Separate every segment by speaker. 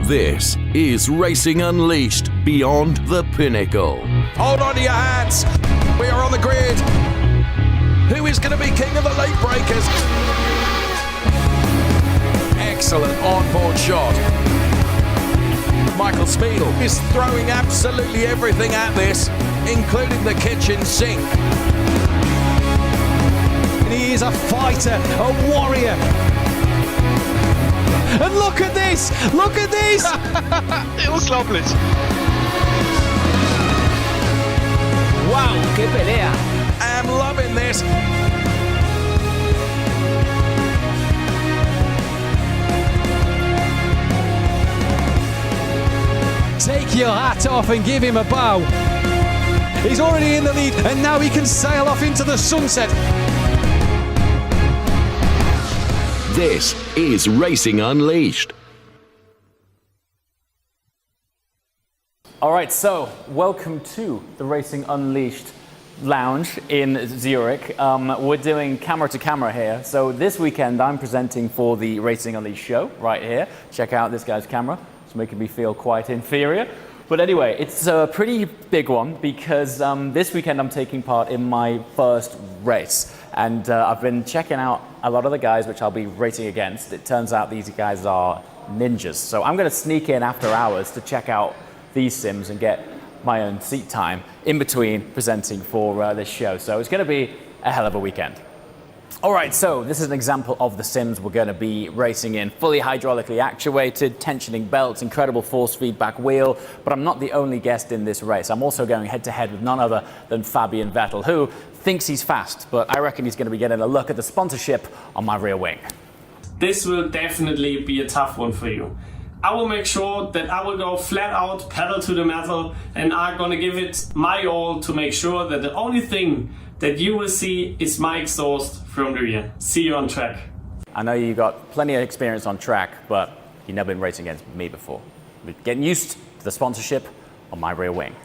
Speaker 1: This is Racing Unleashed Beyond the Pinnacle.
Speaker 2: Hold on to your hats. We are on the grid. Who is going to be king of the late breakers? Excellent onboard shot. Michael Spiegel is throwing absolutely everything at this, including the kitchen sink.
Speaker 3: He is a fighter, a warrior. And look at this! Look at this!
Speaker 4: Unglaublich!
Speaker 3: Wow, qué pelea!
Speaker 2: I'm loving this.
Speaker 3: Take your hat off and give him a bow. He's already in the lead and now he can sail off into the sunset.
Speaker 1: This is Racing Unleashed.
Speaker 5: All right, so welcome to the Racing Unleashed lounge in Zurich. We're doing camera to camera here. So this weekend I'm presenting for the Racing Unleashed show right here. Check out this guy's camera. It's making me feel quite inferior. But anyway, it's a pretty big one because this weekend I'm taking part in my first race. And I've been checking out a lot of the guys which I'll be racing against. It turns out these guys are ninjas. So I'm going to sneak in after hours to check out these sims and get my own seat time in between presenting for this show. So it's going to be a hell of a weekend. All right, so this is an example of the sims we're going to be racing in. Fully hydraulically actuated, tensioning belts, incredible force feedback wheel. But I'm not the only guest in this race. I'm also going head-to-head with none other than Fabian Vettel, who thinks he's fast, but I reckon he's going to be getting a look at the sponsorship on my rear wing.
Speaker 6: This will definitely be a tough one for you. I will make sure that I will go flat out, pedal to the metal, and I'm going to give it my all to make sure that the only thing that you will see is my exhaust from the rear. See you on track.
Speaker 5: I know you've got plenty of experience on track, but you've never been racing against me before. We're getting used to the sponsorship on my rear wing.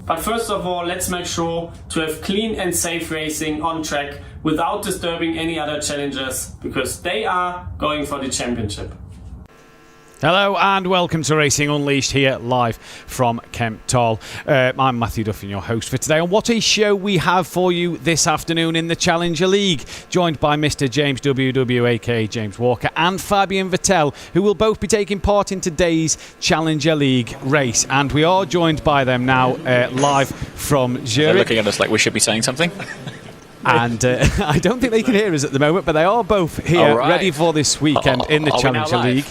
Speaker 6: But first of all, let's make sure to have clean and safe racing on track without disturbing any other challengers, because they are going for the championship.
Speaker 3: Hello and welcome to Racing Unleashed here live from Kemptall. I'm Matthew Duffin, your host for today. And what a show we have for you this afternoon in the Challenger League, joined by Mr. James WW, aka James Walker, and Fabian Vettel, who will both be taking part in today's Challenger League race. And we are joined by them now live from Zurich.
Speaker 4: They're looking at us like we should be saying something.
Speaker 3: And I don't think they can hear us at the moment, but they are both here ready for this weekend in the Challenger League.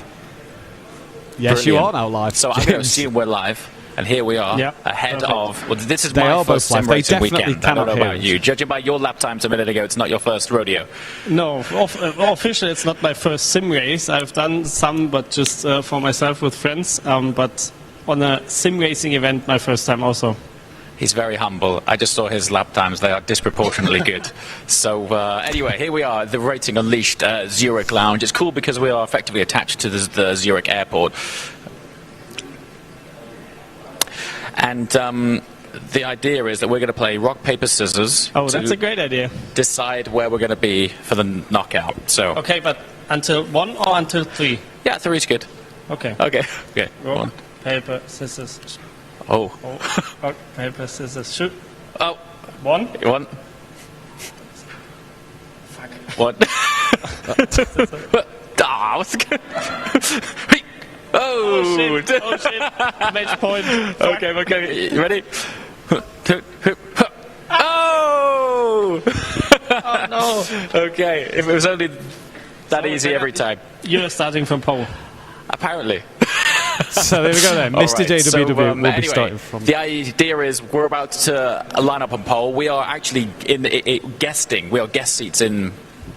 Speaker 3: Yes,
Speaker 4: Brilliant.
Speaker 3: You are now live.
Speaker 4: So I'm going to assume we're live, and here we are, ahead of... Well, this is my first sim racing weekend. I don't know about you. Judging by your lap times a minute ago, it's not your first rodeo.
Speaker 6: No, officially it's not my first sim race. I've done some, but just for myself with friends. But on a sim racing event, my first time also.
Speaker 4: He's very humble. I just saw his lap times. They are disproportionately good. So anyway, here we are, the Racing Unleashed Zurich Lounge. It's cool because we are effectively attached to the Zurich airport. And the idea is that we're going to play rock, paper, scissors.
Speaker 6: Oh, that's a great idea.
Speaker 4: Decide where we're going to be for the knockout. So
Speaker 6: Okay, but until 1 or until 3?
Speaker 4: Yeah, 3 is good.
Speaker 6: Okay.
Speaker 4: Okay.
Speaker 6: Rock,
Speaker 4: 1.
Speaker 6: paper, scissors.
Speaker 4: Oh.
Speaker 6: Rock, paper, scissors, shoot.
Speaker 4: Oh.
Speaker 6: 1.
Speaker 4: 1.
Speaker 6: Fuck.
Speaker 4: 1. Ah, what's good?
Speaker 6: Oh shit. Match point.
Speaker 4: Okay. You ready? Oh!
Speaker 6: Oh no.
Speaker 4: Okay, if it was only that easy every time.
Speaker 6: You're starting from pole.
Speaker 4: Apparently.
Speaker 3: So there we go then. Mr. JWW will be starting from...
Speaker 4: The idea is we're about to line up on pole. We are actually guesting. We are guest seats in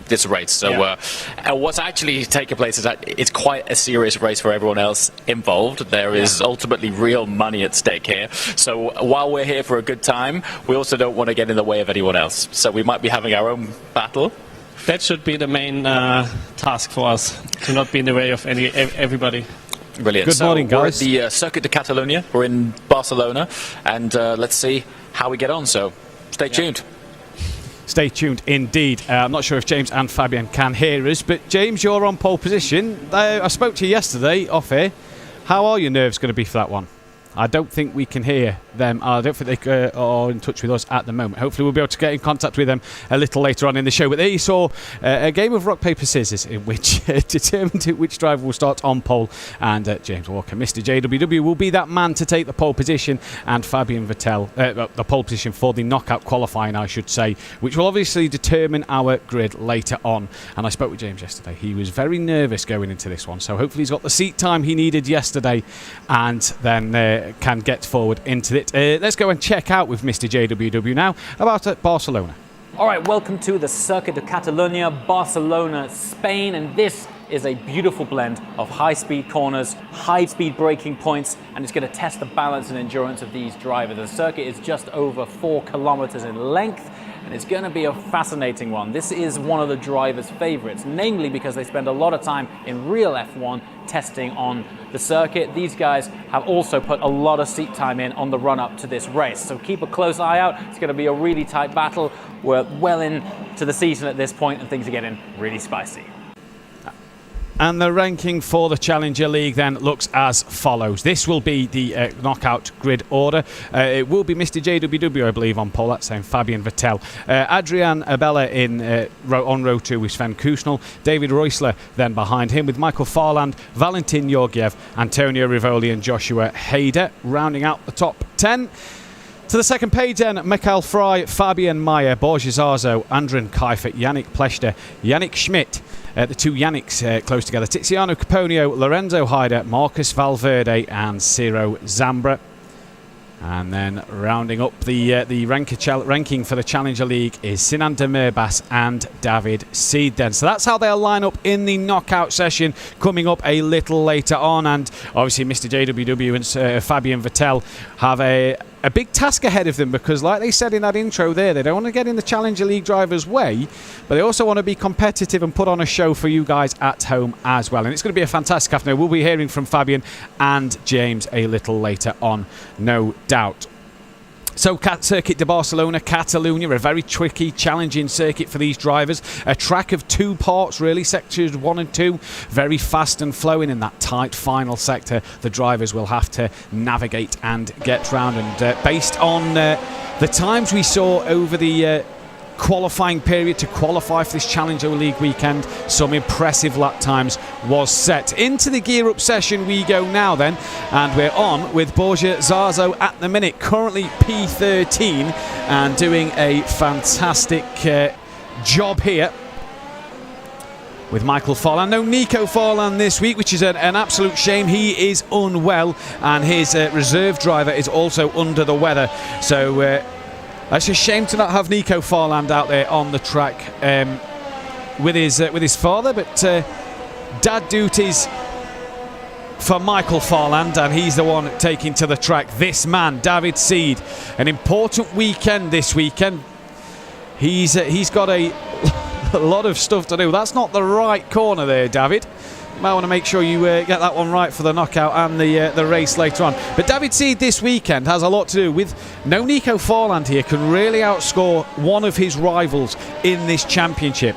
Speaker 4: this race. So what's actually taking place is that it's quite a serious race for everyone else involved. There is ultimately real money at stake here. So while we're here for a good time, we also don't want to get in the way of anyone else. So we might be having our own battle.
Speaker 6: That should be the main task for us, to not be in the way of everybody.
Speaker 4: Brilliant.
Speaker 3: Good morning, guys.
Speaker 4: We're at the Circuit de Catalunya. We're in Barcelona, and let's see how we get on. So stay tuned.
Speaker 3: Stay tuned indeed. I'm not sure if James and Fabian can hear us, but James, you're on pole position. I spoke to you yesterday off here. how are your nerves going to be for that one? I don't think we can hear them. I don't think they are in touch with us at the moment. Hopefully we'll be able to get in contact with them a little later on in the show. But there you saw a game of rock, paper, scissors in which determined which driver will start on pole. And James Walker, Mr. JWW, will be that man to take the pole position. And Fabian Vettel, the pole position for the knockout qualifying, I should say, which will obviously determine our grid later on. And I spoke with James yesterday. He was very nervous going into this one. So hopefully he's got the seat time he needed yesterday and then can get forward into it. Let's go and check out with Mr. JWW now about Barcelona.
Speaker 5: All right, welcome to the Circuit de Catalunya, Barcelona, Spain, and this is a beautiful blend of high-speed corners, high-speed braking points, and it's going to test the balance and endurance of these drivers. The circuit is just over 4 kilometers in length, and it's going to be a fascinating one. This is one of the drivers' favorites, namely because they spend a lot of time in real F1 testing on the circuit. These guys have also put a lot of seat time in on the run-up to this race, so keep a close eye out. It's going to be a really tight battle. We're well into the season at this point, and things are getting really spicy.
Speaker 3: And the ranking for the Challenger League then looks as follows. This will be the knockout grid order. It will be Mr. JWW, I believe, on pole. That's saying Fabian Vettel. Adrian Abella on row 2 with Sven Kusnel. David Reusler then behind him with Michael Farland, Valentin Georgiev, Antonio Rivoli and Joshua Hader rounding out the top 10. To the second page then, Michael Fry, Fabian Mayer, Borja Zarzo, Andrin Keifer, Yannick Pleshter, Yannick Schmidt. The two Yannicks close together. Tiziano Caponio, Lorenzo Haider, Marcus Valverde and Ciro Zambra. And then rounding up the ranking for the Challenger League is Sinan Demirbas and David Seed then. So that's how they'll line up in the knockout session coming up a little later on. And obviously Mr. JWW and Fabian Vettel have a big task ahead of them because, like they said in that intro there, they don't want to get in the Challenger League drivers' way, but they also want to be competitive and put on a show for you guys at home as well. And it's going to be a fantastic afternoon. We'll be hearing from Fabian and James a little later on, no doubt. So, Circuit de Barcelona, Catalunya, a very tricky, challenging circuit for these drivers. A track of 2 parts, really, sectors 1 and 2. Very fast and flowing in that tight final sector. The drivers will have to navigate and get round. And based on the times we saw over the qualifying period to qualify for this Challenger League weekend, some impressive lap times was set. Into the gear up session we go now then, and we're on with Borja Zarzo at the minute, currently P13 and doing a fantastic job here with Michael Farland. No Nico Farland this week, which is an absolute shame. He is unwell and his reserve driver is also under the weather, so it's a shame to not have Nico Farland out there on the track with his father, but dad duties for Michael Farland, and he's the one taking to the track this man, David Seed. An important weekend this weekend. He's got a lot of stuff to do. That's not the right corner there, David. You might want to make sure you get that one right for the knockout and the race later on. But David Seed this weekend has a lot to do with no Nico Farland here, can really outscore one of his rivals in this championship.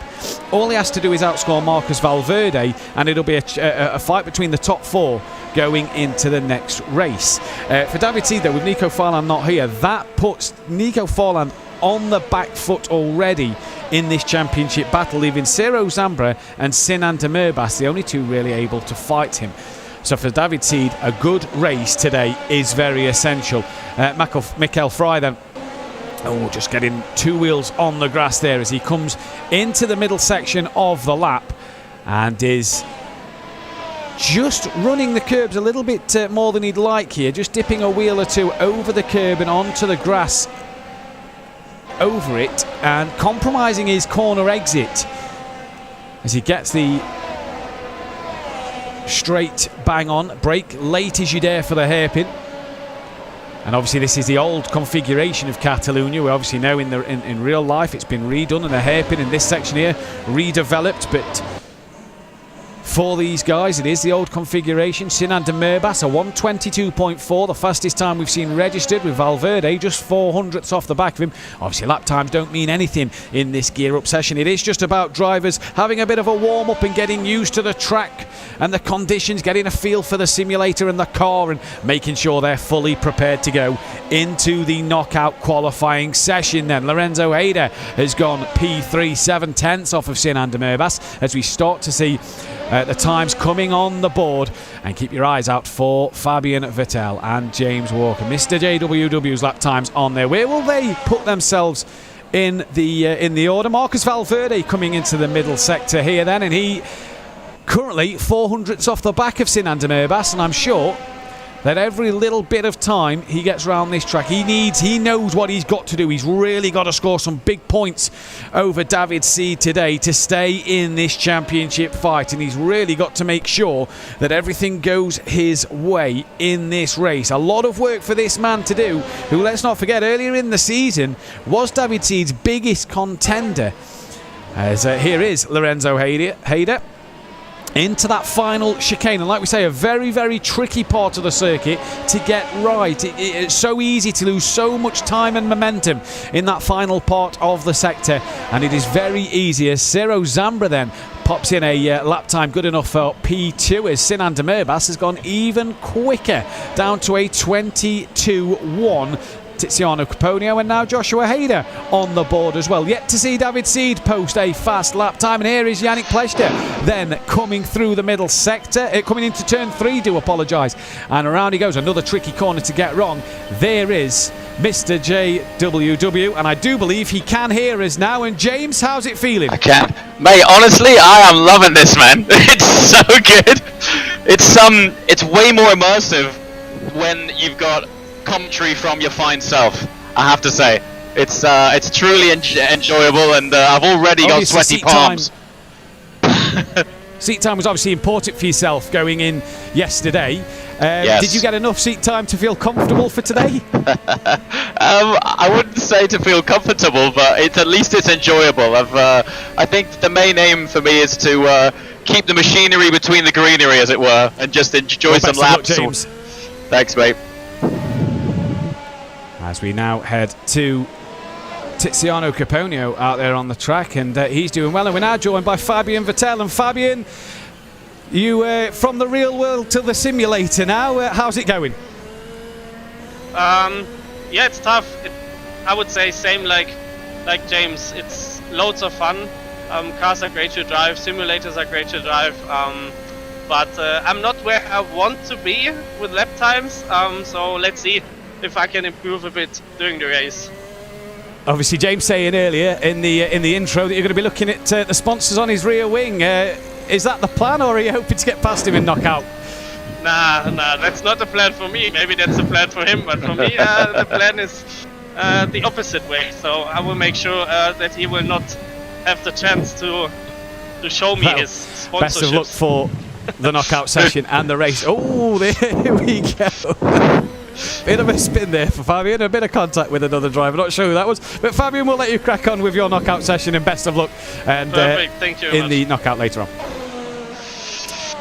Speaker 3: All he has to do is outscore Marcus Valverde, and it'll be a fight between the top 4 going into the next race. For David Seed, though, with Nico Farland not here, that puts Nico Farland on the back foot already in this championship battle, leaving Ciro Zambra and Sinan Demirbas the only 2 really able to fight him. So for David Seed, a good race today is very essential. Michael Fry then, just getting 2 wheels on the grass there as he comes into the middle section of the lap and is just running the curbs a little bit more than he'd like here, just dipping a wheel or 2 over the curb and onto the grass over it and compromising his corner exit as he gets the straight bang on brake late as you dare for the hairpin. And obviously this is the old configuration of Catalunya. We obviously know in real life it's been redone and the hairpin in this section here redeveloped, but for these guys. It is the old configuration. Sinan de Merbas, a 1:22.4, the fastest time we've seen registered, with Valverde just 400ths off the back of him. Obviously, lap times don't mean anything in this gear-up session. It is just about drivers having a bit of a warm-up and getting used to the track and the conditions, getting a feel for the simulator and the car, and making sure they're fully prepared to go into the knockout qualifying session. Then Lorenzo Hayder has gone P3, 7/10 off of Sinan de Merbas, as we start to see the times coming on the board. And keep your eyes out for Fabian Vettel and James Walker. Mr. JWW's lap times on there. Where will they put themselves in the order? Marcus Valverde coming into the middle sector here then, and he currently 400ths off the back of Sinan de Merbas, and I'm sure that every little bit of time he gets around this track, he knows what he's got to do. He's really got to score some big points over David Seed today to stay in this championship fight, and he's really got to make sure that everything goes his way in this race. A lot of work for this man to do, who, let's not forget, earlier in the season was David Seed's biggest contender. As here is Lorenzo Hayder into that final chicane, and like we say, a very, very tricky part of the circuit to get right. It's so easy to lose so much time and momentum in that final part of the sector, and it is very easy as Ciro Zambra then pops in a lap time good enough for P2, as Sinan de Merbas has gone even quicker, down to a 22.1. Tiziano Caponio, and now Joshua Hayder on the board as well. Yet to see David Seed post a fast lap time, and here is Yannick Pleshter then coming through the middle sector, coming into turn 3, do apologise, and around he goes. Another tricky corner to get wrong. There is Mr. JWW, and I do believe he can hear us now. And James, how's it feeling?
Speaker 7: I can. Mate, honestly, I am loving this, man. It's so good. It's way more immersive when you've got commentary from your fine self, I have to say. It's truly enjoyable, and I've already got sweaty palms.
Speaker 3: Seat time was obviously important for yourself going in yesterday.
Speaker 7: Yes.
Speaker 3: Did you get enough seat time to feel comfortable for today?
Speaker 7: I wouldn't say to feel comfortable, but at least it's enjoyable. I think the main aim for me is to keep the machinery between the greenery, as it were, and just enjoy some laps.
Speaker 3: Luck, James.
Speaker 7: Thanks, mate.
Speaker 3: As we now head to Tiziano Caponio out there on the track, and he's doing well. And we're now joined by Fabian Vettel. And Fabian, you from the real world to the simulator now. How's it going?
Speaker 8: Yeah, it's tough. I would say same like James. It's loads of fun. Cars are great to drive. Simulators are great to drive. But I'm not where I want to be with lap times. So let's see if I can improve a bit during the race.
Speaker 3: Obviously, James saying earlier in the intro that you're going to be looking at the sponsors on his rear wing. Is that the plan, or are you hoping to get past him in knockout?
Speaker 8: Nah, that's not the plan for me. Maybe that's the plan for him, but for me, the plan is the opposite way. So I will make sure that he will not have the chance to show me his sponsorships.
Speaker 3: Best of luck for the knockout session and the race. Oh, there we go. Bit of a spin there for Fabian, a bit of contact with another driver. Not sure who that was, but Fabian, will let you crack on with your knockout session, and best of luck. And
Speaker 8: Thank you
Speaker 3: in the knockout later on.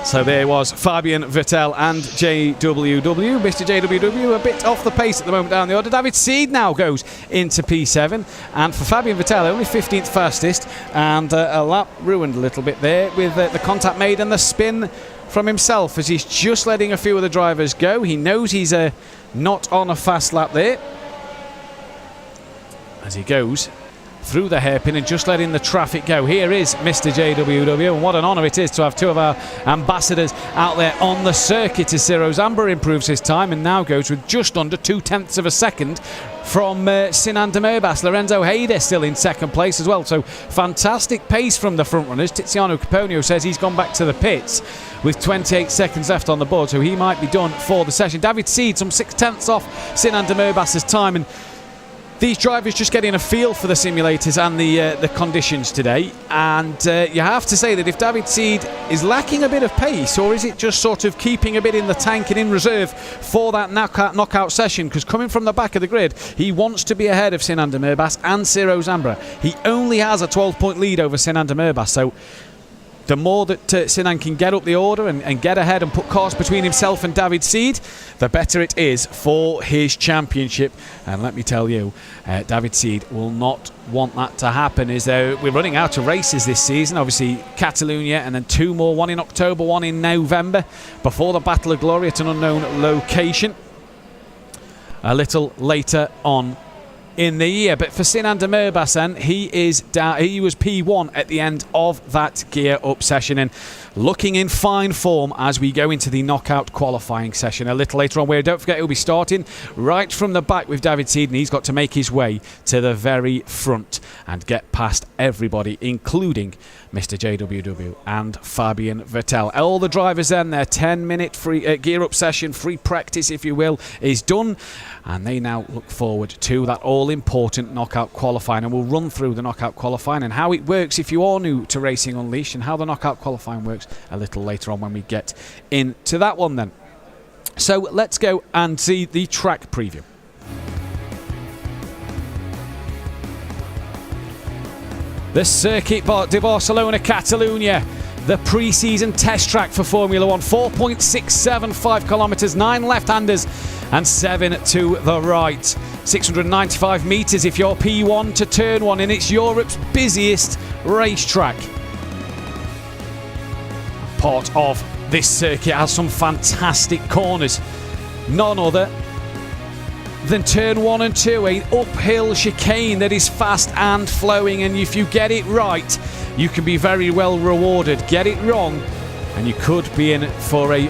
Speaker 3: So there was Fabian Vettel and JWW. Mr. JWW a bit off the pace at the moment down the order. David Seed now goes into P7, and for Fabian Vettel, only 15th fastest, and a lap ruined a little bit there with the contact made and the spin from himself, as he's just letting a few of the drivers go. He knows he's not on a fast lap there, as he goes through the hairpin and just letting the traffic go. Here is Mr. JWW, and what an honour it is to have two of our ambassadors out there on the circuit, as Ciro Zambra improves his time and now goes with just under 0.2 of a second from Sinan de Merbas. Lorenzo Hayder still in second place as well, so fantastic pace from the front runners. Tiziano Caponio says he's gone back to the pits with 28 seconds left on the board, so he might be done for the session. David Seed some 0.6 off Sinan de Merbas' time, and these drivers just getting a feel for the simulators and the conditions today. And you have to say that if David Seed is lacking a bit of pace, or is it just sort of keeping a bit in the tank and in reserve for that knockout session, because coming from the back of the grid, he wants to be ahead of Sinan de Merbas and Ciro Zambra. He only has a 12-point lead over Sinan de Merbas, so the more that Sinan can get up the order and get ahead and put cars between himself and David Seed, the better it is for his championship. And let me tell you, David Seed will not want that to happen. We're running out of races this season. Obviously, Catalonia and then 2 more, one in October, one in November, before the Battle of Glory at an unknown location a little later on in the year. But for Sinan de Merbassan, he was P1 at the end of that gear up session and looking in fine form as we go into the knockout qualifying session a little later on, where don't forget he'll be starting right from the back with David Seed, and he's got to make his way to the very front and get past everybody, including Mr. JWW and Fabian Vettel. All the drivers then, their 10-minute free gear up session, free practice if you will, is done, and they now look forward to that all-important knockout qualifying. And we'll run through the knockout qualifying and how it works if you are new to Racing Unleashed, and how the knockout qualifying works a little later on when we get into that one then. So let's go and see the track preview. The Circuit de Barcelona, Catalunya, the pre-season test track for Formula 1. 4.675 kilometres, 9 left-handers and 7 to the right. 695 metres if you're P1 to turn 1, and it's Europe's busiest racetrack. Part of this circuit has some fantastic corners. None other than turn 1 and 2, an uphill chicane that is fast and flowing, and if you get it right, you can be very well rewarded. Get it wrong, and you could be in for a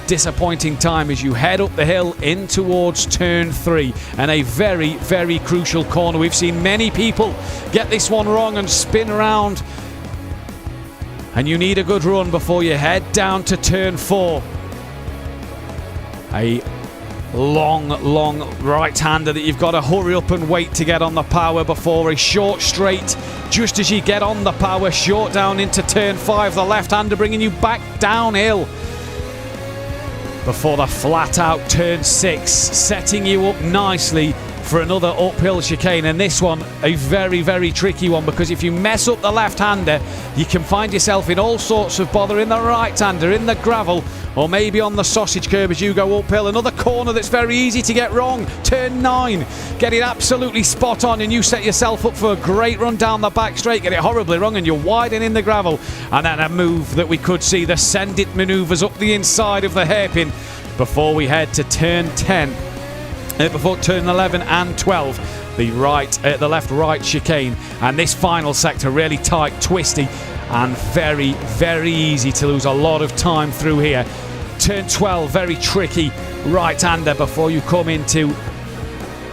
Speaker 3: disappointing time as you head up the hill in towards turn 3, and a very, very crucial corner. We've seen many people get this one wrong and spin around, and you need a good run before you head down to turn 4. A long right-hander that you've got to hurry up and wait to get on the power before. A short straight just as you get on the power, short down into turn 5. The left-hander bringing you back downhill before the flat-out turn 6, setting you up nicely for another uphill chicane. And this one, a very, very tricky one, because if you mess up the left-hander, you can find yourself in all sorts of bother in the right-hander, in the gravel, or maybe on the sausage curb as you go uphill. Another corner that's very easy to get wrong, turn 9. Get it absolutely spot on and you set yourself up for a great run down the back straight. Get it horribly wrong and you're widen in the gravel. And then a move that we could see, the send it manoeuvres up the inside of the hairpin before we head to turn 10. Before turn 11 and 12, the left-right chicane, and this final sector really tight, twisty, and very, very easy to lose a lot of time through here. Turn 12, very tricky right-hander before you come into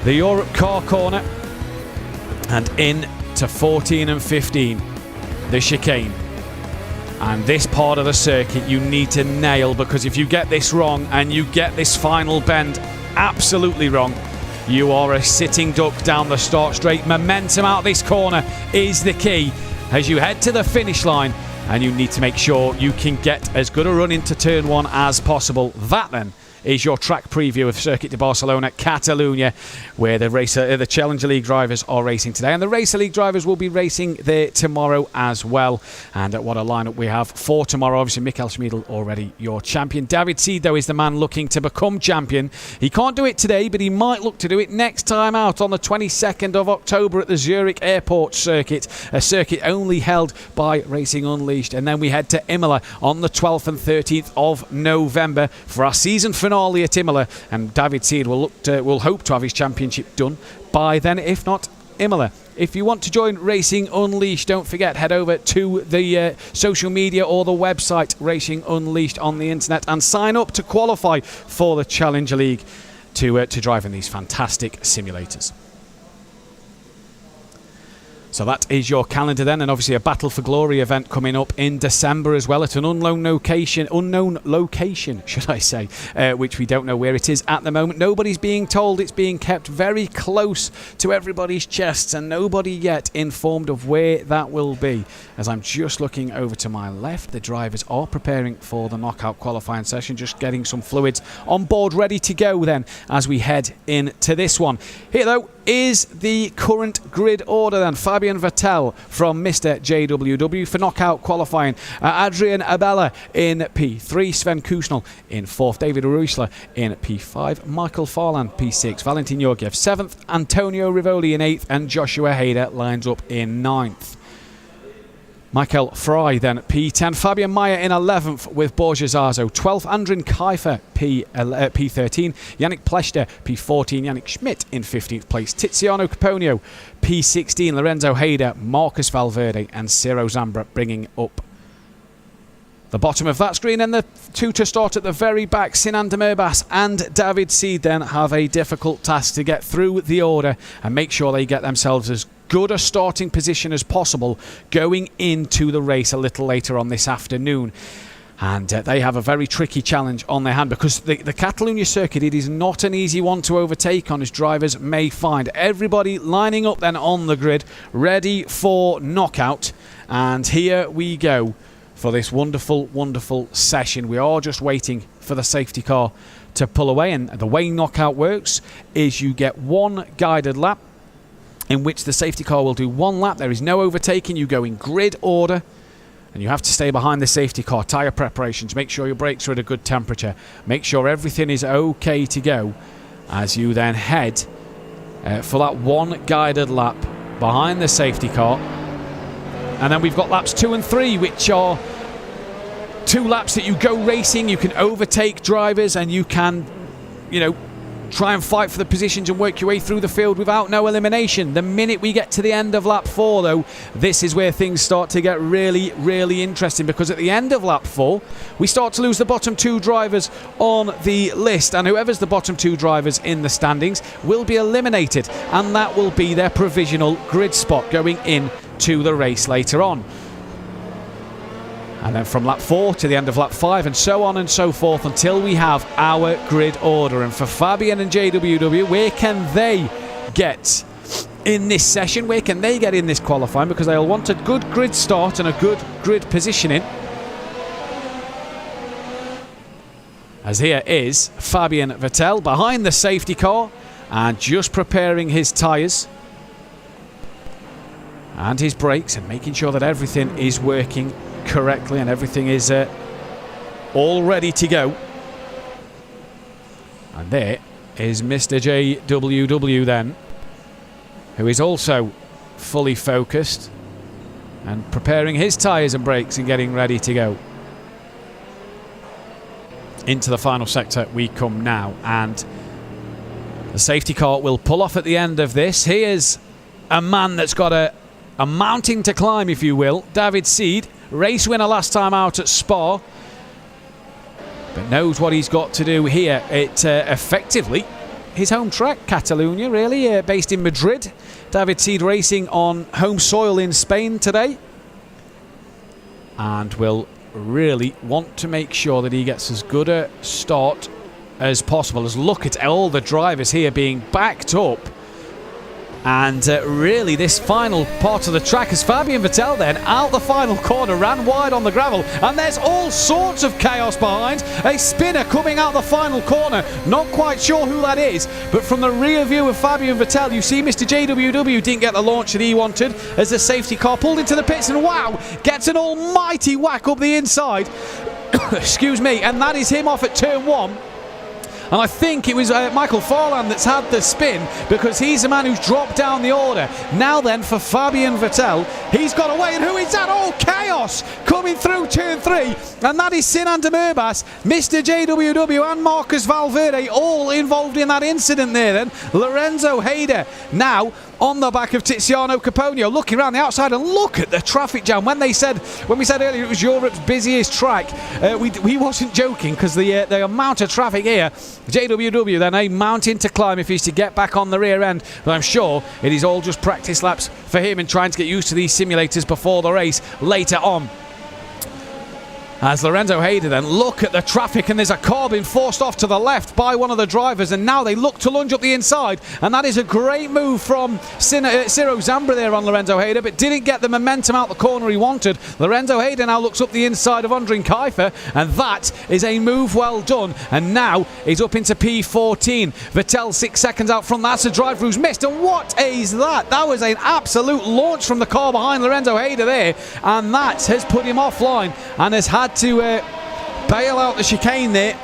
Speaker 3: the Europe car corner, and into 14 and 15, the chicane. And this part of the circuit you need to nail, because if you get this wrong and you get this final bend absolutely wrong, you are a sitting duck down the start straight. Momentum out this corner is the key as you head to the finish line, and you need to make sure you can get as good a run into turn 1 as possible. That then is your track preview of Circuit de Barcelona, Catalunya, where the Challenger League drivers are racing today, and the Racer League drivers will be racing there tomorrow as well. And what a lineup we have for tomorrow. Obviously, Michael Schmiedl already your champion. David Seed, though, is the man looking to become champion. He can't do it today, but he might look to do it next time out on the 22nd of October at the Zurich Airport circuit, a circuit only held by Racing Unleashed. And then we head to Imola on the 12th and 13th of November for our season finale at Imola, and David Seed will hope to have his championship done by then, if not Imola. If you want to join Racing Unleashed, don't forget, head over to the social media or the website Racing Unleashed on the internet and sign up to qualify for the Challenger League to drive in these fantastic simulators. So that is your calendar then, and obviously a Battle for Glory event coming up in December as well at an unknown location, should I say, which we don't know where it is at the moment. Nobody's being told. It's being kept very close to everybody's chests, and nobody yet informed of where that will be. As I'm just looking over to my left, the drivers are preparing for the knockout qualifying session, just getting some fluids on board ready to go then as we head into this one. Here though is the current grid order then. Fabian Vettel from Mr. JWW for knockout qualifying. Adrian Abella in P3. Sven Kushnel in 4th. David Ruisler in P5. Michael Farland P6. Valentin Georgiev 7th. Antonio Rivoli in 8th. And Joshua Hayder lines up in 9th. Michael Fry then P10. Fabian Meyer in 11th with Borja Zarzo. 12th, Andrin Kiefer P13. Yannick Pleshter P14. Yannick Schmidt in 15th place. Tiziano Caponio P16. Lorenzo Hayder, Marcus Valverde and Ciro Zambra bringing up the bottom of that screen. And the two to start at the very back, Sinan Demirbaş and David Seed, then have a difficult task to get through the order and make sure they get themselves as good a starting position as possible going into the race a little later on this afternoon. And they have a very tricky challenge on their hand because the Catalunya circuit, it is not an easy one to overtake on, as drivers may find. Everybody lining up then on the grid, ready for knockout. And here we go for this wonderful, wonderful session. We are just waiting for the safety car to pull away. And the way knockout works is you get one guided lap in which the safety car will do one lap. There is no overtaking. You go in grid order and you have to stay behind the safety car. Tyre preparations, make sure your brakes are at a good temperature, make sure everything is okay to go as you then head for that one guided lap behind the safety car. And then we've got laps 2 and 3, which are 2 laps that you go racing. You can overtake drivers and you can, try and fight for the positions and work your way through the field without no elimination. The minute we get to the end of lap 4, though, this is where things start to get really, really interesting, because at the end of lap 4, we start to lose the bottom 2 drivers on the list, and whoever's the bottom 2 drivers in the standings will be eliminated, and that will be their provisional grid spot going in to the race later on. And then from lap 4 to the end of lap 5 and so on and so forth until we have our grid order. And for Fabian and JWW, where can they get in this session? Where can they get in this qualifying? Because they'll want a good grid start and a good grid positioning. As here is Fabian Vettel behind the safety car and just preparing his tyres and his brakes and making sure that everything is working correctly and everything is all ready to go. And there is Mr. JWW then, who is also fully focused and preparing his tyres and brakes and getting ready to go. Into the final sector we come now, and the safety car will pull off at the end of this. Here's a man that's got a mountain to climb, if you will. David Seed, race winner last time out at Spa, but knows what he's got to do here. It effectively his home track, Catalunya, really, based in Madrid. David Seed racing on home soil in Spain today, and will really want to make sure that he gets as good a start as possible. As look at all the drivers here being backed up. And really this final part of the track, as Fabian Vettel then out the final corner, ran wide on the gravel, and there's all sorts of chaos behind. A spinner coming out the final corner, not quite sure who that is, but from the rear view of Fabian Vettel you see Mr. JWW didn't get the launch that he wanted as the safety car pulled into the pits, and wow, gets an almighty whack up the inside. Excuse me, and that is him off at turn 1. And I think it was Michael Farland that's had the spin, because he's the man who's dropped down the order. Now then, for Fabian Vettel, he's got away, and who is that? Oh, chaos coming through turn 3, and that is Sinan Demirbaş, Mr. JWW and Marcus Valverde, all involved in that incident there then. Lorenzo Hayder now on the back of Tiziano Caponio, looking around the outside, and look at the traffic jam. When we said earlier it was Europe's busiest track, we wasn't joking, because the amount of traffic here. JWW then a mountain to climb if he's to get back on the rear end, but I'm sure it is all just practice laps for him and trying to get used to these simulators before the race later on. As Lorenzo Hayder then look at the traffic, and there's a car being forced off to the left by one of the drivers, and now they look to lunge up the inside, and that is a great move from Ciro Zambra there on Lorenzo Hayder, but didn't get the momentum out the corner he wanted. Lorenzo Hayder now looks up the inside of Andrin Kaifer, and that is a move well done, and now he's up into P14. Vettel 6 seconds out front. That's a driver who's missed, and what is that? That was an absolute launch from the car behind Lorenzo Hayder there, and that has put him offline and has had to bail out the chicane there,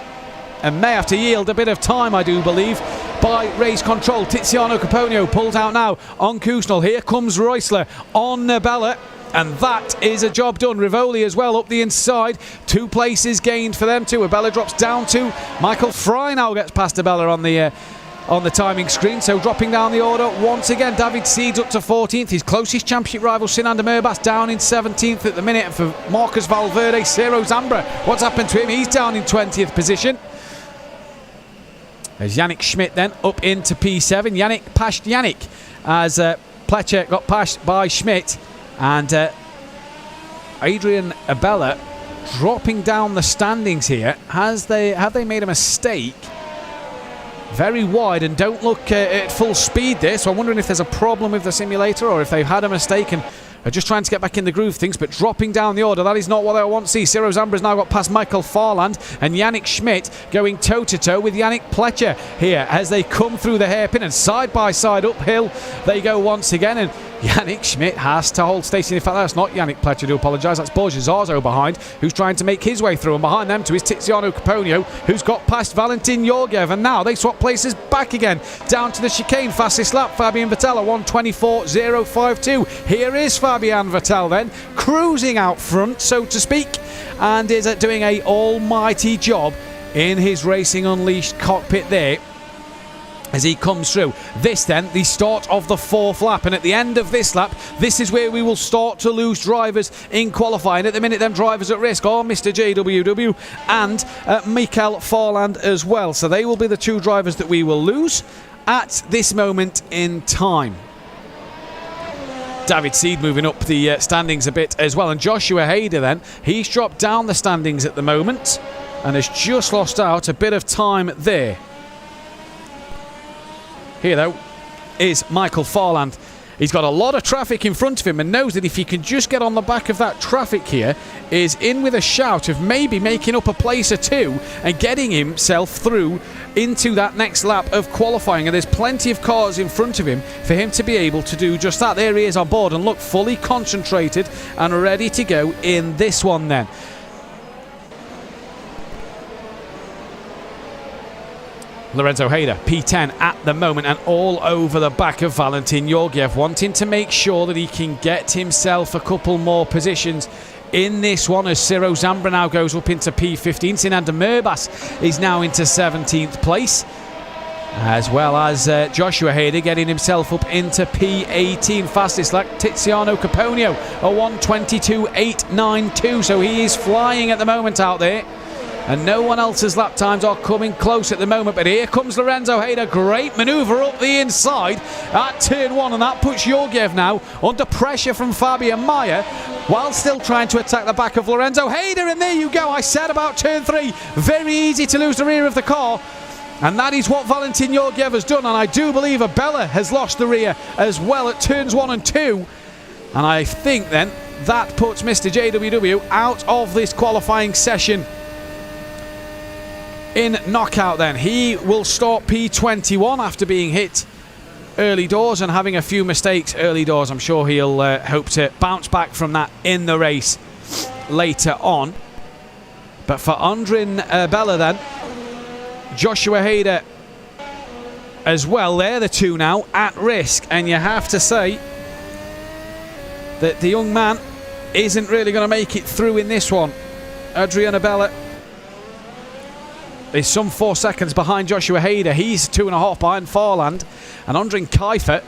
Speaker 3: and may have to yield a bit of time, I do believe, by race control. Tiziano Caponio pulls out now on Kusnel. Here comes Reusler on Bella, and that is a job done. Rivoli as well up the inside. 2 places gained for them too. Abella drops down to Michael Fry, now gets past Abella on the timing screen, so dropping down the order once again. David Seeds up to 14th. His closest championship rival Sinan de Murbas down in 17th at the minute. For Marcus Valverde, Ciro Zambra, what's happened to him? He's down in 20th position. As Yannick Schmidt then up into P7. Yannick passed Yannick as Pletcher got passed by Schmidt, and Adrian Abella dropping down the standings here. Have they made a mistake? Very wide and don't look at full speed there, so I'm wondering if there's a problem with the simulator or if they've had a mistake and are just trying to get back in the groove of things, but dropping down the order, that is not what I want to see. Ciro Zambra's now got past Michael Farland, and Yannick Schmidt going toe-to-toe with Yannick Pletcher here as they come through the hairpin, and side-by-side uphill they go once again, and Yannick Schmidt has to hold Stacey. In fact, that's not Yannick Pletcher, I do apologise. That's Borja Zarzo behind, who's trying to make his way through. And behind them to is Tiziano Caponio, who's got past Valentin Georgiev. And now they swap places back again, down to the chicane. Fastest lap, Fabian Vettel, 1:24.052. Here is Fabian Vettel then, cruising out front, so to speak, and is doing a almighty job in his Racing Unleashed cockpit there as he comes through. This then, the start of the 4th lap, and at the end of this lap, this is where we will start to lose drivers in qualifying. At the minute, them drivers at risk are Mr. JWW and Michael Farland as well, so they will be the 2 drivers that we will lose at this moment in time. David Seed moving up the standings a bit as well, and Joshua Hayder then, he's dropped down the standings at the moment and has just lost out a bit of time there. Here, though, is Michael Farland. He's got a lot of traffic in front of him and knows that if he can just get on the back of that traffic here, is in with a shout of maybe making up a place or 2 and getting himself through into that next lap of qualifying. And there's plenty of cars in front of him for him to be able to do just that. There he is on board and look, fully concentrated and ready to go in this one then. Lorenzo Hayder, P10 at the moment, and all over the back of Valentin Georgiev, wanting to make sure that he can get himself a couple more positions in this one, as Ciro Zambra now goes up into P15. Sinan de Murbas is now into 17th place, as well as Joshua Hayder getting himself up into P18. Fastest lap, Tiziano Caponio, a 1:22.892, so he is flying at the moment out there. And no one else's lap times are coming close at the moment. But here comes Lorenzo Hayder. Great manoeuvre up the inside at turn 1. And that puts Georgiev now under pressure from Fabian Mayer, while still trying to attack the back of Lorenzo Hayder. And there you go. I said about turn 3. Very easy to lose the rear of the car. And that is what Valentin Georgiev has done. And I do believe Abella has lost the rear as well at turns 1 and 2. And I think then that puts Mr. JWW out of this qualifying session in knockout then. He will start P21 after being hit early doors and having a few mistakes early doors. I'm sure he'll hope to bounce back from that in the race later on. But for Andrin Bella then, Joshua Hayder as well, they're the 2 now at risk, and you have to say that the young man isn't really going to make it through in this one. Adrian Bella is some 4 seconds behind Joshua Hayder. He's 2.5 behind Farland. And Andrin Kaifer,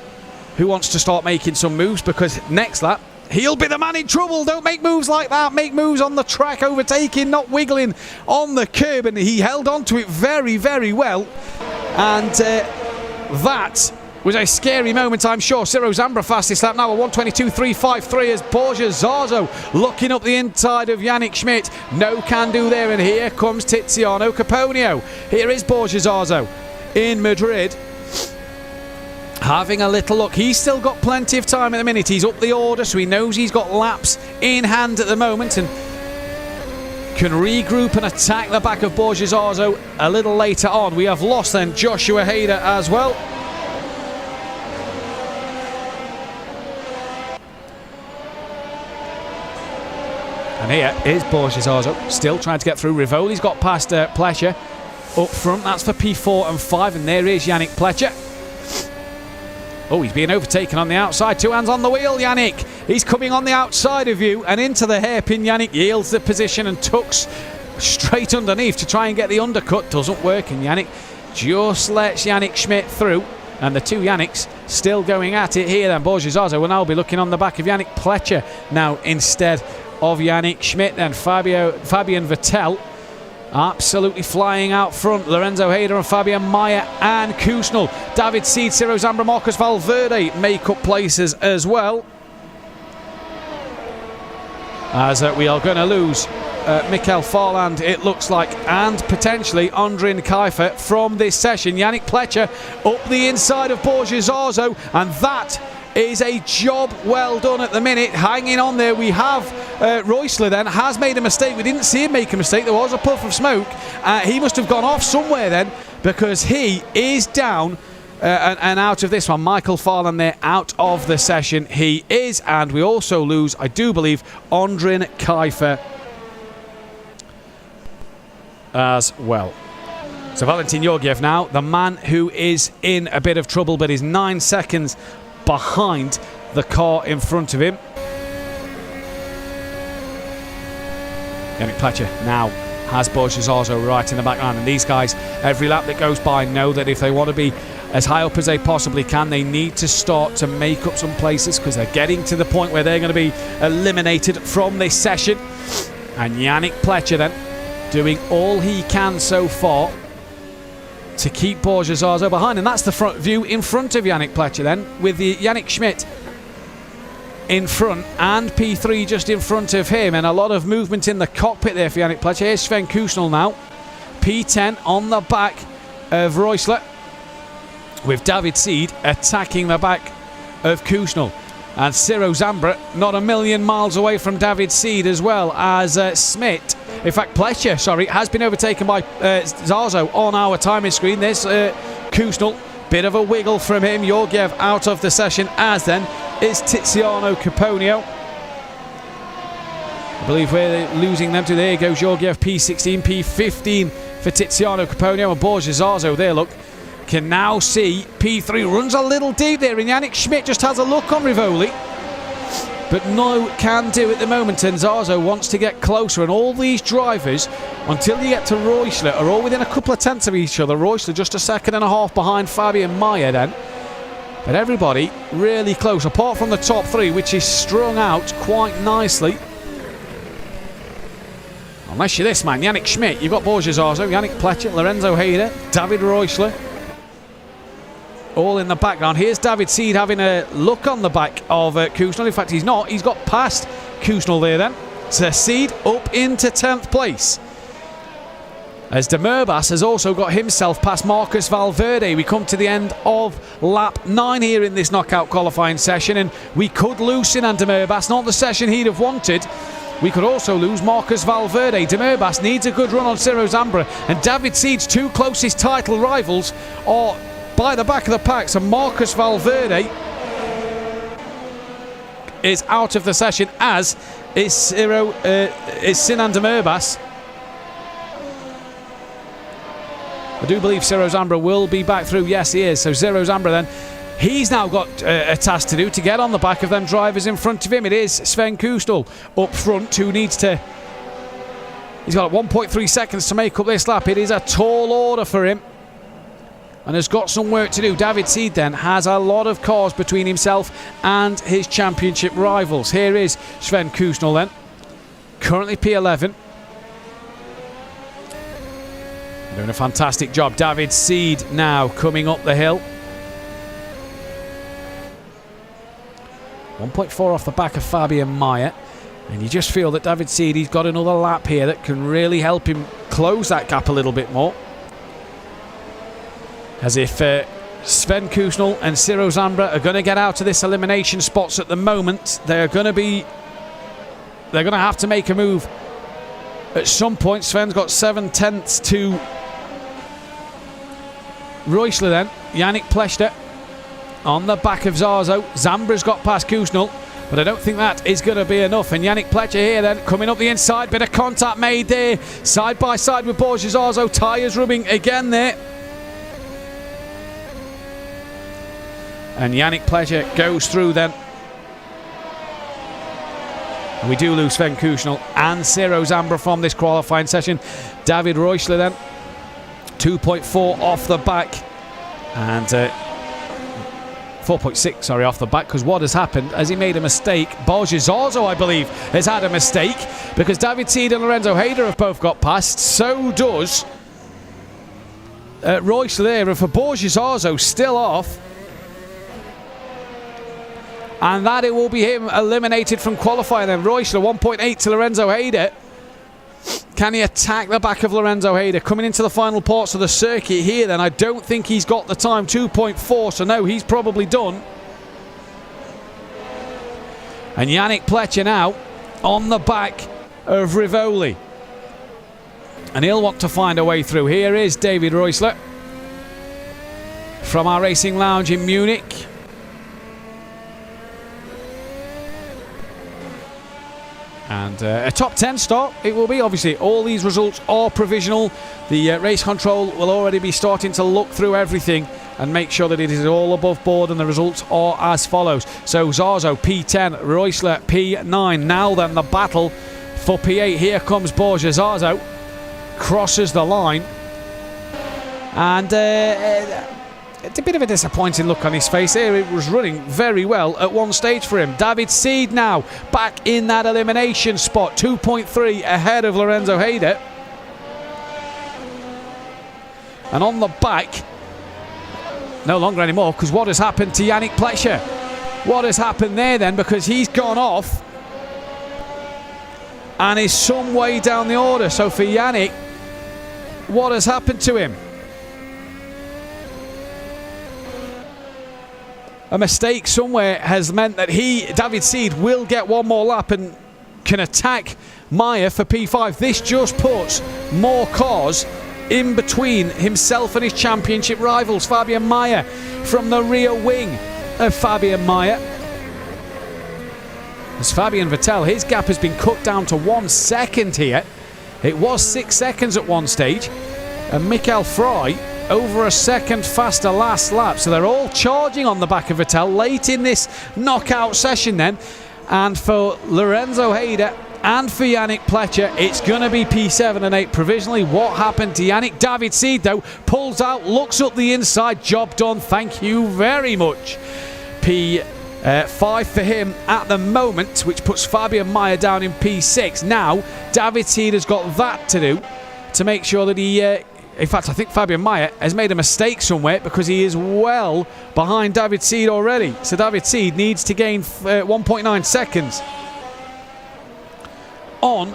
Speaker 3: who wants to start making some moves, because next lap, he'll be the man in trouble. Don't make moves like that. Make moves on the track, overtaking, not wiggling on the curb. And he held on to it very, very well. And that was a scary moment, I'm sure. Ciro Zambra fastest lap now, a 1:22.353 as Borja Zarzo looking up the inside of Yannick Schmidt. No can do there, and here comes Tiziano Caponio. Here is Borja Zarzo in Madrid, having a little look. He's still got plenty of time at the minute. He's up the order, so he knows he's got laps in hand at the moment and can regroup and attack the back of Borja Zarzo a little later on. We have lost then Joshua Hader as well. And here is Borja Zarzo still trying to get through. Rivoli's got past Pleasure up front. That's for P4 and 5. And there is Yannick Pleasure. Oh, he's being overtaken on the outside. 2 hands on the wheel, Yannick. He's coming on the outside of you and into the hairpin. Yannick yields the position and tucks straight underneath to try and get the undercut. Doesn't work, and Yannick just lets Yannick Schmidt through. And the two Yannicks still going at it here then. Borja Zarzo will now be looking on the back of Yannick Pleasure now instead of Yannick Schmidt. Then Fabian Vettel absolutely flying out front. Lorenzo Hader and Fabian Mayer and Kusnel. David Seed, Ciro Zambra, Marcus Valverde make up places as well. As we are going to lose Mikel Farland, it looks like, and potentially Andrin Kiefer from this session. Yannick Pleasure up the inside of Borja Zarzo, and that is a job well done at the minute. Hanging on there, we have Reusler then has made a mistake. We didn't see him make a mistake. There was a puff of smoke. He must have gone off somewhere then, because he is down and out of this one. Michael Farland there out of the session. He is, and we also lose, I do believe, Andrin Kiefer as well. So Valentin Georgiev now, the man who is in a bit of trouble, but is 9 seconds behind the car in front of him. Yannick Pleasure now has Borja Zarzo right in the background, and these guys, every lap that goes by, know that if they want to be as high up as they possibly can, they need to start to make up some places, because they're getting to the point where they're going to be eliminated from this session. And Yannick Pleasure then doing all he can so far to keep Borja Zarzo behind, and that's the front view in front of Yannick Pleasure then, with the Yannick Schmidt in front and P3 just in front of him, and a lot of movement in the cockpit there for Yannick Pleasure. Here's Sven Kusnel now, P10 on the back of Reusler, with David Seed attacking the back of Kusnel. And Ciro Zambra not a million miles away from David Seed, as well as Schmidt. In fact, Pleasure, has been overtaken by Zarzo on our timing screen. There's Kusnel, bit of a wiggle from him. Georgiev out of the session, as then is Tiziano Caponio. I believe we're losing them to, there goes Georgiev, P16, P15 for Tiziano Caponio, and Borja Zarzo there, look, can now see P3 runs a little deep there, and Yannick Schmidt just has a look on Rivoli, but no can do at the moment, and Zarzo wants to get closer. And all these drivers, until you get to Reusler, are all within a couple of tenths of each other. Reusler just a second and a half behind Fabian Mayer then, but everybody really close, apart from the top three, which is strung out quite nicely. Unless you're this man, Yannick Schmidt, you've got Borja Zarzo, Yannick Pleasure, Lorenzo Hader, David Reusler, all in the background. Here's David Seed having a look on the back of Kusnel. In fact, he's not. He's got past Kusnel there then. So Seed up into 10th place, as De Murbas has also got himself past Marcus Valverde. We come to the end of lap 9 here in this knockout qualifying session, and we could lose Sinan De Murbas, not the session he'd have wanted. We could also lose Marcus Valverde. De Murbas needs a good run on Ciro Zambra, and David Seed's two closest title rivals are by the back of the pack. So Marcus Valverde is out of the session, as is Sinan De Murbas. I do believe Ciro Zambra will be back through. Yes, he is. So Ciro Zambra then, he's now got a task to do to get on the back of them drivers in front of him. It is Sven Kusnel up front who needs to... He's got 1.3 seconds to make up this lap. It is a tall order for him, and has got some work to do. David Seed then has a lot of cars between himself and his championship rivals. Here is Sven Kusnel then, currently P11. Doing a fantastic job. David Seed now coming up the hill. 1.4 off the back of Fabian Mayer. And you just feel that David Seedy's got another lap here that can really help him close that gap a little bit more. As if Sven Kusnel and Ciro Zambra are going to get out of this elimination spots at the moment. They're going to have to make a move at some point. Sven's got 7/10 to Reusler then. Yannick Pleshter on the back of Zarzo. Zambra's got past Kusnel, but I don't think that is going to be enough. And Yannick Pleshter here then, coming up the inside. Bit of contact made there. Side by side with Borja Zarzo. Tyres rubbing again there. And Yannick Pleshter goes through then. And we do lose Sven Kusnel and Ciro Zambra from this qualifying session. David Reusler then, 2.4 off the back. And 4.6, sorry, off the back, because what has happened, has he made a mistake? Borja Zarzo, I believe, has had a mistake, because David Seed and Lorenzo Hayder have both got past. So does Reusler there. And for Borja Zarzo, still off. And that it will be him eliminated from qualifying then. Reusler 1.8 to Lorenzo Hayder. Can he attack the back of Lorenzo Hayder? Coming into the final parts of the circuit here then. I don't think he's got the time. 2.4, so no, he's probably done. And Yannick Pleshter now on the back of Rivoli. And he'll want to find a way through. Here is David Reusler from our racing lounge in Munich. And a top 10 start it will be. Obviously, all these results are provisional. The race control will already be starting to look through everything and make sure that it is all above board, and the results are as follows. So Zarzo P10, Reusler P9. Now then, the battle for P8. Here comes Borja Zarzo. Crosses the line. And it's a bit of a disappointing look on his face here. It was running very well at one stage for him. David Seed now back in that elimination spot. 2.3 ahead of Lorenzo Hayder. And on the back, no longer anymore, because what has happened to Yannick Pleshter? What has happened there then? Because he's gone off and is some way down the order. So for Yannick, what has happened to him? A mistake somewhere has meant that David Seed, will get one more lap and can attack Mayer for P5. This just puts more cars in between himself and his championship rivals. Fabian Mayer from the rear wing of Fabian Mayer. As Fabian Vettel, his gap has been cut down to 1 second here. It was 6 seconds at one stage. And Michael Frey over a second faster last lap. So they're all charging on the back of Vettel late in this knockout session then. And for Lorenzo Hayder and for Yannick Pleshter, it's going to be P7 and 8 provisionally. What happened to Yannick? David Seed, though, pulls out, looks up the inside. Job done. Thank you very much. P5 for him at the moment, which puts Fabian Mayer down in P6. Now, David Seed has got that to do to make sure that he... in fact, I think Fabian Mayer has made a mistake somewhere, because he is well behind David Seed already. So David Seed needs to gain 1.9 seconds on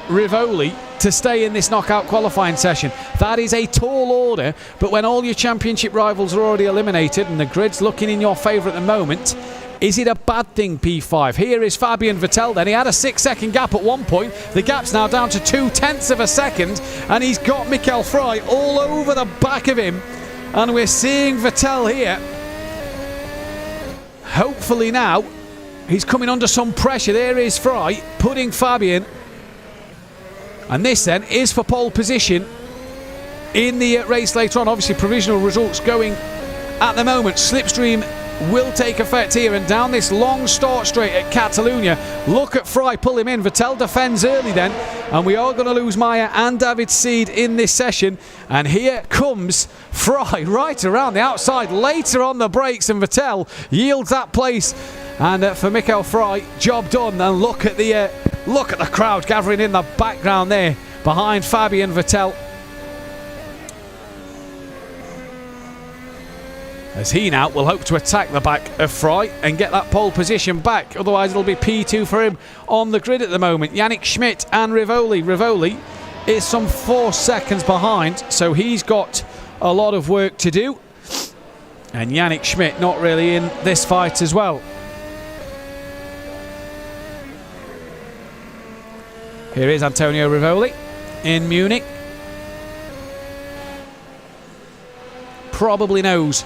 Speaker 3: Rivoli to stay in this knockout qualifying session. That is a tall order, but when all your championship rivals are already eliminated and the grid's looking in your favour at the moment, is it a bad thing, P5? Here is Fabian Vettel then. He had a 6-second gap at one point. The gap's now down to 0.2 of a second, and he's got Michael Frey all over the back of him. And we're seeing Vettel here. Hopefully now, he's coming under some pressure. There is Frey putting Fabian. And this then is for pole position in the race later on. Obviously, provisional results going at the moment. Slipstream will take effect here, and down this long start straight at Catalunya. Look at Frey pull him in. Vettel defends early then, and we are going to lose Mayer and David Seed in this session. And here comes Frey right around the outside, later on the brakes, and Vettel yields that place. And for Michael Frey, job done. And look at the crowd gathering in the background there behind Fabian Vettel. as he now will hope to attack the back of Fry and get that pole position back. Otherwise, it'll be P2 for him on the grid at the moment. Yannick Schmidt and Rivoli. Rivoli is some 4 seconds behind, so he's got a lot of work to do. And Yannick Schmidt not really in this fight as well. Here is Antonio Rivoli in Munich. Probably knows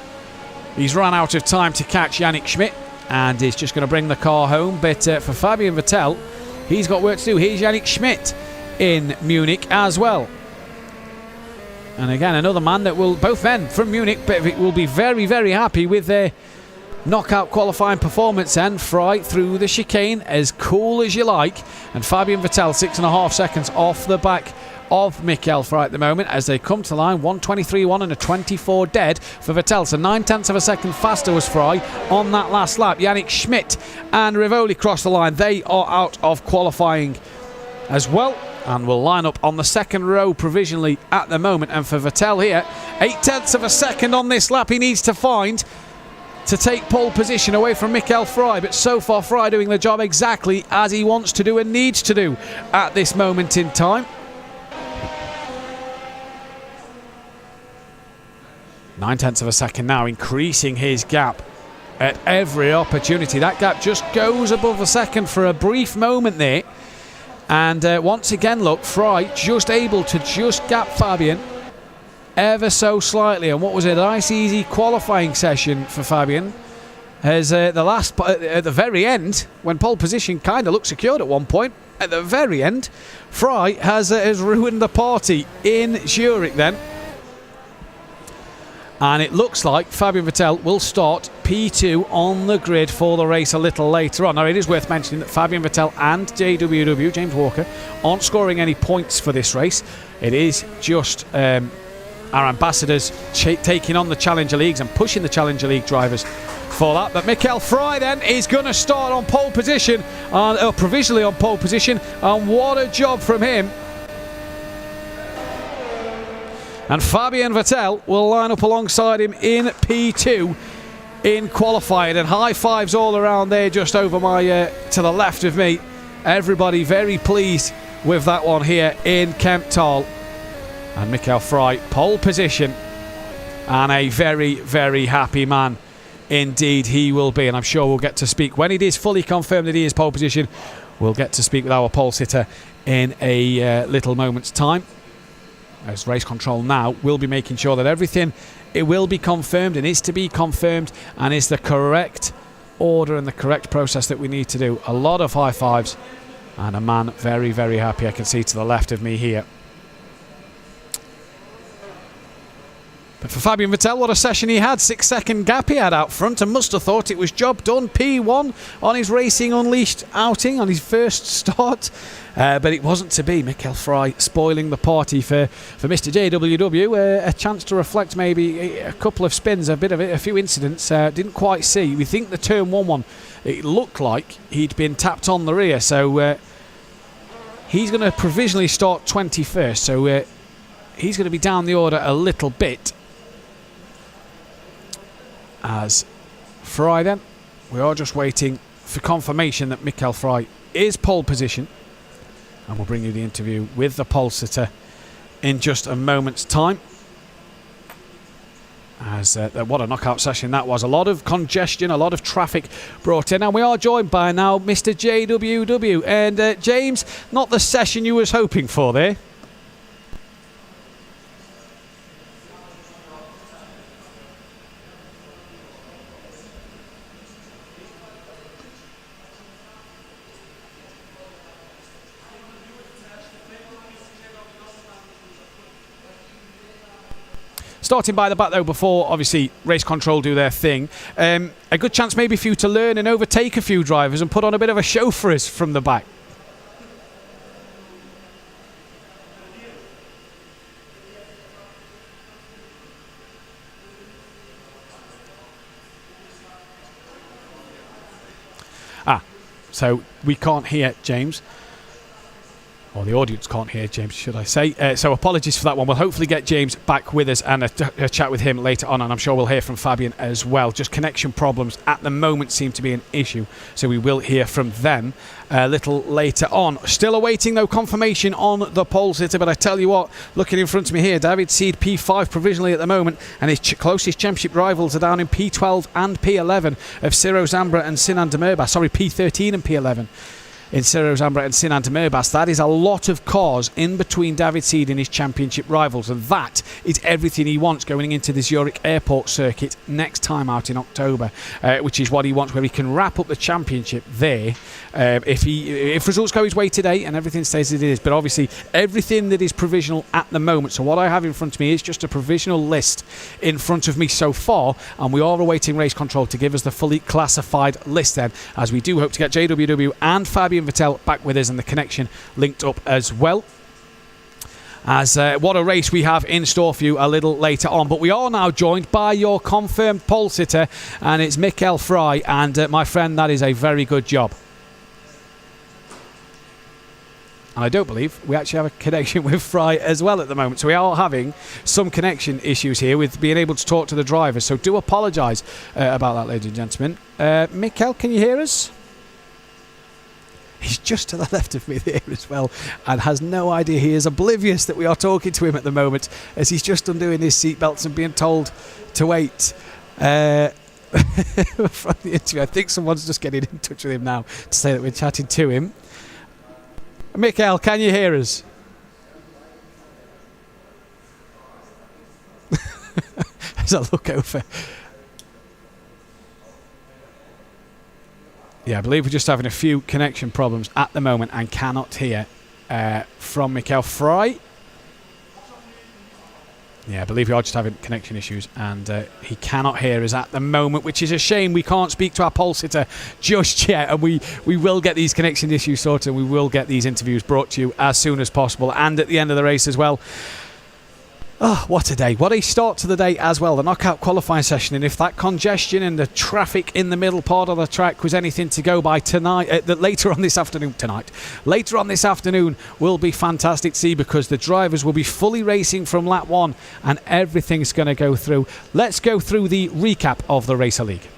Speaker 3: he's run out of time to catch Yannick Schmidt and is just going to bring the car home. But for Fabian Vettel, he's got work to do. Here's Yannick Schmidt in Munich as well. And again, another man that will, both men from Munich, but will be very, very happy with their knockout qualifying performance. And Fry through the chicane, as cool as you like. And Fabian Vettel 6.5 seconds off the back of Michael Fry at the moment as they come to the line. 1:23.1 and a 24 dead for Vettel. So 0.9 of a second faster was Fry on that last lap. Yannick Schmidt and Rivoli cross the line. They are out of qualifying as well, and will line up on the second row provisionally at the moment. And for Vettel here, 0.8 of a second on this lap he needs to find to take pole position away from Michael Fry. But so far, Fry doing the job exactly as he wants to do and needs to do at this moment in time. 0.9 of a second now, increasing his gap at every opportunity. That gap just goes above a second for a brief moment there. And once again, look, Fry just able to just gap Fabian ever so slightly. And what was it? A nice easy qualifying session for Fabian. As at the very end, when pole position kind of looked secured at one point, at the very end, Fry has ruined the party in Zurich then. And it looks like Fabian Vettel will start P2 on the grid for the race a little later on. Now, it is worth mentioning that Fabian Vettel and JWW, James Walker, aren't scoring any points for this race. It is just our ambassadors taking on the Challenger Leagues and pushing the Challenger League drivers for that. But Michael Fry then is going to start on pole position, provisionally on pole position, and what a job from him. And Fabian Vettel will line up alongside him in P2 in qualifying. And high fives all around there, just over my to the left of me. Everybody very pleased with that one here in Kemptal. And Michael Fry, pole position, and a very, very happy man indeed he will be. And I'm sure we'll get to speak, when it is fully confirmed that he is pole position, we'll get to speak with our pole sitter in a little moment's time. As race control now will be making sure that everything, it will be confirmed and is to be confirmed and is the correct order and the correct process that we need to do. A lot of high fives and a man very, very happy, I can see to the left of me here. But for Fabian Vettel, what a session he had. 6-second gap he had out front and must have thought it was job done. P1 on his Racing Unleashed outing, on his first start. But it wasn't to be. Michael Fry spoiling the party for Mr. JWW. A chance to reflect maybe a couple of spins, a few incidents. Didn't quite see. We think the turn 1-1, it looked like he'd been tapped on the rear. So he's going to provisionally start 21st. So he's going to be down the order a little bit. As Fry then, we are just waiting for confirmation that Michael Fry is pole position. And we'll bring you the interview with the pole sitter in just a moment's time. As what a knockout session that was. A lot of congestion, a lot of traffic brought in. And we are joined by now Mr. JWW. And James, not the session you was hoping for there. Starting by the back though, before obviously race control do their thing, a good chance maybe for you to learn and overtake a few drivers and put on a bit of a show for us from the back. So we can't hear James. or the audience can't hear James, should I say. So apologies for that one. We'll hopefully get James back with us and a chat with him later on, and I'm sure we'll hear from Fabian as well. Just connection problems at the moment seem to be an issue, so we will hear from them a little later on. Still awaiting, though, confirmation on the pole sitter, but I tell you what, looking in front of me here, David Seed P5 provisionally at the moment, and his closest championship rivals are down in P12 and P11 of Ciro Zambra and Sinan Demirbas. Sorry, P13 and P11 in Ciro Zambra and Sinan Demirbas. That is a lot of cars in between David Seed and his championship rivals, and that is everything he wants going into the Zurich airport circuit next time out in October, which is what he wants, where he can wrap up the championship there if results go his way today and everything stays as it is. But obviously everything that is provisional at the moment, so what I have in front of me is just a provisional list in front of me so far, and we are awaiting race control to give us the fully classified list then, as we do hope to get JWW and Fabian Vettel back with us and the connection linked up as well. As what a race we have in store for you a little later on. But we are now joined by your confirmed pole sitter, and it's Mikael Fry, and my friend, that is a very good job. And I don't believe we actually have a connection with Fry as well at the moment. So we are having some connection issues here with being able to talk to the drivers. So do apologise about that, ladies and gentlemen. Mikael, can you hear us? He's just to the left of me there as well, and has no idea. He is oblivious that we are talking to him at the moment, as he's just undoing his seatbelts and being told to wait from the interview. I think someone's just getting in touch with him now to say that we're chatting to him. Mikael, can you hear us? There's a look over. Yeah, I believe we're just having a few connection problems at the moment and cannot hear from Mikael Fry. Yeah, I believe we are just having connection issues, and he cannot hear us at the moment, which is a shame. We can't speak to our pole sitter just yet, and we will get these connection issues sorted, and we will get these interviews brought to you as soon as possible, and at the end of the race as well. Oh, what a day. What a start to the day as well. The knockout qualifying session. And if that congestion and the traffic in the middle part of the track was anything to go by tonight, later on this afternoon will be fantastic to see, because the drivers will be fully racing from lap 1 and everything's going to go through. Let's go through the recap of the Racer League.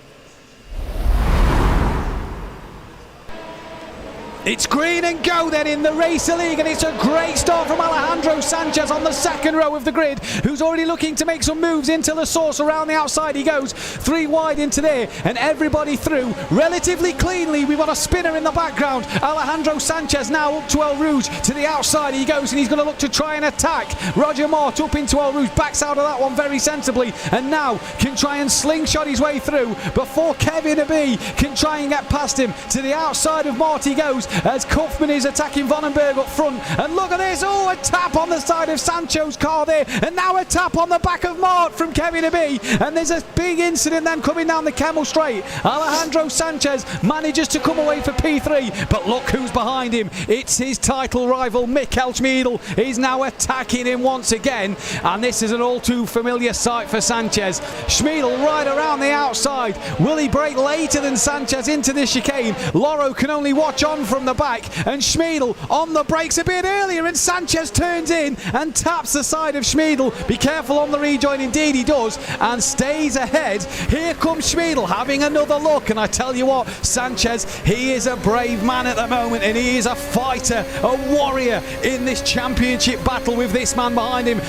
Speaker 3: It's green and go then in the Racer League, and it's a great start from Alejandro Sanchez on the second row of the grid, who's already looking to make some moves into the source. Around the outside he goes, 3 wide into there, and everybody through relatively cleanly. We've got a spinner in the background. Alejandro Sanchez now up to El Rouge. To the outside he goes, and he's going to look to try and attack Roger Mort up into El Rouge, backs out of that one very sensibly, and now can try and slingshot his way through before Kevin Abbey can try and get past him. To the outside of Mort he goes, as Kaufman is attacking Vonenberg up front, and look at this, oh, a tap on the side of Sancho's car there, and now a tap on the back of Mart from Kevin Abbey, and there's a big incident then coming down the Kemmel Straight. Alejandro Sanchez manages to come away for P3, but look who's behind him. It's his title rival Michael Schmiedl. He's now attacking him once again, and this is an all too familiar sight for Sanchez. Schmiedl right around the outside. Will he brake later than Sanchez into the chicane? Loro can only watch on from the back, and Schmiedl on the brakes a bit earlier, and Sanchez turns in and taps the side of Schmiedl. Be careful on the rejoin, indeed he does, and stays ahead. Here comes Schmiedl having another look, and I tell you what, Sanchez, he is a brave man at the moment, and he is a fighter, a warrior in this championship battle with this man behind him.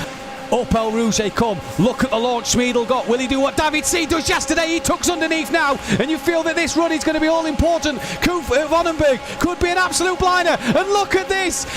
Speaker 3: Up El Rouge they come. Look at the launch Schmiedl got. Will he do what David Seed does yesterday? He tucks underneath now, and you feel that this run is going to be all important. Vonenberg could be an absolute blinder, and look at this,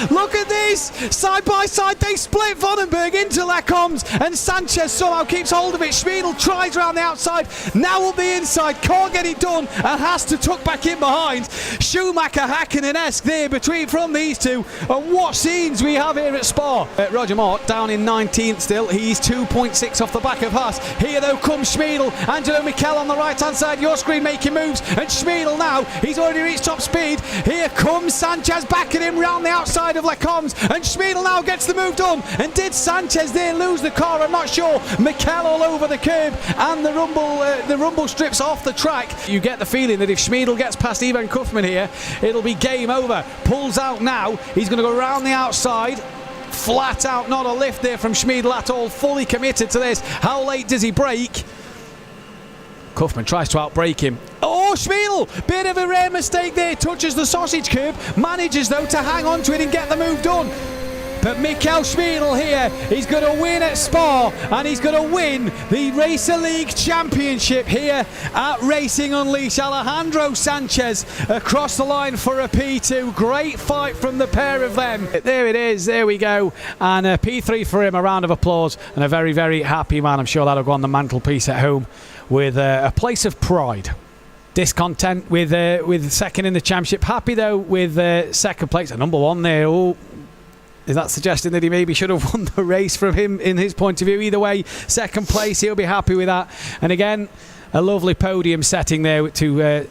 Speaker 3: side by side they split Vonenberg into Lecombs, and Sanchez somehow keeps hold of it. Schmiedl tries around the outside, now up the inside, can't get it done, and has to tuck back in behind. Schumacher Hakkinen-esque there from these two, and what scenes we have here at Spa. Roger Mort down in 19th still, he's 2.6 off the back of Haas. Here though comes Schmiedl, Angelo Michel on the right hand side, your screen making moves, and Schmiedl now, he's already reached top speed. Here comes Sanchez backing him round the outside of Lecombs, and Schmiedl now gets the move done, and did Sanchez there may lose the car, I'm not sure. Mikel all over the curb, and the rumble strips off the track. You get the feeling that if Schmiedl gets past Ivan Kaufman here, it'll be game over. Pulls out now, he's going to go around the outside. Flat out, not a lift there from Schmiedl at all, fully committed to this. How late does he brake? Kaufman tries to outbrake him. Oh, Schmiedl! Bit of a rare mistake there. Touches the sausage curb. Manages, though, to hang on to it and get the move done. But Mikel Schmiedl here, he's going to win at Spa, and he's going to win the Racer League Championship here at Racing Unleashed. Alejandro Sanchez across the line for a P2. Great fight from the pair of them. There it is, there we go. And a P3 for him, a round of applause, and a very, very happy man. I'm sure that'll go on the mantelpiece at home with a place of pride. Discontent with second in the championship. Happy, though, with second place. A number one there. Oh, is that suggesting that he maybe should have won the race from him in his point of view? Either way, second place, he'll be happy with that. And again, a lovely podium setting there to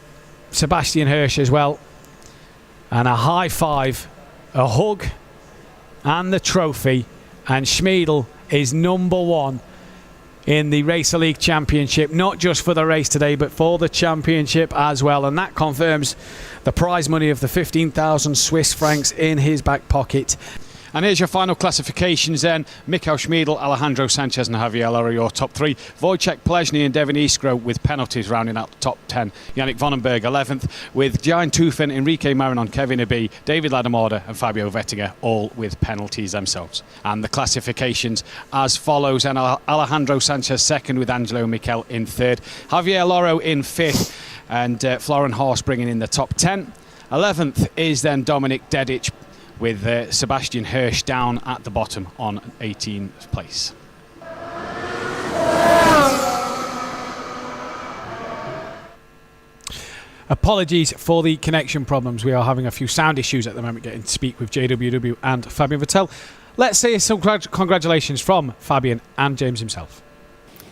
Speaker 3: Sebastian Hirsch as well. And a high five, a hug, and the trophy. And Schmiedl is number one in the Racer League Championship, not just for the race today, but for the championship as well. And that confirms the prize money of the 15,000 Swiss francs in his back pocket. And here's your final classifications then. Mikel Schmiedl, Alejandro Sanchez and Javier Lora, your top three. Wojciech Plesny and Devin Iskro with penalties rounding out the top 10. Yannick Vonenberg 11th, with Gian Tufen, Enrique Marinon, Kevin Abi, David Lademorda and Fabio Vettinger, all with penalties themselves. And the classifications as follows. And Alejandro Sanchez second, with Angelo Mikel in third. Javier Loro in fifth, and Florian Horst bringing in the top 10. 11th is then Dominik Dedic, with Sebastian Hirsch down at the bottom on 18th place. Apologies for the connection problems. We are having a few sound issues at the moment getting to speak with JWW and Fabian Vettel. Let's say some congratulations from Fabian and James himself.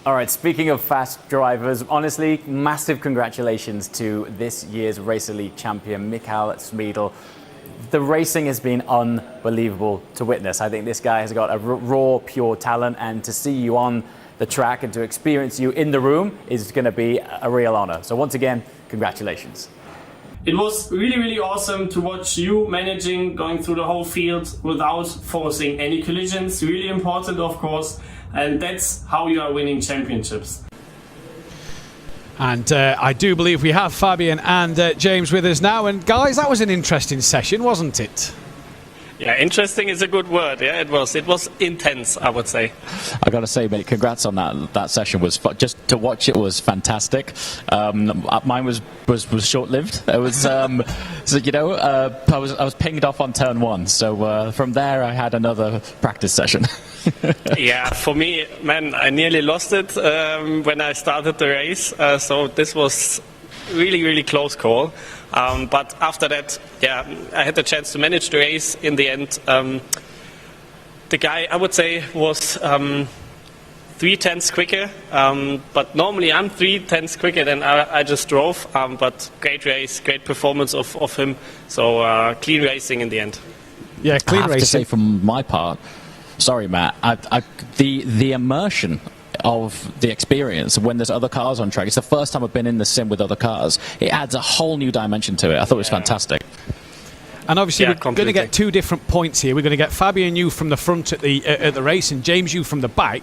Speaker 5: All right, speaking of fast drivers, honestly, massive congratulations to this year's Racer League champion, Mikel Schmiedl. The racing has been unbelievable to witness. I think this guy has got a raw, pure talent, and to see you on the track and to experience you in the room is going to be a real honor. So once again, congratulations.
Speaker 6: It was really, really awesome to watch you managing, going through the whole field without forcing any collisions. Really important, of course, and that's how you are winning championships.
Speaker 3: And I do believe we have Fabian and James with us now. And guys, that was an interesting session, wasn't it?
Speaker 8: Yeah, interesting is a good word. Yeah, it was intense, I would say.
Speaker 4: I got to say, mate, congrats on that. That session was just to watch. It was fantastic. Mine was short-lived. It was, so you know, I was pinged off on turn one. So from there, I had another practice session.
Speaker 8: Yeah, for me, man, I nearly lost it when I started the race. So this was really, really close call. But after that, yeah, I had the chance to manage the race in the end. The guy, I would say, was 3/10 quicker. But normally I'm 3/10 quicker than I just drove. But great race, great performance of him. So clean racing in the end.
Speaker 3: Yeah, clean racing.
Speaker 4: I have to say, from my part, sorry, Matt, the immersion of the experience when there's other cars on track. It's the first time I've been in the sim with other cars. It adds a whole new dimension to it. I thought it was fantastic.
Speaker 3: And obviously, we're going to get 2 different points here. We're going to get Fabian, you from the front at the race, and James, you from the back.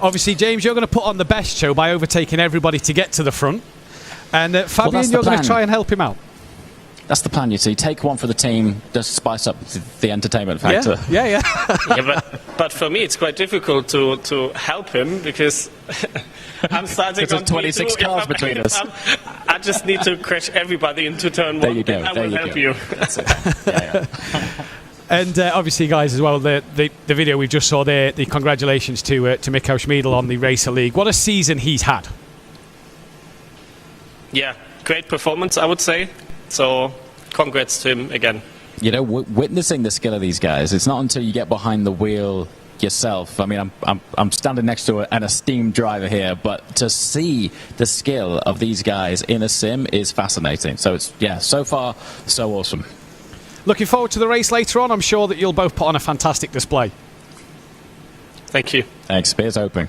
Speaker 3: Obviously, James, you're going to put on the best show by overtaking everybody to get to the front. And Fabian, you're going to try and help him out.
Speaker 4: That's the plan, you see. Take one for the team, just spice up the entertainment factor.
Speaker 3: Yeah.
Speaker 8: Yeah, but for me, it's quite difficult to help him because I'm starting on
Speaker 4: 26 cars between us.
Speaker 8: I just need to crash everybody into turn one.
Speaker 4: There you go.
Speaker 8: I will help you.
Speaker 4: That's it. Yeah.
Speaker 3: And obviously, guys, as well, the video we just saw there, the congratulations to Mikel Schmiedl on the Racer League. What a season he's had.
Speaker 8: Yeah, great performance, I would say. So, congrats to him again.
Speaker 4: You know, witnessing the skill of these guys, it's not until you get behind the wheel yourself. I mean, I'm standing next to an esteemed driver here, but to see the skill of these guys in a sim is fascinating. So it's, yeah, so far, so awesome.
Speaker 3: Looking forward to the race later on. I'm sure that you'll both put on a fantastic display.
Speaker 8: Thank you.
Speaker 4: Thanks. Beer's open.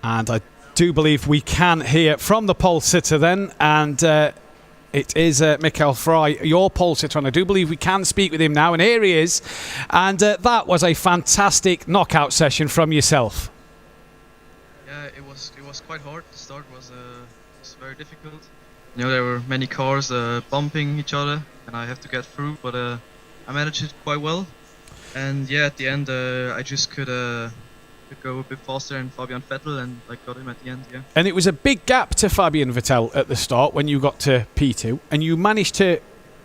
Speaker 3: And I do believe we can hear from the pole sitter then, and it is Mikkel Fry, your pole sitter, and I do believe we can speak with him now, and here he is. And that was a fantastic knockout session from yourself.
Speaker 9: Yeah, it was quite hard. The start was very difficult. You know, there were many cars bumping each other, and I have to get through, but I managed it quite well. And yeah, at the end, I just could go a bit faster than Fabian Vettel, and I got him at the end. Yeah.
Speaker 3: And it was a big gap to Fabian Vettel at the start when you got to P2, and you managed to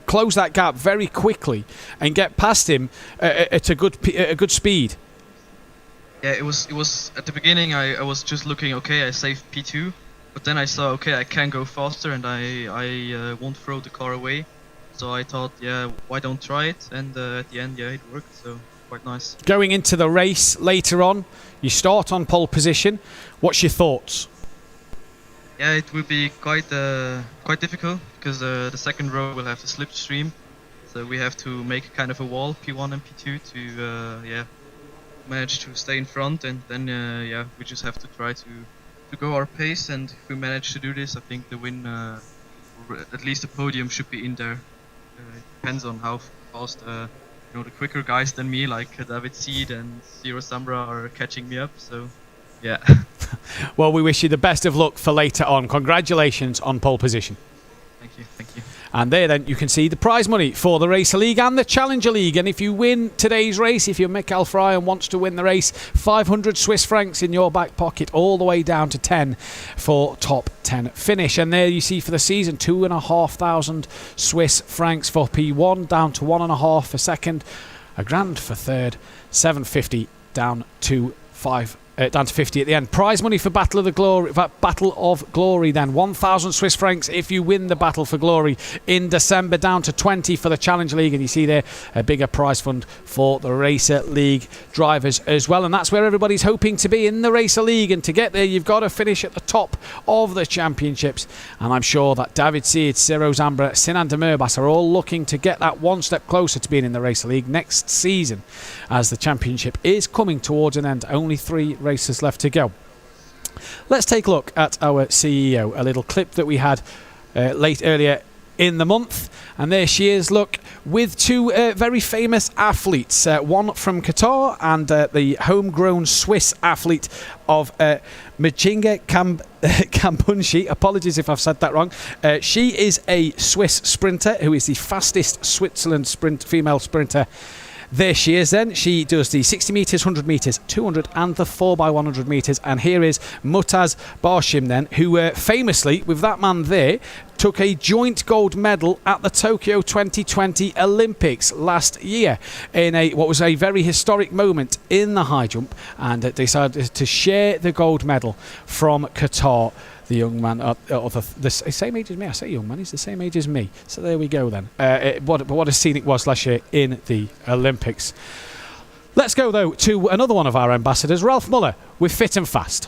Speaker 3: close that gap very quickly and get past him at a good speed.
Speaker 9: Yeah, it was at the beginning. I was just looking. Okay, I saved P2, but then I saw, okay, I can go faster, and I won't throw the car away. So I thought, yeah, why don't try it? And at the end, yeah, it worked. So quite nice.
Speaker 3: Going into the race later on, you start on pole position. What's your thoughts?
Speaker 9: Yeah, it will be quite difficult because the second row will have the slipstream. So we have to make kind of a wall, P1 and P2, to manage to stay in front, and then we just have to try to go our pace. And if we manage to do this, I think the win, or at least the podium, should be in there. It depends on how fast the quicker guys than me, like David Seed and Zero Sambra, are catching me up. So yeah.
Speaker 3: Well, we wish you the best of luck for later on. Congratulations on pole position.
Speaker 9: Thank you.
Speaker 3: And there then you can see the prize money for the Racer League and the Challenger League. And if you win today's race, if you're Mikkel Fry and wants to win the race, 500 Swiss francs in your back pocket, all the way down to 10 for top 10 finish. And there you see for the season, 2,500 Swiss francs for P1, down to 1.5 for second, a grand for third, 750 down to 50 at the end. Prize money for Battle of Glory then, 1,000 Swiss francs if you win the Battle for Glory in December, down to 20 for the Challenge League. And you see there a bigger prize fund for the Racer League drivers as well. And that's where everybody's hoping to be, in the Racer League. And to get there, you've got to finish at the top of the championships. And I'm sure that David Seed, Ciro Zambra, Sinan de Murbas are all looking to get that one step closer to being in the Racer League next season, as the championship is coming towards an end. Only 3 races left to go. Let's take a look at our CEO, a little clip that we had earlier in the month, and there she is, look, with 2 very famous athletes, one from Qatar and the homegrown Swiss athlete of Mchinga Kampunshi. Apologies if I've said that wrong. She is a Swiss sprinter who is the fastest Switzerland female sprinter. There she is then. She does the 60 metres, 100 metres, 200 and the 4x100 metres. And here is Mutaz Barshim then, who famously, with that man there, took a joint gold medal at the Tokyo 2020 Olympics last year in what was a very historic moment in the high jump, and decided to share the gold medal from Qatar. The young man, the same age as me. I say young man, he's the same age as me. So there we go then. What a scene it was last year in the Olympics. Let's go though to another one of our ambassadors, Ralph Muller, with Fit and Fast.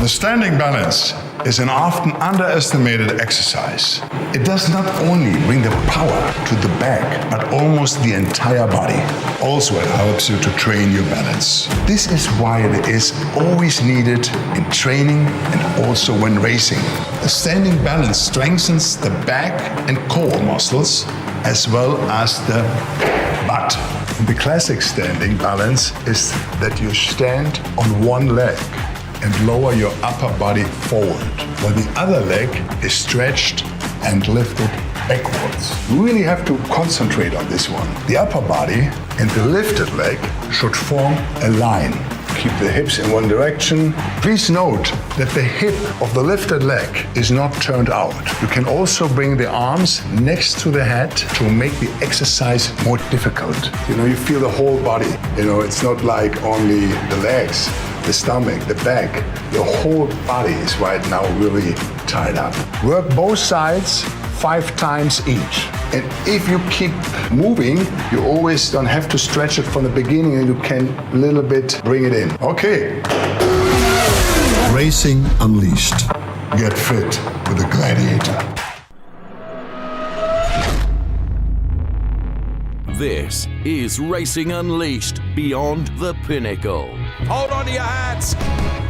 Speaker 10: The standing balance is an often underestimated exercise. It does not only bring the power to the back, but almost the entire body. Also, it helps you to train your balance. This is why it is always needed in training and also when racing. The standing balance strengthens the back and core muscles as well as the butt. The classic standing balance is that you stand on one leg and lower your upper body forward, while the other leg is stretched and lifted backwards. You really have to concentrate on this one. The upper body and the lifted leg should form a line. Keep the hips in one direction. Please note that the hip of the lifted leg is not turned out. You can also bring the arms next to the head to make the exercise more difficult. You feel the whole body. It's not like only the legs, the stomach, the back. Your whole body is right now really tied up. Work both sides 5 times each. And if you keep moving, you always don't have to stretch it from the beginning, and you can a little bit bring it in. Okay. Racing Unleashed. Get fit with a gladiator.
Speaker 1: This is Racing Unleashed Beyond the Pinnacle.
Speaker 2: Hold on to your hats.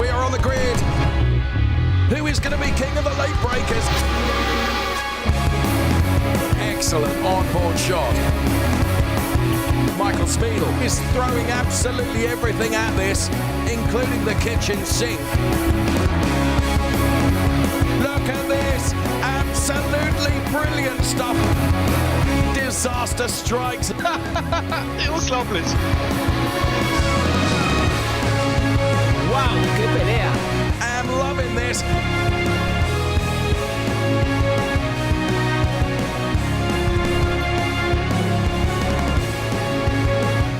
Speaker 2: We are on the grid. Who is going to be king of the late breakers? Excellent onboard shot. Michael Spiedel is throwing absolutely everything at this, including the kitchen sink. Look at this. Absolutely brilliant stuff. Disaster strikes.
Speaker 7: Unglaublich.
Speaker 5: ¡Wow! ¡Qué pelea!
Speaker 2: I'm loving this.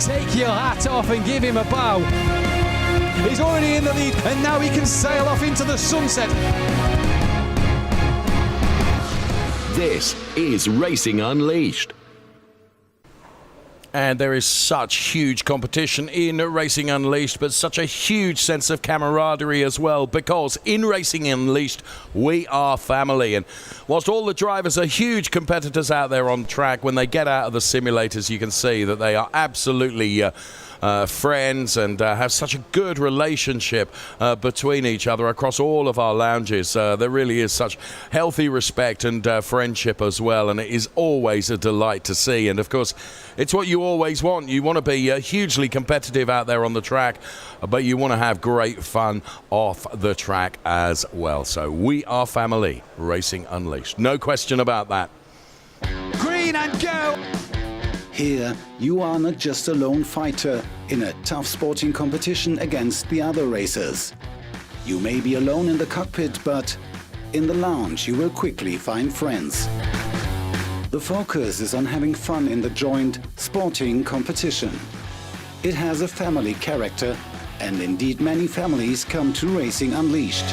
Speaker 3: Take your hat off and give him a bow. He's already in the lead and now he can sail off into the sunset.
Speaker 1: This is Racing Unleashed.
Speaker 2: And there is such huge competition in Racing Unleashed, but such a huge sense of camaraderie as well, because in Racing Unleashed, we are family. And whilst all the drivers are huge competitors out there on track, when they get out of the simulators, you can see that they are absolutely friends and have such a good relationship between each other across all of our lounges. There really is such healthy respect and friendship as well, and it is always a delight to see. And of course, it's what you always want. You want to be hugely competitive out there on the track, but you want to have great fun off the track as well. So we are family, Racing Unleashed. No question about that.
Speaker 3: Green and go!
Speaker 11: Here, you are not just a lone fighter in a tough sporting competition against the other racers. You may be alone in the cockpit, but in the lounge you will quickly find friends. The focus is on having fun in the joint sporting competition. It has a family character, and indeed many families come to Racing Unleashed.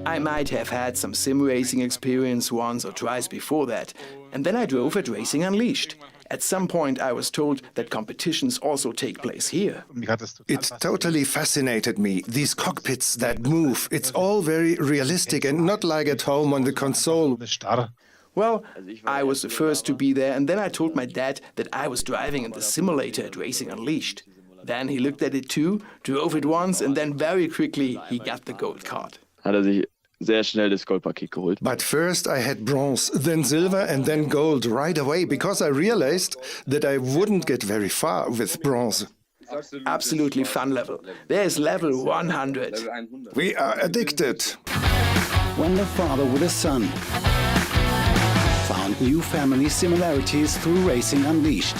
Speaker 12: I might have had some sim racing experience once or twice before that, and then I drove at Racing Unleashed. At some point I was told that competitions also take place here.
Speaker 13: It totally fascinated me. These cockpits that move, it's all very realistic and not like at home on the console.
Speaker 12: Well, I was the first to be there, and then I told my dad that I was driving in the simulator at Racing Unleashed. Then he looked at it too, drove it once, and then very quickly he got the gold card.
Speaker 13: But first I had bronze, then silver and then gold right away, because I realized that I wouldn't get very far with bronze.
Speaker 12: Absolutely fun level. There's level 100.
Speaker 13: We are addicted.
Speaker 11: When the father with his son found new family similarities through Racing Unleashed.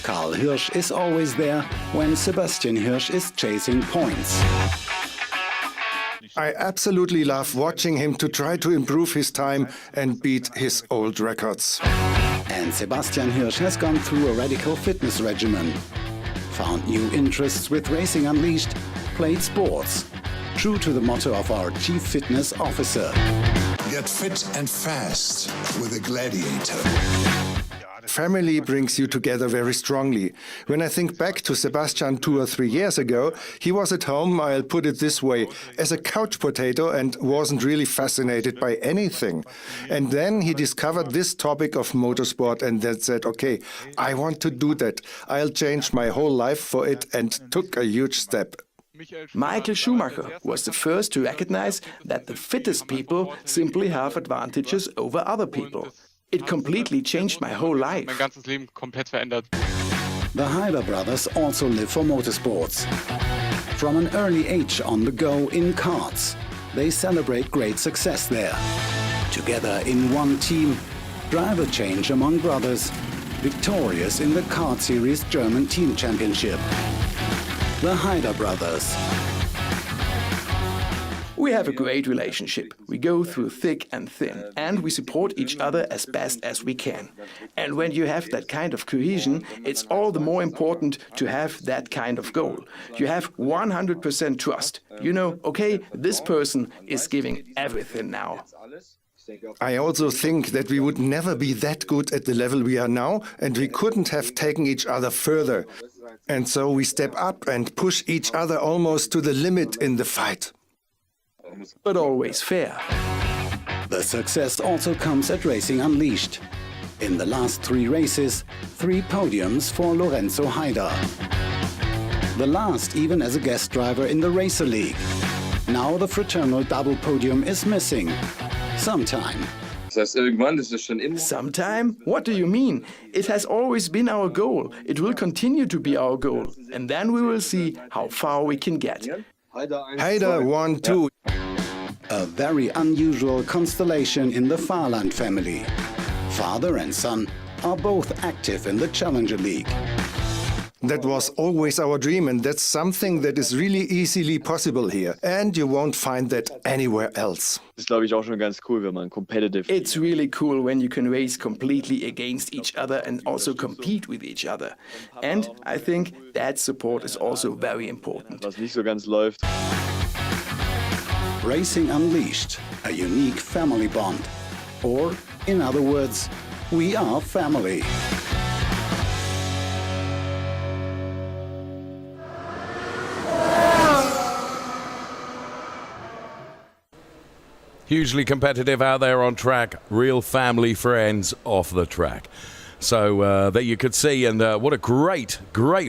Speaker 11: Karl Hirsch is always there when Sebastian Hirsch is chasing points.
Speaker 13: I absolutely love watching him to try to improve his time and beat his old records.
Speaker 11: And Sebastian Hirsch has gone through a radical fitness regimen, found new interests with Racing Unleashed, played sports, true to the motto of our Chief Fitness Officer.
Speaker 10: Get fit and fast with a gladiator.
Speaker 13: Family brings you together very strongly. When I think back to Sebastian 2 or 3 years ago, he was at home, I'll put it this way, as a couch potato and wasn't really fascinated by anything. And then he discovered this topic of motorsport and then said, okay, I want to do that. I'll change my whole life for it, and took a huge step.
Speaker 12: Michael Schumacher was the first to recognize that the fittest people simply have advantages over other people. It completely changed my whole life.
Speaker 11: The Heider brothers also live for motorsports. From an early age on the go in karts, they celebrate great success there. Together in one team, driver change among brothers, victorious in the Kart Series German Team Championship. The Heider brothers.
Speaker 12: We have a great relationship. We go through thick and thin, and we support each other as best as we can. And when you have that kind of cohesion, it's all the more important to have that kind of goal. You have 100% trust. You know, okay, this person is giving everything now.
Speaker 13: I also think that we would never be that good at the level we are now, and we couldn't have taken each other further. And so we step up and push each other almost to the limit in the fight.
Speaker 12: But always fair.
Speaker 11: The success also comes at Racing Unleashed. In the last 3 races, 3 podiums for Lorenzo Haider. The last even as a guest driver in the Racer League. Now the fraternal double podium is missing. Sometime.
Speaker 12: Sometime? What do you mean? It has always been our goal. It will continue to be our goal. And then we will see how far we can get.
Speaker 13: Haider 1-2.
Speaker 11: A very unusual constellation in the Fahrland family. Father and son are both active in the Challenger League.
Speaker 13: That was always our dream, and that's something that is really easily possible here. And you won't find that anywhere else.
Speaker 12: It's really cool when you can race completely against each other and also compete with each other. And I think that support is also very important.
Speaker 11: Racing Unleashed, a unique family bond. Or, in other words, we are family.
Speaker 2: Hugely competitive out there on track. Real family friends off the track. So there you could see, and what a great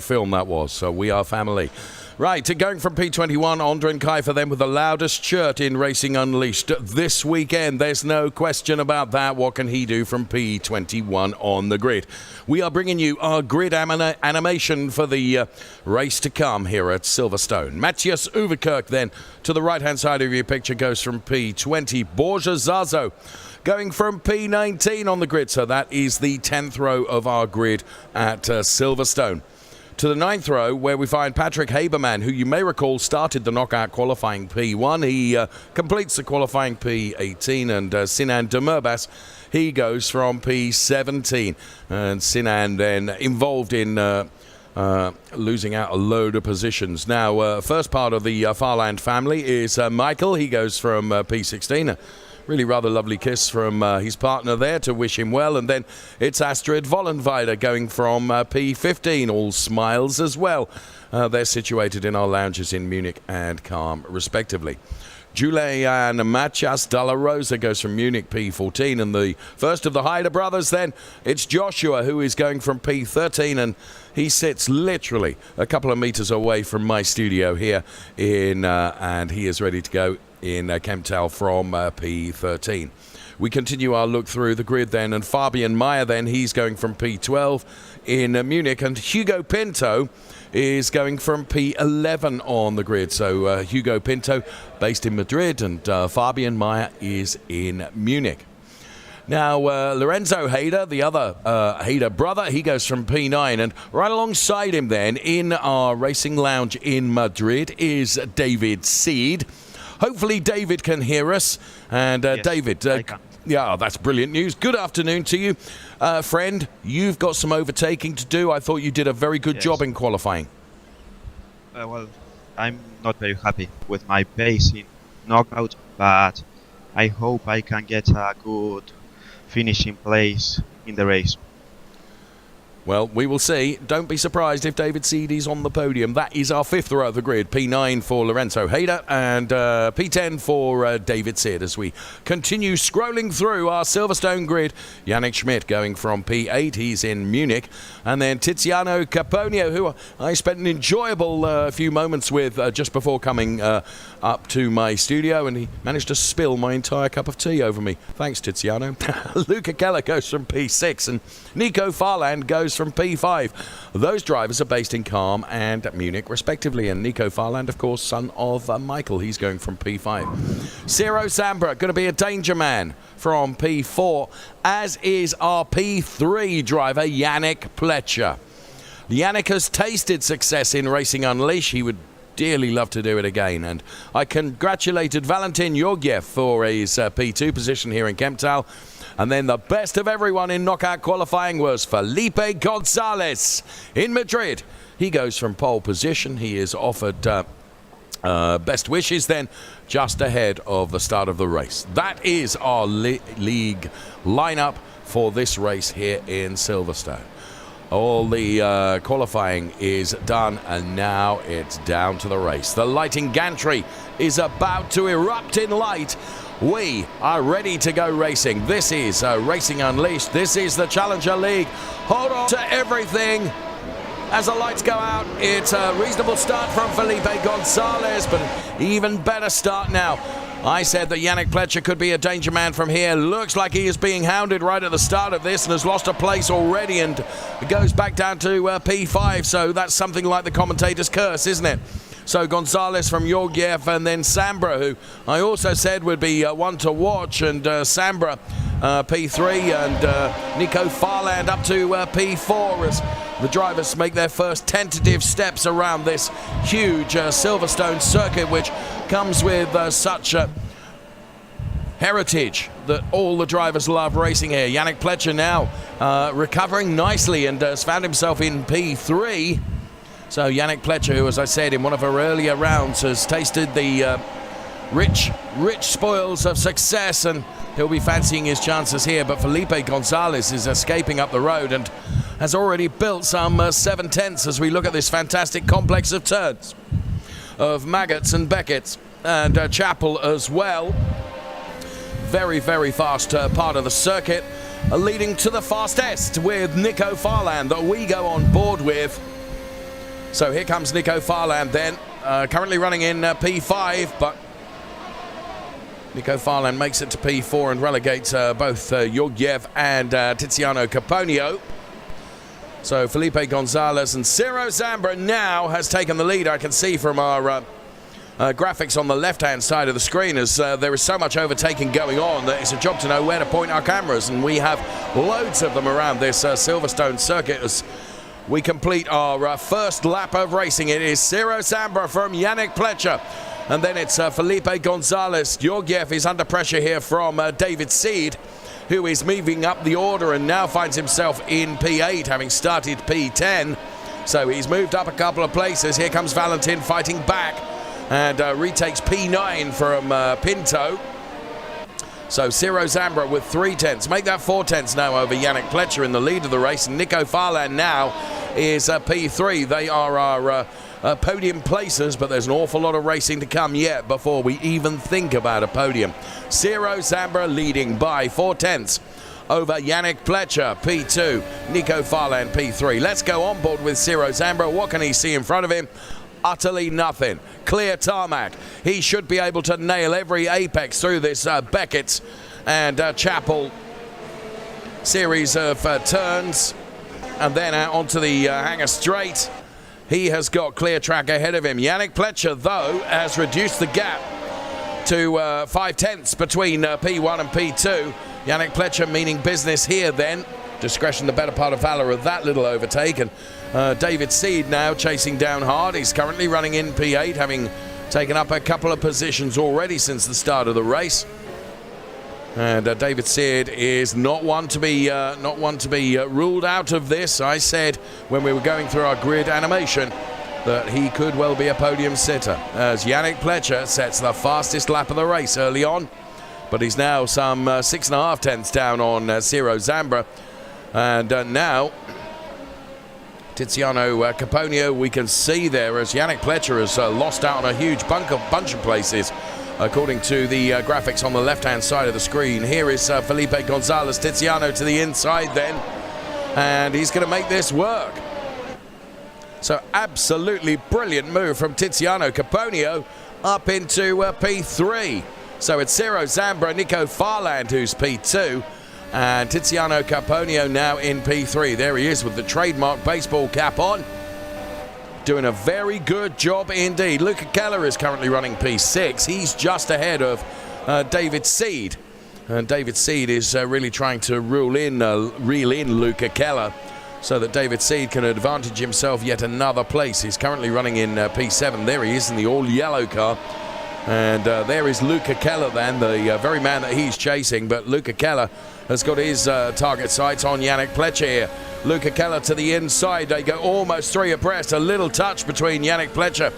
Speaker 2: film that was. So we are family. Right, going from P21, Ondrej Kiefer then with the loudest shirt in Racing Unleashed this weekend. There's no question about that. What can he do from P21 on the grid? We are bringing you our grid animation for the race to come here at Silverstone. Matthias Uverkirk then to the right-hand side of your picture goes from P20. Borja Zazo going from P19 on the grid. So that is the 10th row of our grid at Silverstone. To the 9th row, where we find Patrick Haberman, who you may recall started the knockout qualifying P1. He completes the qualifying P18, and Sinan Demirbaş, he goes from P17. And Sinan then involved in losing out a load of positions. Now, first part of the Fahrland family is Michael. He goes from P16. Really rather lovely kiss from his partner there to wish him well. And then it's Astrid Vollenweider going from P15. All smiles as well. They're situated in our lounges in Munich and Calm, respectively. Julian Machas Dalla Rosa goes from Munich P14. And the first of the Haider brothers then, it's Joshua, who is going from P13. And he sits literally a couple of meters away from my studio here and he is ready to go in Kemptthal from P13. We continue our look through the grid then, and Fabian Meyer then, he's going from P12 in Munich, and Hugo Pinto is going from P11 on the grid. So Hugo Pinto based in Madrid, and Fabian Meyer is in Munich. Now, Lorenzo Haider, the other Haider brother, he goes from P9. And right alongside him then, in our racing lounge in Madrid, is David Seed. Hopefully David can hear us. And yes, David, yeah, that's brilliant news. Good afternoon to you. Friend, you've got some overtaking to do. I thought you did a very good job in qualifying.
Speaker 14: Well, I'm not very happy with my pace in knockout, but I hope I can get a good finishing place in the race.
Speaker 2: Well, we will see. Don't be surprised if David Seed is on the podium. That is our 5th row of the grid. P9 for Lorenzo Haider and P10 for David Seed as we continue scrolling through our Silverstone grid. Yannick Schmidt going from P8. He's in Munich. And then Tiziano Caponio, who I spent an enjoyable few moments with just before coming up to my studio, and he managed to spill my entire cup of tea over me. Thanks, Tiziano. Luca Keller goes from P6 and Nico Farland goes from P5. Those drivers are based in Calm and Munich, respectively. And Nico Farland, of course, son of Michael. He's going from P5. Ciro Sambra, going to be a danger man from P4, as is our P3 driver, Yannick Pletcher. Yannick has tasted success in Racing Unleashed. He would dearly love to do it again. And I congratulated Valentin Georgiev for his P2 position here in Kemptthal. And then the best of everyone in knockout qualifying was Felipe Gonzalez in Madrid. He goes from pole position. He is offered best wishes then just ahead of the start of the race. That is our league lineup for this race here in Silverstone. All the qualifying is done, and now it's down to the race. The lighting gantry is about to erupt in light We are ready to go racing. This is Racing Unleashed. This is the Challenger League. Hold on to everything. As the lights go out, it's a reasonable start from Felipe Gonzalez, but an even better start now. I said that Yannick Pletcher could be a danger man from here. Looks like he is being hounded right at the start of this and has lost a place already and goes back down to P5, so that's something like the commentator's curse, isn't it? So Gonzalez from Georgiev and then Sambra, who I also said would be one to watch, and Sambra P3 and Nico Farland up to P4 as the drivers make their first tentative steps around this huge Silverstone circuit, which comes with such a heritage that all the drivers love racing here. Yannick Pletcher now recovering nicely and has found himself in P3. So Yannick Pletcher, who, as I said in one of our earlier rounds, has tasted the rich spoils of success, and he'll be fancying his chances here. But Felipe Gonzalez is escaping up the road and has already built some 7/10ths as we look at this fantastic complex of turns of Maggots and Beckett's and Chapel as well. Very, very fast part of the circuit, leading to the fastest with Nico Farland that we go on board with. So here comes Nico Farland then, currently running in P5, but Nico Farland makes it to P4 and relegates both Georgiev and Tiziano Caponio. So Felipe Gonzalez and Ciro Zambra now has taken the lead. I can see from our graphics on the left-hand side of the screen as there is so much overtaking going on that it's a job to know where to point our cameras, and we have loads of them around this Silverstone circuit as we complete our first lap of racing. It is Ciro Zambra from Yannick Pletcher, and then it's Felipe Gonzalez. Georgiev is under pressure here from David Seed, who is moving up the order and now finds himself in P8, having started P10. So he's moved up a couple of places. Here comes Valentin fighting back and retakes P9 from Pinto. So Ciro Zambra with 3/10ths. Make that 4/10ths now over Yannick Pletcher in the lead of the race. And Nico Farland now is P3. They are our podium placers, but there's an awful lot of racing to come yet before we even think about a podium. Ciro Zambra leading by 4/10ths over Yannick Pletcher, P2. Nico Farland, P3. Let's go on board with Ciro Zambra. What can he see in front of him? Utterly nothing. Clear tarmac. He should be able to nail every apex through this Beckett's and Chapel series of turns, and then out onto the Hangar Straight. He has got clear track ahead of him. Yannick Pletcher, though, has reduced the gap to 5/10ths between P1 and P2. Yannick Pletcher meaning business here then. Discretion the better part of valor of that little overtake. And David Seed now chasing down hard. He's currently running in P8, having taken up a couple of positions already since the start of the race. And David Seed is not one to be ruled out of this. I said when we were going through our grid animation that he could well be a podium sitter, as Yannick Pletcher sets the fastest lap of the race early on, but he's now some 6.5/10ths down on Ciro Zambra. And now Tiziano Caponio, we can see there as Yannick Pletcher has lost out on a huge bunch of places, according to the graphics on the left-hand side of the screen. Here is Felipe Gonzalez. Tiziano to the inside then, and he's going to make this work. So absolutely brilliant move from Tiziano Caponio up into P3. So it's Ciro Zambra, Nico Farland who's P2, and Tiziano Caponio now in P3. There he is with the trademark baseball cap on, doing a very good job indeed. Luca Keller is currently running P6. He's just ahead of David Seed, and David Seed is really trying to reel in Luca Keller so that David Seed can advantage himself yet another place. He's currently running in P7. There he is in the all-yellow car. And there is Luca Keller then, the very man that he's chasing. But Luca Keller has got his target sights on Yannick Pletcher here. Luca Keller to the inside. They go almost three abreast. A little touch between Yannick Pletcher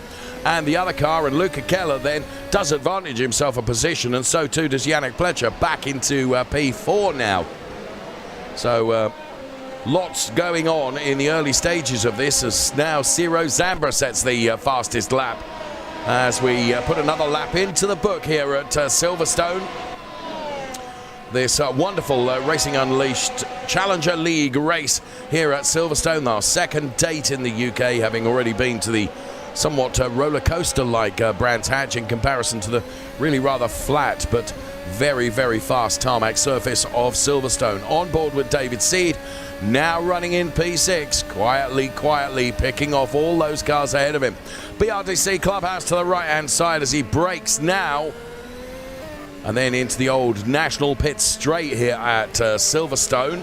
Speaker 2: and the other car. And Luca Keller then does advantage himself a position. And so too does Yannick Pletcher, back into P4 now. So lots going on in the early stages of this, as now Ciro Zambra sets the fastest lap. As we put another lap into the book here at Silverstone. this wonderful Racing Unleashed Challenger League race here at Silverstone, our second date in the UK, having already been to the somewhat roller coaster-like Brands Hatch in comparison to the really rather flat but very, very fast tarmac surface of Silverstone. On board with David Seed, now running in P6, quietly picking off all those cars ahead of him. BRDC Clubhouse to the right-hand side as he brakes now. And then into the old National Pit Straight here at Silverstone.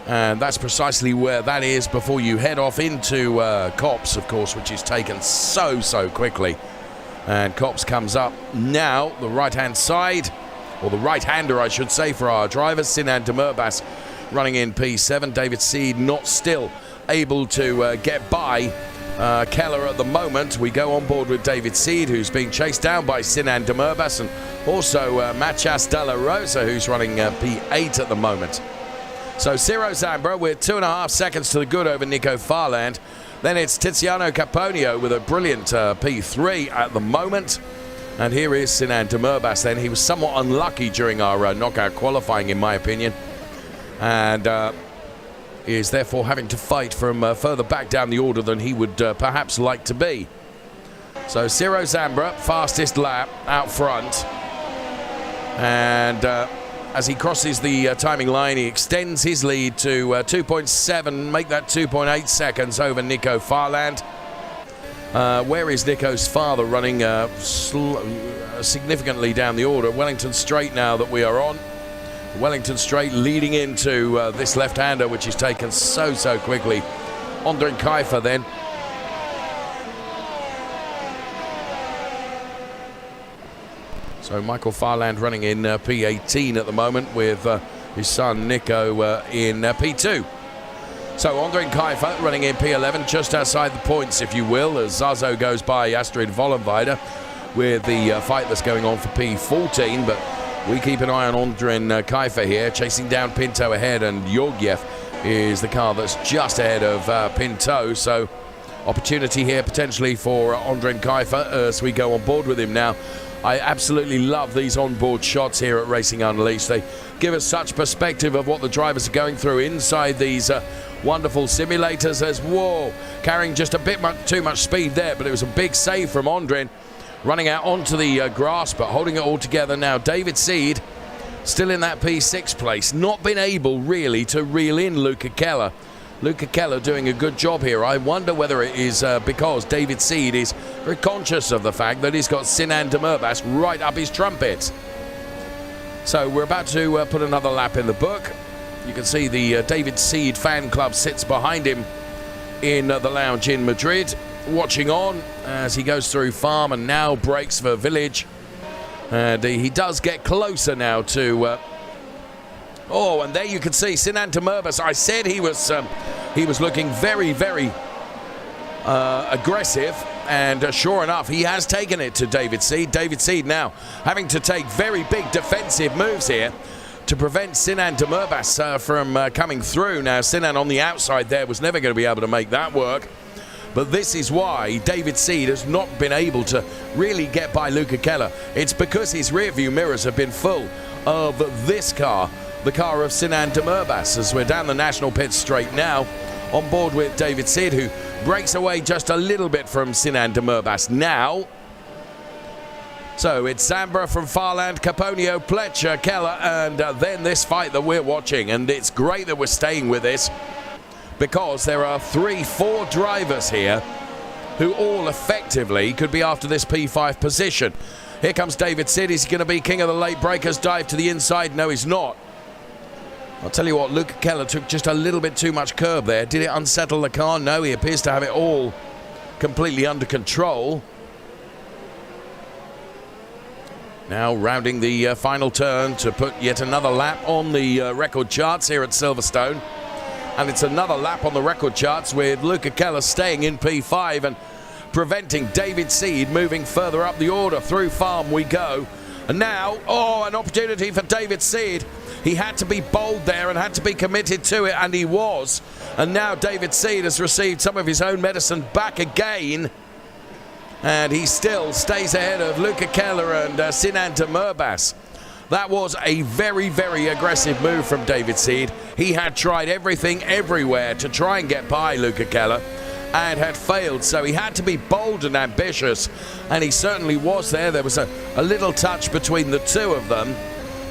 Speaker 2: And that's precisely where that is before you head off into Copse, of course, which is taken so quickly. And Copse comes up now, the right-hand side, or the right-hander, I should say, for our drivers. Sinan de Murbas running in P7. David Seed not still able to get by Keller at the moment. We go on board with David Seed, who's being chased down by Sinan de Murbas, and also Machas de la Rosa, who's running P8 at the moment. So Ciro Zambra with 2.5 seconds to the good over Nico Farland. Then it's Tiziano Caponio with a brilliant P3 at the moment. And here is Sinan de Murbas then. He was somewhat unlucky during our knockout qualifying, in my opinion. And is therefore having to fight from further back down the order than he would perhaps like to be. So Ciro Zambra, fastest lap out front. And as he crosses the timing line, he extends his lead to 2.7, make that 2.8 seconds over Nico Farland. Where is Nico's father running significantly down the order? Wellington Straight now that we are on. Wellington Straight leading into this left-hander, which is taken so quickly. Ondrin Kaifer then. So Michael Farland running in P18 at the moment with his son Nico in P2. So Ondrin Kaifer running in P11, just outside the points, if you will, as Zazo goes by Astrid Vollenweider with the fight that's going on for P14. But we keep an eye on Ondrin Kaifer here, chasing down Pinto ahead, and Georgiev is the car that's just ahead of Pinto. So opportunity here potentially for Ondrin Kaifer as we go on board with him now. I absolutely love these onboard shots here at Racing Unleashed. They give us such perspective of what the drivers are going through inside these wonderful simulators. As whoa, carrying just a bit too much speed there, but it was a big save from Ondrin, running out onto the grass, but holding it all together now. David Seed still in that P6 place, not been able really to reel in Luca Keller. Luca Keller doing a good job here. I wonder whether it is because David Seed is very conscious of the fact that he's got Sinan de Murbas right up his trumpet. So we're about to put another lap in the book. You can see the David Seed fan club sits behind him in the lounge in Madrid, watching on as he goes through farm and now breaks for village. And he does get closer now to... oh, and there you can see Sinan de Murbas. I said he was looking very aggressive, and sure enough, he has taken it to David Seed. David Seed now having to take very big defensive moves here to prevent Sinan de Murbas from coming through. Now, Sinan on the outside there was never going to be able to make that work. But this is why David Seed has not been able to really get by Luca Keller. It's because his rear view mirrors have been full of this car, the car of Sinan de Murbas, as we're down the National Pit Straight now, on board with David Seed, who breaks away just a little bit from Sinan de Murbas now. So it's Zambra from Farland, Caponio, Pletcher, Keller, and then this fight that we're watching. And it's great that we're staying with this, because there are 3-4 drivers here who all effectively could be after this P5 position. Here comes David Seed. Is he going to be king of the late breakers? Dive to the inside? No, he's not. I'll tell you what, Luca Keller took just a little bit too much curb there. Did it unsettle the car? No, he appears to have it all completely under control. Now rounding the final turn to put yet another lap on the record charts here at Silverstone. And it's another lap on the record charts with Luca Keller staying in P5 and preventing David Seed moving further up the order. Through farm we go. And now, oh, an opportunity for David Seed. He had to be bold there and had to be committed to it, and he was. And now David Seed has received some of his own medicine back again. And he still stays ahead of Luca Keller and Sinan de Murbas. That was a very, very aggressive move from David Seed. He had tried everything everywhere to try and get by Luca Keller and had failed, so he had to be bold and ambitious, and he certainly was there. There was a little touch between the two of them,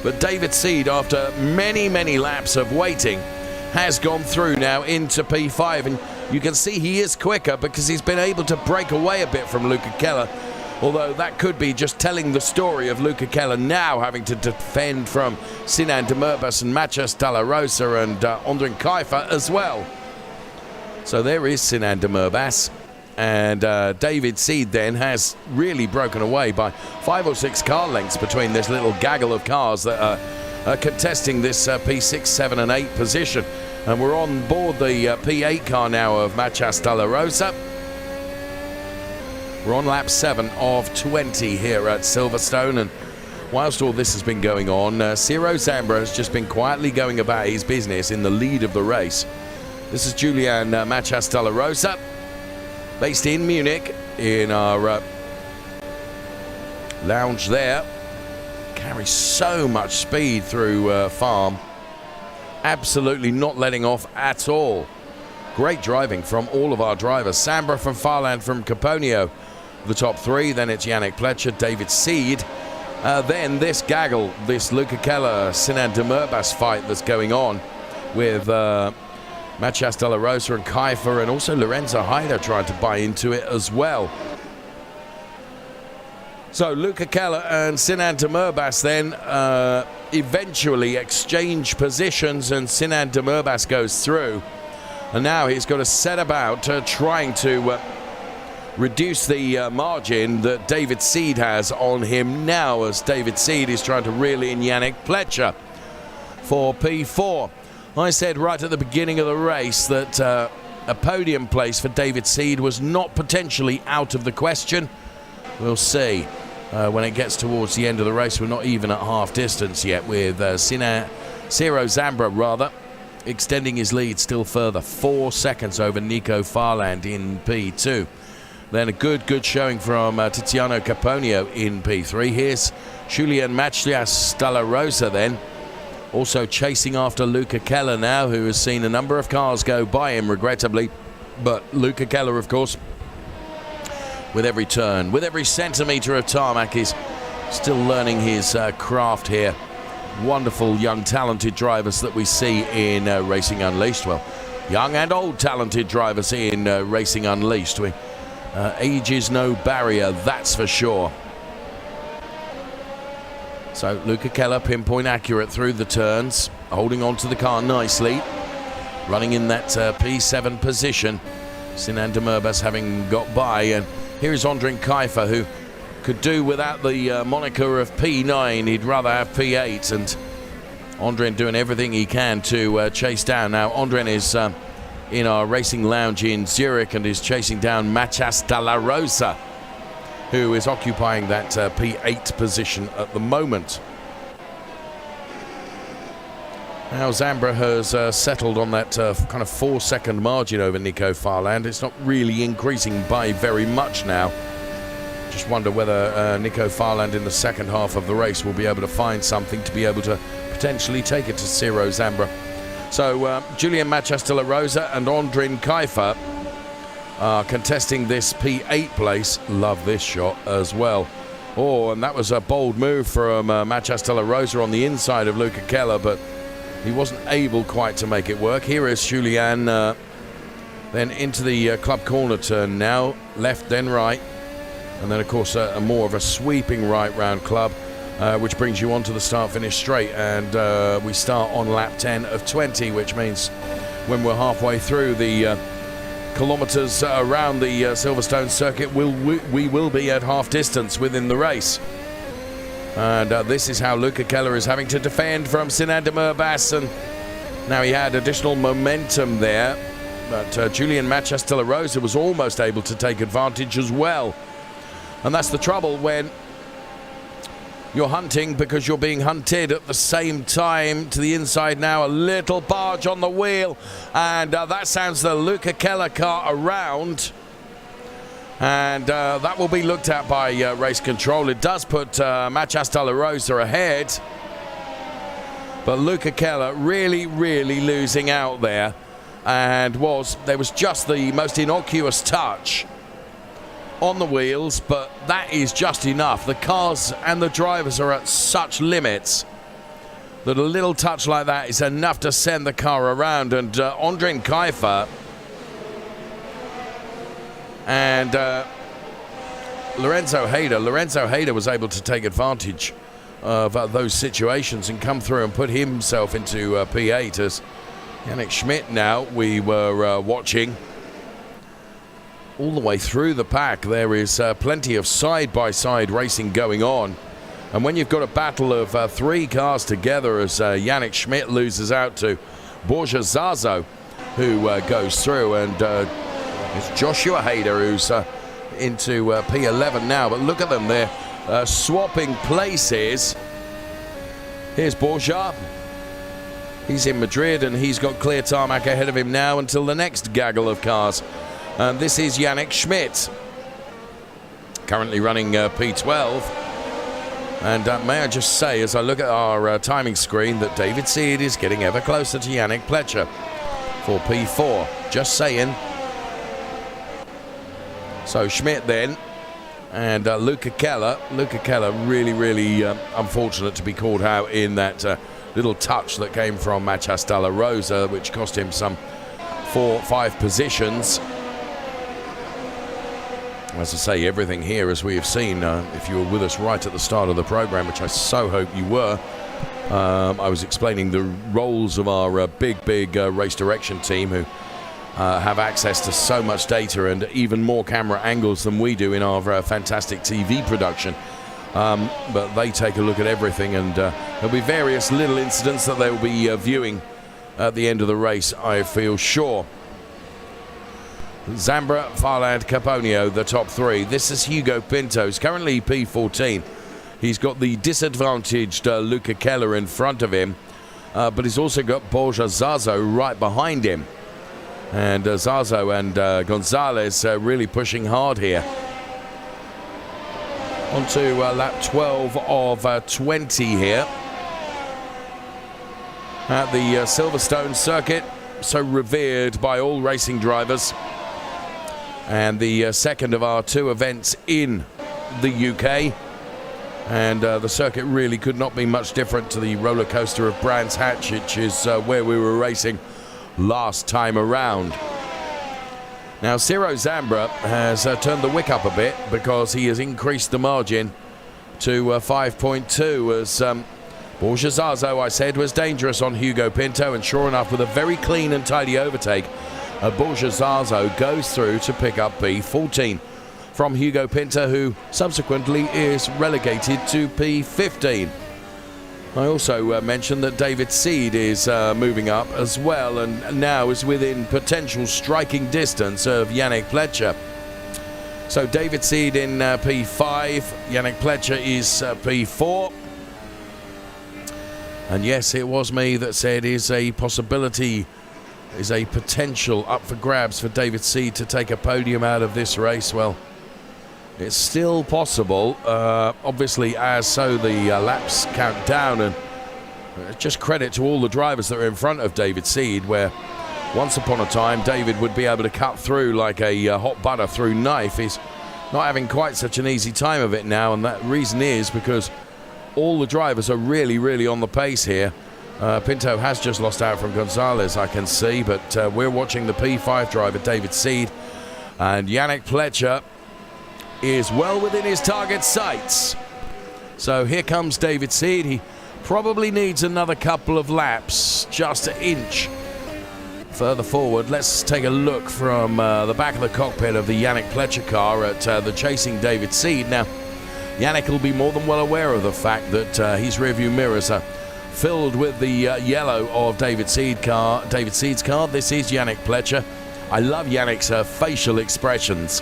Speaker 2: but David Seed, after many, many laps of waiting, has gone through now into P5, and you can see he is quicker because he's been able to break away a bit from Luca Keller, although that could be just telling the story of Luca Keller now having to defend from Sinan de Murbas and Matías de la Rosa and Ondřej Kajfer as well. So there is Sinan de Murbas, and David Seed then has really broken away by 5 or 6 car lengths between this little gaggle of cars that are contesting this P6, 7 and 8 position. And we're on board the P8 car now of Matías de la Rosa. We're on lap 7 of 20 here at Silverstone, and whilst all this has been going on, Ciro Zambra has just been quietly going about his business in the lead of the race. This is Julian Matías de la Rosa, based in Munich, in our lounge there. Carries so much speed through Farm. Absolutely not letting off at all. Great driving from all of our drivers. Zambra from Farland, from Caponio, the top 3. Then it's Yannick Pletcher, David Seed. Then this gaggle, this Luca Keller, Sinan de Murbas fight that's going on with Matías de la Rosa and Kajfer, and also Lorenzo Haider trying to buy into it as well. So Luca Keller and Sinan de Murbas then eventually exchange positions, and Sinan de Murbas goes through. And now he's got to set about trying to reduce the margin that David Seed has on him now, as David Seed is trying to reel in Yannick Pletcher for P4. I said right at the beginning of the race that a podium place for David Seed was not potentially out of the question. We'll see when it gets towards the end of the race. We're not even at half distance yet, with Ciro Zambra extending his lead still further, 4 seconds over Nico Farland in P2. Then a good showing from Tiziano Caponio in P3. Here's Julian Matías de la Rosa then, also chasing after Luca Keller now, who has seen a number of cars go by him, regrettably. But Luca Keller, of course, with every turn, with every centimetre of tarmac, is still learning his craft here. Wonderful young talented drivers that we see in Racing Unleashed. Well, young and old talented drivers in Racing Unleashed. Age is no barrier, that's for sure. So Luca Keller pinpoint accurate through the turns, holding on to the car nicely, running in that P7 position. Sinan de Murbas having got by, and here is Ondřej Kajfer, who could do without the moniker of P9. He'd rather have P8, and Ondřej doing everything he can to chase down. Now Ondřej is in our racing lounge in Zurich and is chasing down Matías de la Rosa, who is occupying that P8 position at the moment. Now Zambra has settled on that kind of 4-second margin over Nico Farland. It's not really increasing by very much now. Just wonder whether Nico Farland in the second half of the race will be able to find something to be able to potentially take it to Ciro Zambra. So Julian Matías de la Rosa and Ondřej Kajfer contesting this P8 place. Love this shot as well. Oh, and that was a bold move from Matías de la Rosa on the inside of Luca Keller, but he wasn't able quite to make it work. Here is Julian then into the club corner turn now, left then right, and then of course a more of a sweeping right round club, which brings you onto the start-finish straight, and we start on lap 10 of 20, which means when we're halfway through the kilometres around the Silverstone circuit, we will be at half distance within the race. And this is how Luca Keller is having to defend from Sinan de Murbas, and now he had additional momentum there, but Julian Matías de la Rosa was almost able to take advantage as well. And that's the trouble when you're hunting, because you're being hunted at the same time. To the inside now, a little barge on the wheel, and that sounds the Luca Keller car around, and that will be looked at by race control. It does put Matías de la Rosa ahead, But Luca Keller really, really losing out there. And there was just the most innocuous touch on the wheels, but that is just enough. The cars and the drivers are at such limits that a little touch like that is enough to send the car around. And Ondrej Kaifer and Lorenzo Hayder was able to take advantage of those situations and come through and put himself into P8 as Yannick Schmidt now we were watching all the way through the pack. There is plenty of side-by-side racing going on. And when you've got a battle of 3 cars together as Yannick Schmidt loses out to Borja Zazo, who goes through, and it's Joshua Hayder who's into P11 now. But look at them, they're swapping places. Here's Borja. He's in Madrid and he's got clear tarmac ahead of him now until the next gaggle of cars. And this is Yannick Schmidt, currently running P12. And may I just say, as I look at our timing screen, that David Seed is getting ever closer to Yannick Pletcher for P4. Just saying. So Schmidt then, and Luca Keller. Luca Keller really, really unfortunate to be called out in that little touch that came from Matías Dalla Rosa, which cost him some 4-5 positions. As I say, everything here, as we have seen, if you were with us right at the start of the program, which I so hope you were, I was explaining the roles of our big race direction team, who have access to so much data and even more camera angles than we do in our fantastic TV production. But they take a look at everything, and there'll be various little incidents that they'll be viewing at the end of the race, I feel sure. Zambra, Farland, Caponio, the top 3. This is Hugo Pinto. He's currently P14. He's got the disadvantaged Luca Keller in front of him, but he's also got Borja Zazo right behind him. And Zazo and Gonzalez really pushing hard here. On to lap 12 of 20 here at the Silverstone circuit, so revered by all racing drivers, and the second of our 2 events in the UK. And the circuit really could not be much different to the roller coaster of Brands Hatch, which is where we were racing last time around. Now Ciro Zambra has turned the wick up a bit because he has increased the margin to 5.2 as Borja Zazo, I said, was dangerous on Hugo Pinto, and sure enough, with a very clean and tidy overtake, Borja Zazo goes through to pick up P14 from Hugo Pinto, who subsequently is relegated to P15. I also mentioned that David Seed is moving up as well, and now is within potential striking distance of Yannick Pletcher. So David Seed in P5, Yannick Pletcher is P4. And yes, it was me that said is a possibility, is a potential up for grabs for David Seed to take a podium out of this race. Well, it's still possible, obviously, as so the laps count down, and just credit to all the drivers that are in front of David Seed, where once upon a time David would be able to cut through like a hot butter through knife. He's not having quite such an easy time of it now, and that reason is because all the drivers are really, really on the pace here. Pinto has just lost out from Gonzalez, I can see, but we're watching the P5 driver, David Seed, and Yannick Pletcher is well within his target sights. So here comes David Seed. He probably needs another couple of laps just to inch further forward. Let's take a look from the back of the cockpit of the Yannick Pletcher car at the chasing David Seed. Now, Yannick will be more than well aware of the fact that his rearview mirrors are filled with the yellow of David Seed's car. This is Yannick Pletcher. I love Yannick's facial expressions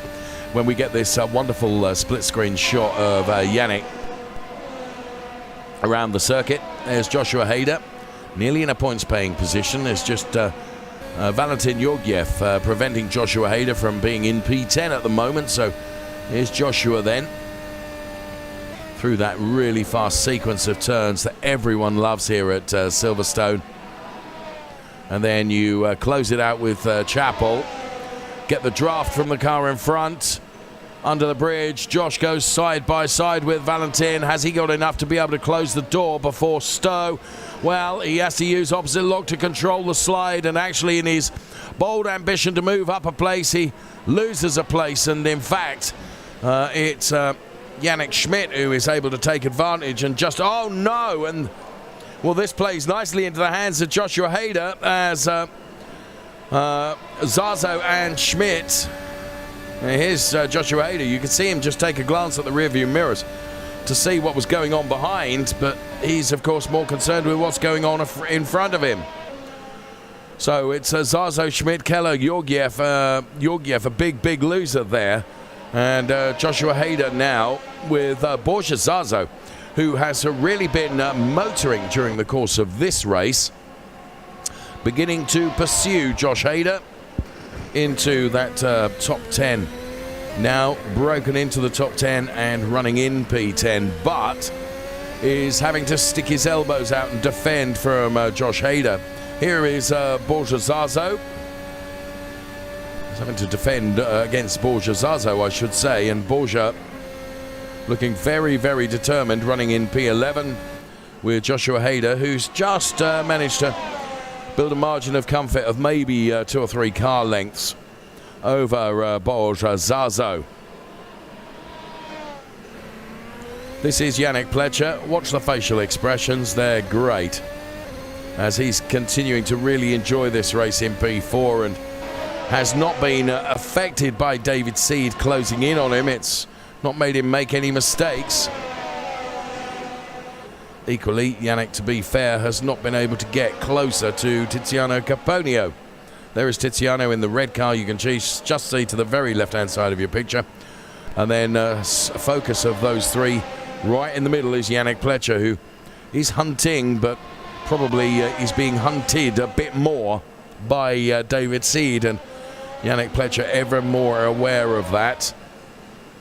Speaker 2: when we get this wonderful split screen shot of Yannick around the circuit. There's Joshua Hayder, nearly in a points paying position. There's just Valentin Georgiev preventing Joshua Hayder from being in P10 at the moment. So here's Joshua then. through that really fast sequence of turns that everyone loves here at Silverstone. And then you close it out with Chapel. Get the draft from the car in front. Under the bridge, Josh goes side by side with Valentin. Has he got enough to be able to close the door before Stowe? Well, he has to use opposite lock to control the slide, and actually in his bold ambition to move up a place, he loses a place, and in fact, it's Yannick Schmidt who is able to take advantage and just, oh no, and well, this plays nicely into the hands of Joshua Hader as Zazo and Schmidt. Here's Joshua Hader. You can see him just take a glance at the rearview mirrors to see what was going on behind, but he's, of course, more concerned with what's going on in front of him. So it's Zazo, Schmidt, Keller, Georgiev, a big loser there. And Joshua Hader now with Borja Zazo, who has really been motoring during the course of this race, beginning to pursue Josh Hader into that top 10. Now broken into the top 10 and running in P10, but is having to stick his elbows out and defend from Josh Hader. Here is Borja Zazo. He's having to defend against Borja Zazo, I should say, and Borja looking very determined, running in P11 with Joshua Hader, who's just managed to build a margin of comfort of maybe 2 or 3 car lengths over Borja Zazo. This is Yannick Pletcher. Watch the facial expressions, they're great, as he's continuing to really enjoy this race in P4 and has not been affected by David Seed closing in on him. It's not made him make any mistakes. Equally, Yannick, to be fair, has not been able to get closer to Tiziano Caponio. There is Tiziano in the red car. You can just see to the very left-hand side of your picture. And then a focus of those three right in the middle is Yannick Pletcher, who is hunting, but probably is being hunted a bit more by David Seed. And Yannick Pletcher ever more aware of that.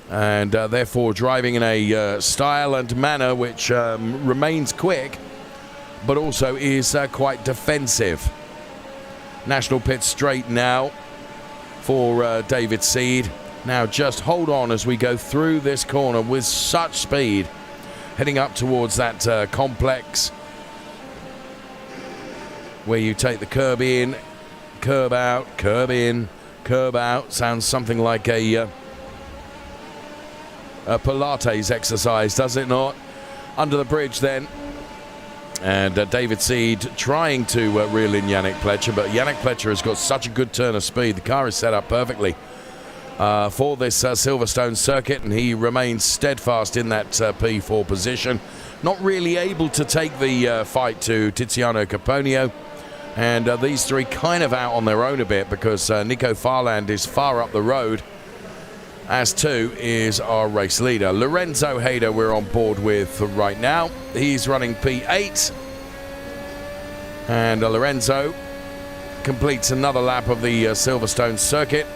Speaker 2: And therefore driving in a style and manner which remains quick, but also is quite defensive. National pit straight now for David Seed. Now just hold on as we go through this corner with such speed, heading up towards that complex where you take the curb in, curb out, curb in, curb out. Sounds something like a Pilates exercise, does it not? Under the bridge then. And David Seed trying to reel in Yannick Pletcher, but Yannick Pletcher has got such a good turn of speed. The car is set up perfectly for this Silverstone circuit, and he remains steadfast in that P4 position. Not really able to take the fight to Tiziano Caponio, and these three kind of out on their own a bit because Nico Farland is far up the road, as too is our race leader. Lorenzo Hader we're on board with right now. He's running P8. And Lorenzo completes another lap of the Silverstone circuit.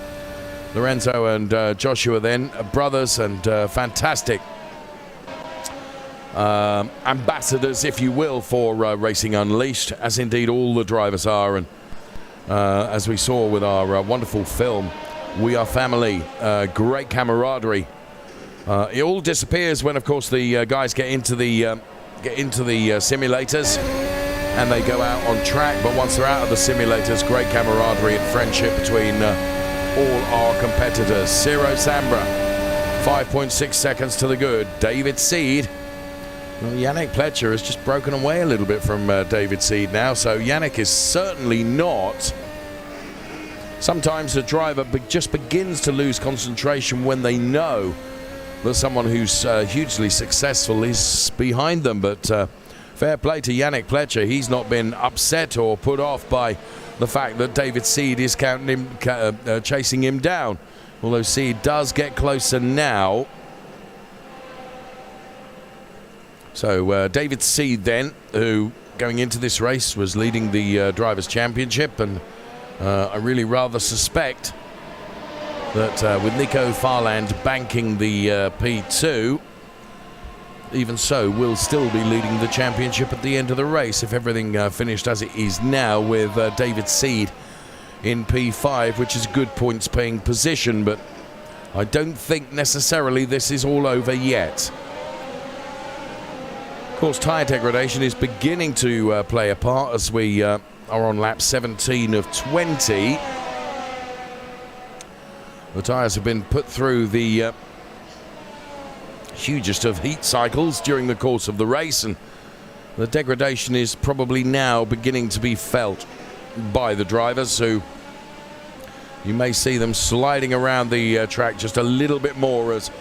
Speaker 2: Lorenzo and Joshua then are brothers and fantastic ambassadors, if you will, for Racing Unleashed, as indeed all the drivers are. And as we saw with our wonderful film, We Are Family, great camaraderie. It all disappears when, of course, the guys get into the simulators and they go out on track. But once they're out of the simulators, great camaraderie and friendship between all our competitors. Ciro Sambra, 5.6 seconds to the good. David Seed. Well, Yannick Pletcher has just broken away a little bit from David Seed now, so Yannick is certainly not. Sometimes the driver just begins to lose concentration when they know that someone who's hugely successful is behind them. But fair play to Yannick Pletcher. He's not been upset or put off by the fact that David Seed is chasing him down. Although Seed does get closer now. So David Seed then, who going into this race was leading the Drivers' Championship, and I really rather suspect that with Nico Farland banking the P2, even so, will still be leading the championship at the end of the race if everything finished as it is now, with David Seed in P5, which is a good points-paying position, but I don't think necessarily this is all over yet. Of course, tyre degradation is beginning to play a part as we are on lap 17 of 20. The tyres have been put through the hugest of heat cycles during the course of the race, and the degradation is probably now beginning to be felt by the drivers, who you may see them sliding around the track just a little bit more as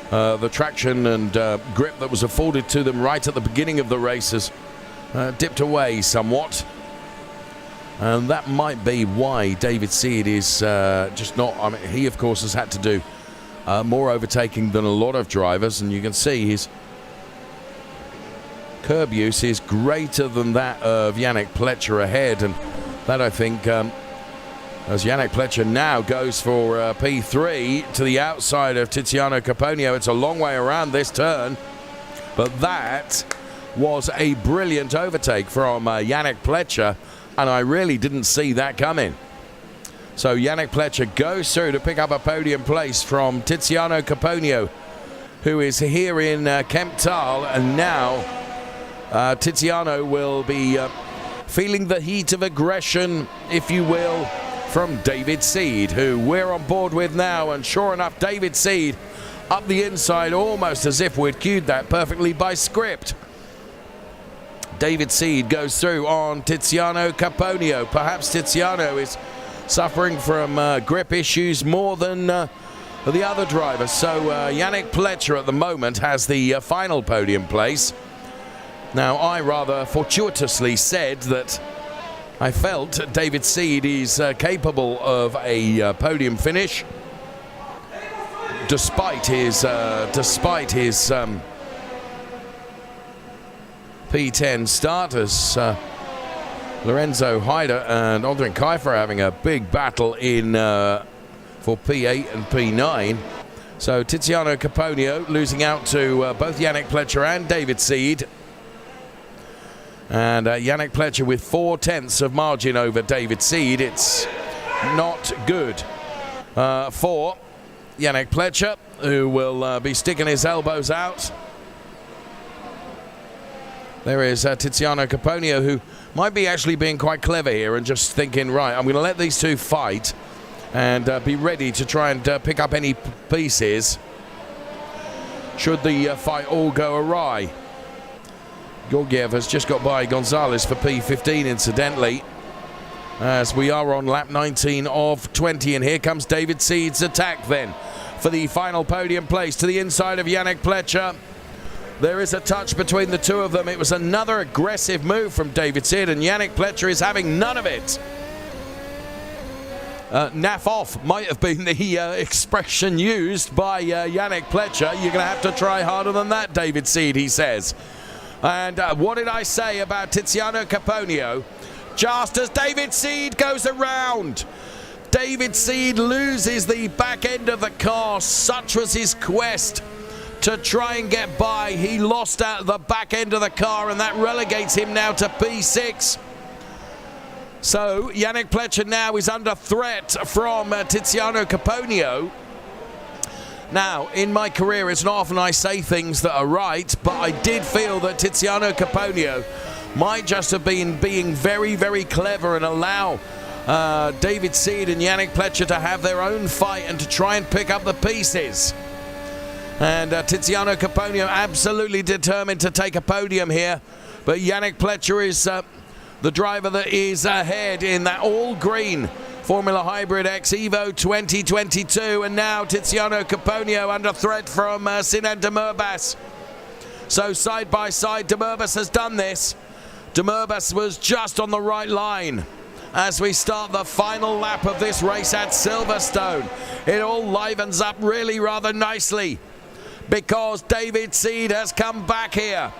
Speaker 2: the traction and grip that was afforded to them right at the beginning of the race has dipped away somewhat. And that might be why David Seed is just not... I mean, he, of course, has had to do more overtaking than a lot of drivers, and you can see his curb use is greater than that of Yannick Pletcher ahead, and that, I think, as Yannick Pletcher now goes for P3 to the outside of Tiziano Caponio. It's a long way around this turn, but that was a brilliant overtake from Yannick Pletcher, and I really didn't see that coming. So Yannick Pletcher goes through to pick up a podium place from Tiziano Caponio, who is here in Kemptal, and now Tiziano will be feeling the heat of aggression, if you will, from David Seed, who we're on board with now. And sure enough, David Seed up the inside, almost as if we'd cued that perfectly by script. David Seed goes through on Tiziano Caponio. Perhaps Tiziano is suffering from grip issues more than the other drivers. So Yannick Pletcher at the moment has the final podium place. Now, I rather fortuitously said that I felt David Seed is capable of a podium finish, despite his P10 starters. Lorenzo Haider and Aldrin Kiefer having a big battle in for P8 and P9. So Tiziano Caponio losing out to both Yannick Pletcher and David Seed. And Yannick Pletcher with 0.4 of margin over David Seed. It's not good for Yannick Pletcher, who will be sticking his elbows out. There is Tiziano Caponio, who might be actually being quite clever here and just thinking, right, I'm going to let these two fight and be ready to try and pick up any pieces should the fight all go awry. Georgiev has just got by Gonzalez for P15, incidentally, as we are on lap 19 of 20. And here comes David Seed's attack then for the final podium place to the inside of Yannick Pletcher. There is a touch between the two of them. It was another aggressive move from David Seed, and Yannick Pletcher is having none of it. Naff off might have been the expression used by Yannick Pletcher. You're going to have to try harder than that, David Seed, he says. And what did I say about Tiziano Caponio? Just as David Seed goes around, David Seed loses the back end of the car. Such was his quest to try and get by. He lost out the back end of the car, and that relegates him now to P6. So Yannick Pletcher now is under threat from Tiziano Caponio. Now, in my career, it's not often I say things that are right, but I did feel that Tiziano Caponio might just have been being very, very clever and allow David Seed and Yannick Pletcher to have their own fight and to try and pick up the pieces. And Tiziano Caponio absolutely determined to take a podium here, but Yannick Pletcher is the driver that is ahead in that all-green Formula Hybrid X Evo 2022, and now Tiziano Caponio under threat from Sinan de Murbas. So side by side, de Murbas has done this. De Murbas was just on the right line as we start the final lap of this race at Silverstone. It all livens up really rather nicely because David Seed has come back here.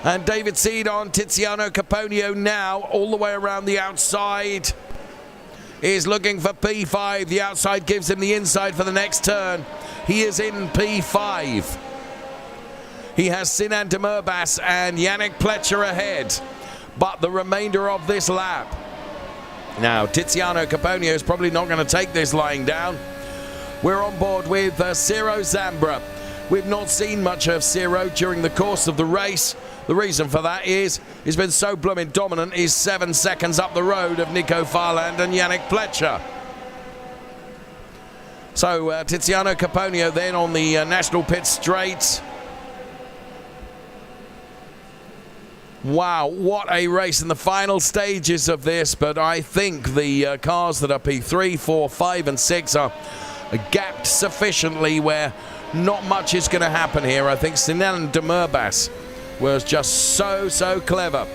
Speaker 2: And David Seed on Tiziano Caponio now, all the way around the outside. Is looking for P5. The outside gives him the inside for the next turn. He is in P5. He has Sinan Demirbaş and Yannick Pletcher ahead. But the remainder of this lap. Now, Tiziano Caponio is probably not going to take this lying down. We're on board with Ciro Zambra. We've not seen much of Ciro during the course of the race. The reason for that is he's been so blooming dominant. He's 7 seconds up the road of Nico Farland and Yannick Pletcher. So Tiziano Caponio then on the National Pit Straight. Wow, what a race in the final stages of this, but I think the cars that are P3, 4, 5 and 6 are gapped sufficiently where not much is going to happen here. I think Sinan Demirbaş was just so clever.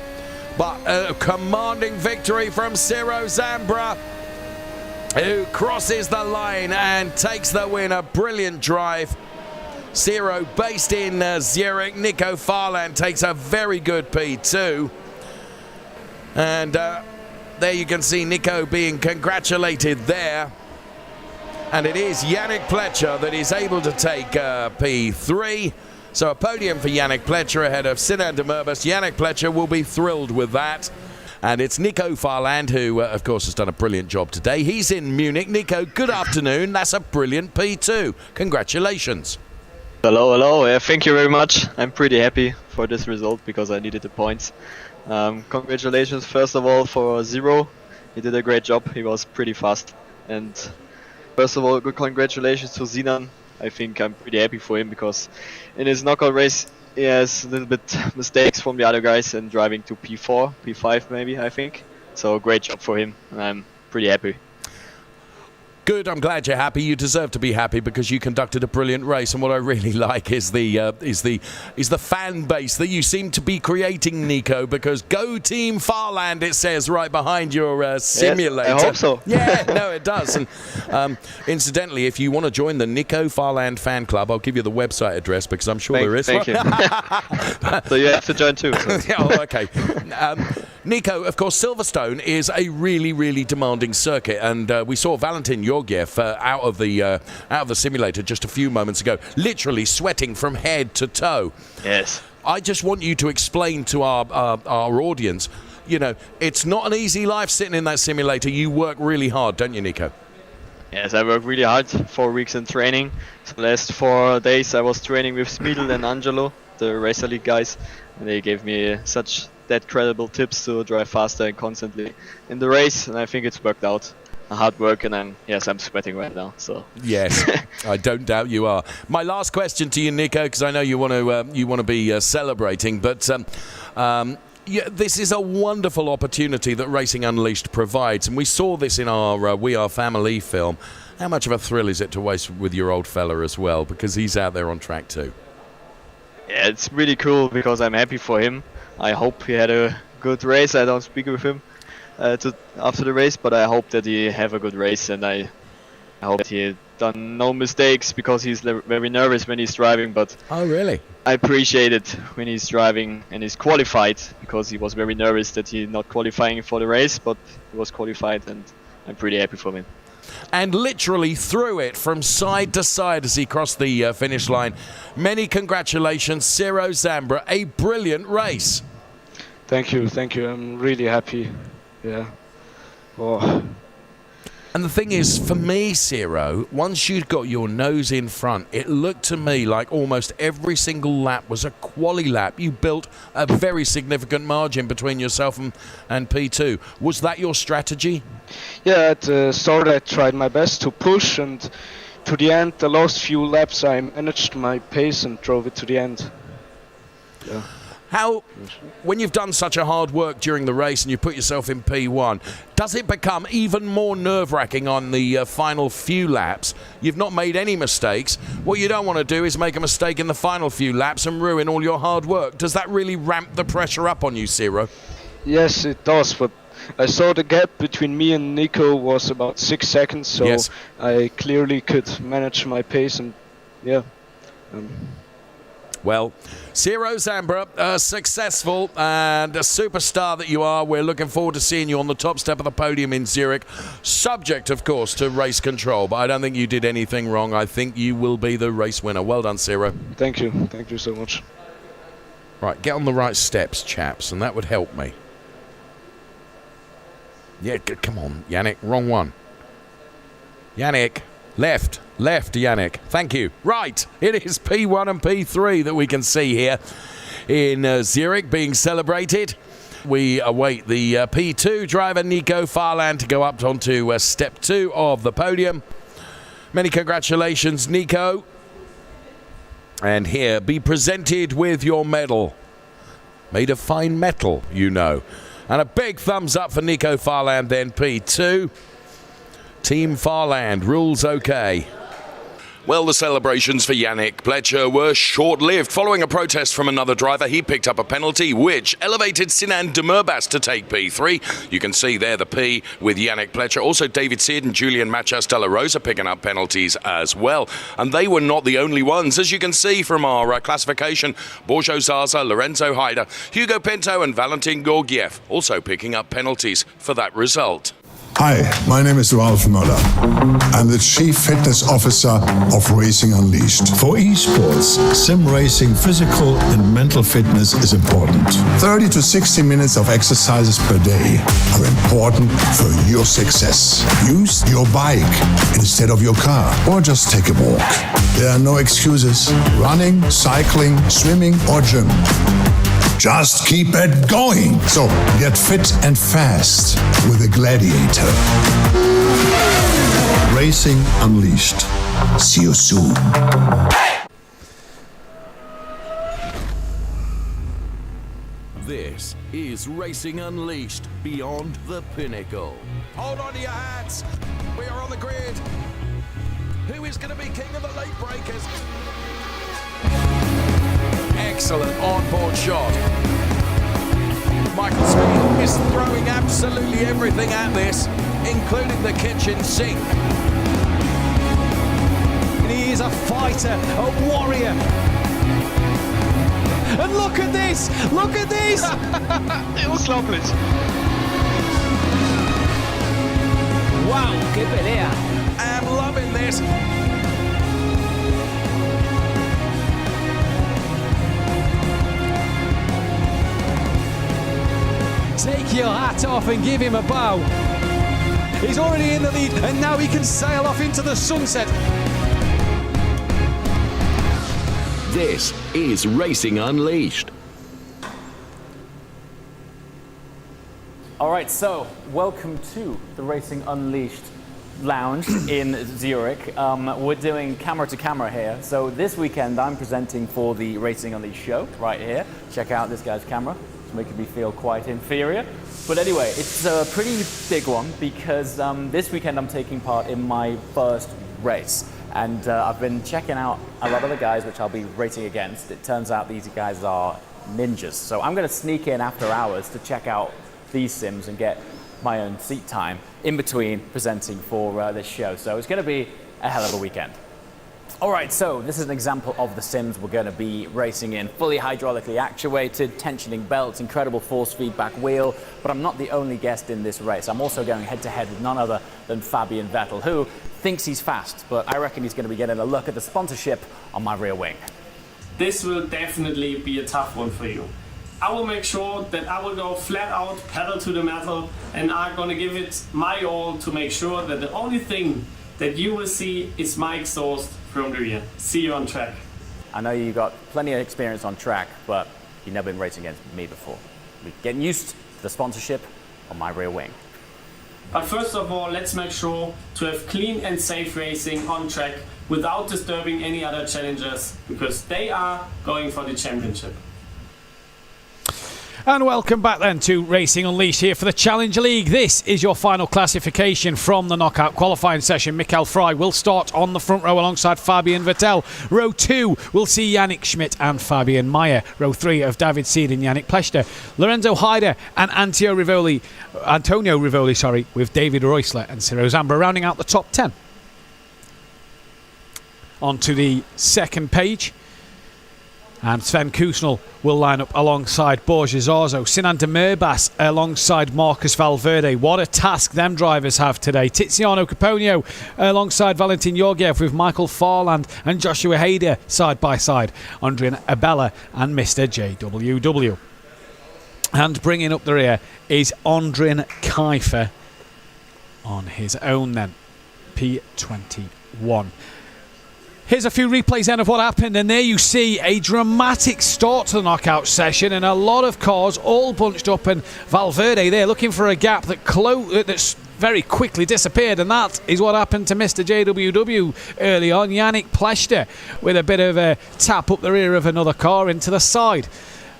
Speaker 2: But a commanding victory from Ciro Zambra, who crosses the line and takes the win. A brilliant drive. Ciro based in Zurich. Nico Farland takes a very good P2. And there you can see Nico being congratulated there. And it is Yannick Pletcher that is able to take P3. So a podium for Yannick Pletcher ahead of Sinan Demirbaş. Yannick Pletcher will be thrilled with that. And it's Nico Farland who, of course, has done a brilliant job today. He's in Munich. Nico, good afternoon. That's a brilliant P2. Congratulations.
Speaker 15: Hello. Thank you very much. I'm pretty happy for this result because I needed the points. Congratulations, first of all, for Zero. He did a great job. He was pretty fast. And first of all, good congratulations to Sinan. I think I'm pretty happy for him because in his knockout race he has a little bit mistakes from the other guys and driving to P4, P5 maybe, I think. So great job for him and I'm pretty happy.
Speaker 2: Good, I'm glad you're happy. You deserve to be happy because you conducted a brilliant race. And what I really like is the fan base that you seem to be creating, Nico. Because go Team Farland, it says right behind your simulator.
Speaker 15: Yes, I hope so.
Speaker 2: Yeah, no, it does. And incidentally, if you want to join the Nico Farland fan club, I'll give you the website address because I'm sure there is.
Speaker 15: Thank you. So you have to join too. So.
Speaker 2: Oh, okay. Nico, of course, Silverstone is a really demanding circuit, and we saw Valentin Georgiev out of the simulator just a few moments ago, literally sweating from head to toe.
Speaker 15: Yes.
Speaker 2: I just want you to explain to our audience, you know, it's not an easy life sitting in that simulator. You work really hard, don't you, Nico?
Speaker 15: Yes, I work really hard. 4 weeks in training. So the last 4 days I was training with Smidl and Angelo, the Racer League guys, and they gave me such credible tips to drive faster and constantly in the race, and I think it's worked out. Hard work, and I'm sweating right now. So
Speaker 2: yes, I don't doubt you are. My last question to you, Nico, because I know you want to be celebrating, but yeah, this is a wonderful opportunity that Racing Unleashed provides, and we saw this in our We Are Family film. How much of a thrill is it to race with your old fella as well, because he's out there on track too?
Speaker 15: Yeah, it's really cool because I'm happy for him. I hope he had a good race. I don't speak with him after the race, but I hope that he have a good race, and I hope that he done no mistakes because he's very nervous when he's driving. But
Speaker 2: oh, really?
Speaker 15: I appreciate it when he's driving and he's qualified because he was very nervous that he's not qualifying for the race, but he was qualified, and I'm pretty happy for him.
Speaker 2: And literally threw it from side to side as he crossed the finish line. Many congratulations, Ciro Zambra. A brilliant race.
Speaker 16: Thank you. I'm really happy. Yeah. Oh.
Speaker 2: And the thing is, for me, Ciro, once you'd got your nose in front, it looked to me like almost every single lap was a quali lap. You built a very significant margin between yourself and P2. Was that your strategy?
Speaker 16: Yeah, at the start I tried my best to push, and to the end, the last few laps I managed my pace and drove it to the end. Yeah.
Speaker 2: How, when you've done such a hard work during the race and you put yourself in P1, does it become even more nerve-wracking on the final few laps? You've not made any mistakes. What you don't want to do is make a mistake in the final few laps and ruin all your hard work. Does that really ramp the pressure up on you, Ciro?
Speaker 16: Yes, it does, but I saw the gap between me and Nico was about 6 seconds, so yes. I clearly could manage my pace, and yeah.
Speaker 2: Well, Ciro Zambra, successful and a superstar that you are. We're looking forward to seeing you on the top step of the podium in Zurich, subject, of course, to race control. But I don't think you did anything wrong. I think you will be the race winner. Well done, Ciro.
Speaker 16: Thank you so much.
Speaker 2: Right, get on the right steps, chaps, and that would help me. Yeah, come on, Yannick, wrong one. Yannick, left, Yannick. Thank you. Right, it is P1 and P3 that we can see here in Zurich being celebrated. We await the P2 driver, Nico Farland, to go up onto step 2 of the podium. Many congratulations, Nico. And here, be presented with your medal. Made of fine metal, you know. And a big thumbs up for Nico Farland, then P2. Team Farland, rules okay. Well, the celebrations for Yannick Pletcher were short-lived. Following a protest from another driver, he picked up a penalty, which elevated Sinan Demurbas to take P3. You can see there the P with Yannick Pletcher. Also, David Seard and Julian Machas de la Rosa picking up penalties as well. And they were not the only ones. As you can see from our classification, Borjo Zaza, Lorenzo Haider, Hugo Pinto and Valentin Gorgiev also picking up penalties for that result.
Speaker 10: Hi, my name is Ralph Möller. I'm the Chief Fitness Officer of Racing Unleashed. For esports, sim racing, physical and mental fitness is important. 30 to 60 minutes of exercises per day are important for your success. Use your bike instead of your car, or just take a walk. There are no excuses. Running, cycling, swimming or gym. Just keep it going. So get fit and fast with a Gladiator. Racing Unleashed. See you soon.
Speaker 1: This is Racing Unleashed Beyond the Pinnacle.
Speaker 2: Hold on to your hats. We are on the grid. Who is going to be king of the late breakers? Excellent onboard shot. Michael Spiegel is throwing absolutely everything at this, including the kitchen sink.
Speaker 3: And he is a fighter, a warrior. And look at this! Look at this!
Speaker 8: Unglaublich.
Speaker 5: Wow, qué pelea.
Speaker 2: I'm loving this.
Speaker 3: Take your hat off and give him a bow. He's already in the lead and now he can sail off into the sunset.
Speaker 1: This is Racing Unleashed.
Speaker 5: All right, so welcome to the Racing Unleashed lounge in Zurich. We're doing camera to camera here. So this weekend I'm presenting for the Racing Unleashed show right here. Check out this guy's camera. It's making me feel quite inferior. But anyway, it's a pretty big one because this weekend I'm taking part in my first race. And I've been checking out a lot of the guys which I'll be racing against. It turns out these guys are ninjas. So I'm going to sneak in after hours to check out these sims and get my own seat time in between presenting for this show. So it's going to be a hell of a weekend. All right, so this is an example of the sims we're going to be racing in. Fully hydraulically actuated, tensioning belts, incredible force feedback wheel. But I'm not the only guest in this race. I'm also going head-to-head with none other than Fabian Vettel, who thinks he's fast, but I reckon he's going to be getting a look at the sponsorship on my rear wing.
Speaker 6: This will definitely be a tough one for you. I will make sure that I will go flat out, pedal to the metal, and I'm going to give it my all to make sure that the only thing that you will see is my exhaust from the rear. See you on track.
Speaker 5: I know you've got plenty of experience on track, but you've never been racing against me before. We're getting used to the sponsorship on my rear wing.
Speaker 6: But first of all, let's make sure to have clean and safe racing on track without disturbing any other challengers, because they are going for the championship.
Speaker 3: And welcome back then to Racing Unleashed here for the Challenger League. This is your final classification from the knockout qualifying session. Mikael Frey will start on the front row alongside Fabian Vettel. Row 2 will see Yannick Schmidt and Fabian Mayer. Row 3 of David Seard and Yannick Pletcher. Lorenzo Haider and Antonio Rivoli, with David Reusler and Ciro Zambra rounding out the top 10. On to the second page. And Sven Kusnel will line up alongside Borja Zarzo. Sinan Demirbas alongside Marcus Valverde. What a task them drivers have today. Tiziano Caponio alongside Valentin Georgiev with Michael Farland and Joshua Hader side by side. Andrian Abella and Mr. JWW. And bringing up the rear is Andrian Kiefer on his own then. P21. Here's a few replays then of what happened, and there you see a dramatic start to the knockout session and a lot of cars all bunched up, and Valverde there looking for a gap that's very quickly disappeared, and that is what happened to Mr. JWW early on. Yannick Pleshter with a bit of a tap up the rear of another car into the side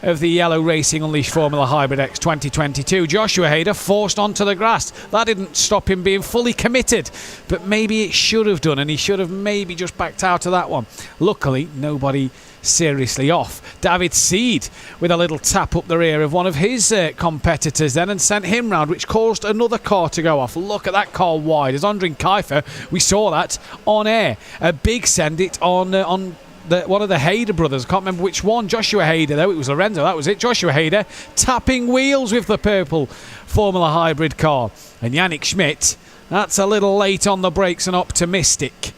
Speaker 3: of the yellow Racing Unleashed Formula Hybrid X 2022. Joshua Hader forced onto the grass. That didn't stop him being fully committed, but maybe it should have done, and he should have maybe just backed out of that one. Luckily, nobody seriously off. David Seed with a little tap up the rear of one of his competitors then and sent him round, which caused another car to go off. Look at that car wide. As Andrian Kiefer, we saw that on air. A big send it on one of the Hader brothers. I can't remember which one. Joshua Hader, though. It was Lorenzo. That was it. Joshua Hader tapping wheels with the purple Formula Hybrid car. And Yannick Schmidt, that's a little late on the brakes and optimistic.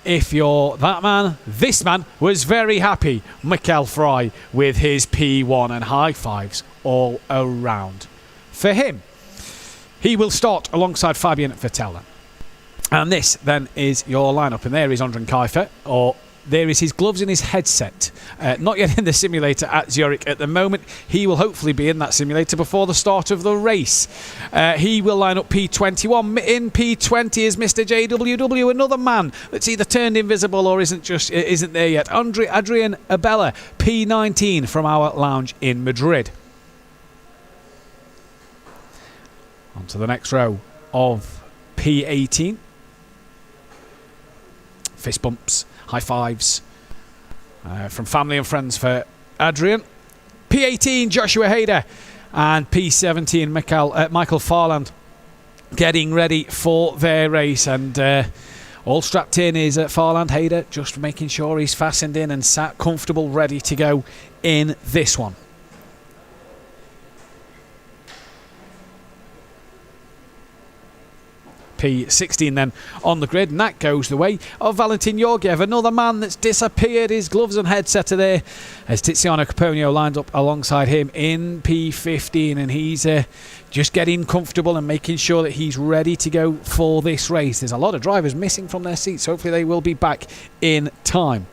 Speaker 3: If you're that man, this man was very happy. Mikael Fry with his P1, and high fives all around for him. He will start alongside Fabian Vettel. And this then is your lineup. And there is Andrian Kiefer, or there is his gloves and his headset. Not yet in the simulator at Zurich at the moment. He will hopefully be in that simulator before the start of the race. He will line up P21. In P20 is Mr. JWW, another man that's either turned invisible or isn't there yet. Adrian Abella, P19 from our lounge in Madrid. On to the next row of P18. Fist bumps. High fives from family and friends for Adrian. P18, Joshua Hader. And P17, Michael Farland getting ready for their race. And all strapped in is Farland. Hader just making sure he's fastened in and sat comfortable, ready to go in this one. P16 then on the grid, and that goes the way of Valentin Georgiev, another man that's disappeared. His gloves and headset are there as Tiziano Caponio lined up alongside him in P15, and he's just getting comfortable and making sure that he's ready to go for this race. There's a lot of drivers missing from their seats. Hopefully they will be back in time.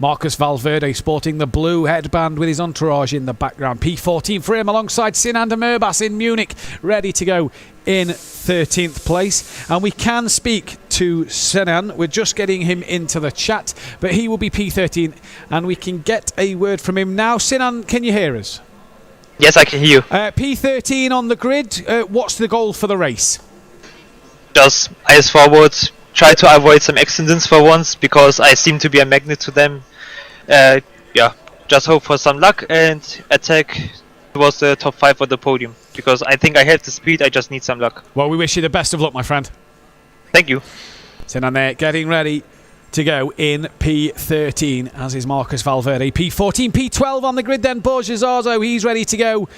Speaker 3: Marcus Valverde sporting the blue headband with his entourage in the background. P14 for him alongside Sinan Demirbas in Munich, ready to go in 13th place. And we can speak to Sinan. We're just getting him into the chat, but he will be P13 and we can get a word from him now. Sinan, can you hear us?
Speaker 17: Yes, I can hear you.
Speaker 3: P13 on the grid. What's the goal for the race?
Speaker 17: Just eyes forward. Try to avoid some accidents for once, because I seem to be a magnet to them. Just hope for some luck and attack towards the top 5 on the podium, because I think I have the speed, I just need some luck.
Speaker 3: Well, we wish you the best of luck, my friend.
Speaker 17: Thank you.
Speaker 3: Sinan there, getting ready to go in P13, as is Marcus Valverde. P14, P12 on the grid then, Borja Zarzo, he's ready to go.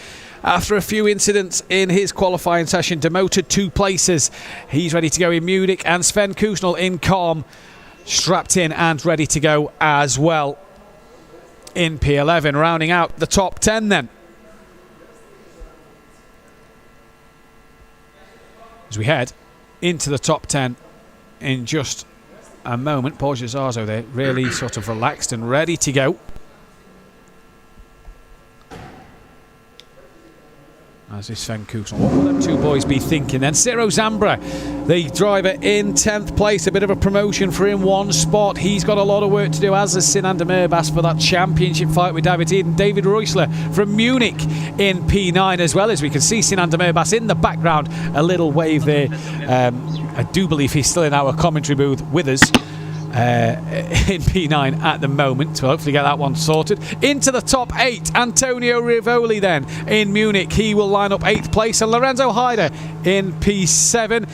Speaker 3: After a few incidents in his qualifying session, demoted 2 places. He's ready to go in Munich, and Sven Kusnel in calm, strapped in and ready to go as well in P11. Rounding out the top 10 then. As we head into the top 10 in just a moment. Borja Zarzo there, really sort of relaxed and ready to go. As is Sven Kusnel. What will them two boys be thinking then? Ciro Zambra, the driver in 10th place. A bit of a promotion for him, 1 spot. He's got a lot of work to do, as does Sinan Demirbas for that championship fight with David Eden. David Reusler from Munich in P9 as well. As we can see Sinan Demirbas in the background. A little wave there. I do believe he's still in our commentary booth with us. In P9 at the moment. We'll hopefully get that one sorted. Into the top 8, Antonio Rivoli then in Munich. He will line up 8th place, and Lorenzo Hyder in P7.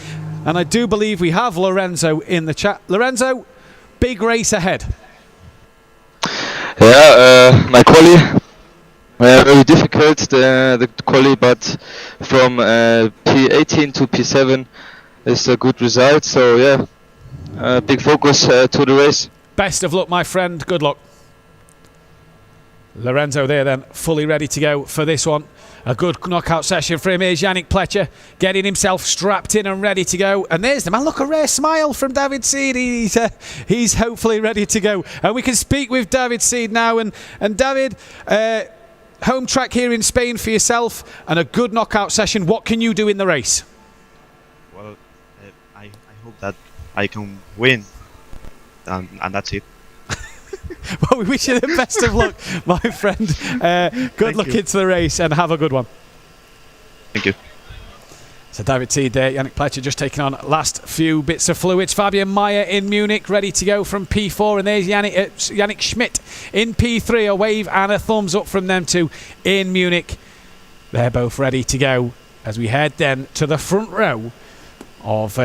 Speaker 3: And I do believe we have Lorenzo in the chat. Lorenzo, big race ahead.
Speaker 18: Yeah, my quali, very difficult, the quali, but from P18 to P7 is a good result, so yeah, big focus to the race.
Speaker 3: Best of luck, my friend, good luck. Lorenzo there then, fully ready to go for this one. A good knockout session for him. Here's Yannick Pletcher getting himself strapped in and ready to go. And there's the man. Look, a rare smile from David Seed. He's hopefully ready to go. And we can speak with David Seed now. And David, home track here in Spain for yourself and a good knockout session. What can you do in the race?
Speaker 14: Well, I hope that I can win. And that's it.
Speaker 3: Well, we wish you the best of luck, my friend. Good luck into the race and have a good one.
Speaker 14: Thank you.
Speaker 3: So David Seed there, Yannick Pletcher just taking on last few bits of fluids. Fabian Meyer in Munich, ready to go from P4. And there's Yannick Schmidt in P3. A wave and a thumbs up from them two in Munich. They're both ready to go as we head then to the front row of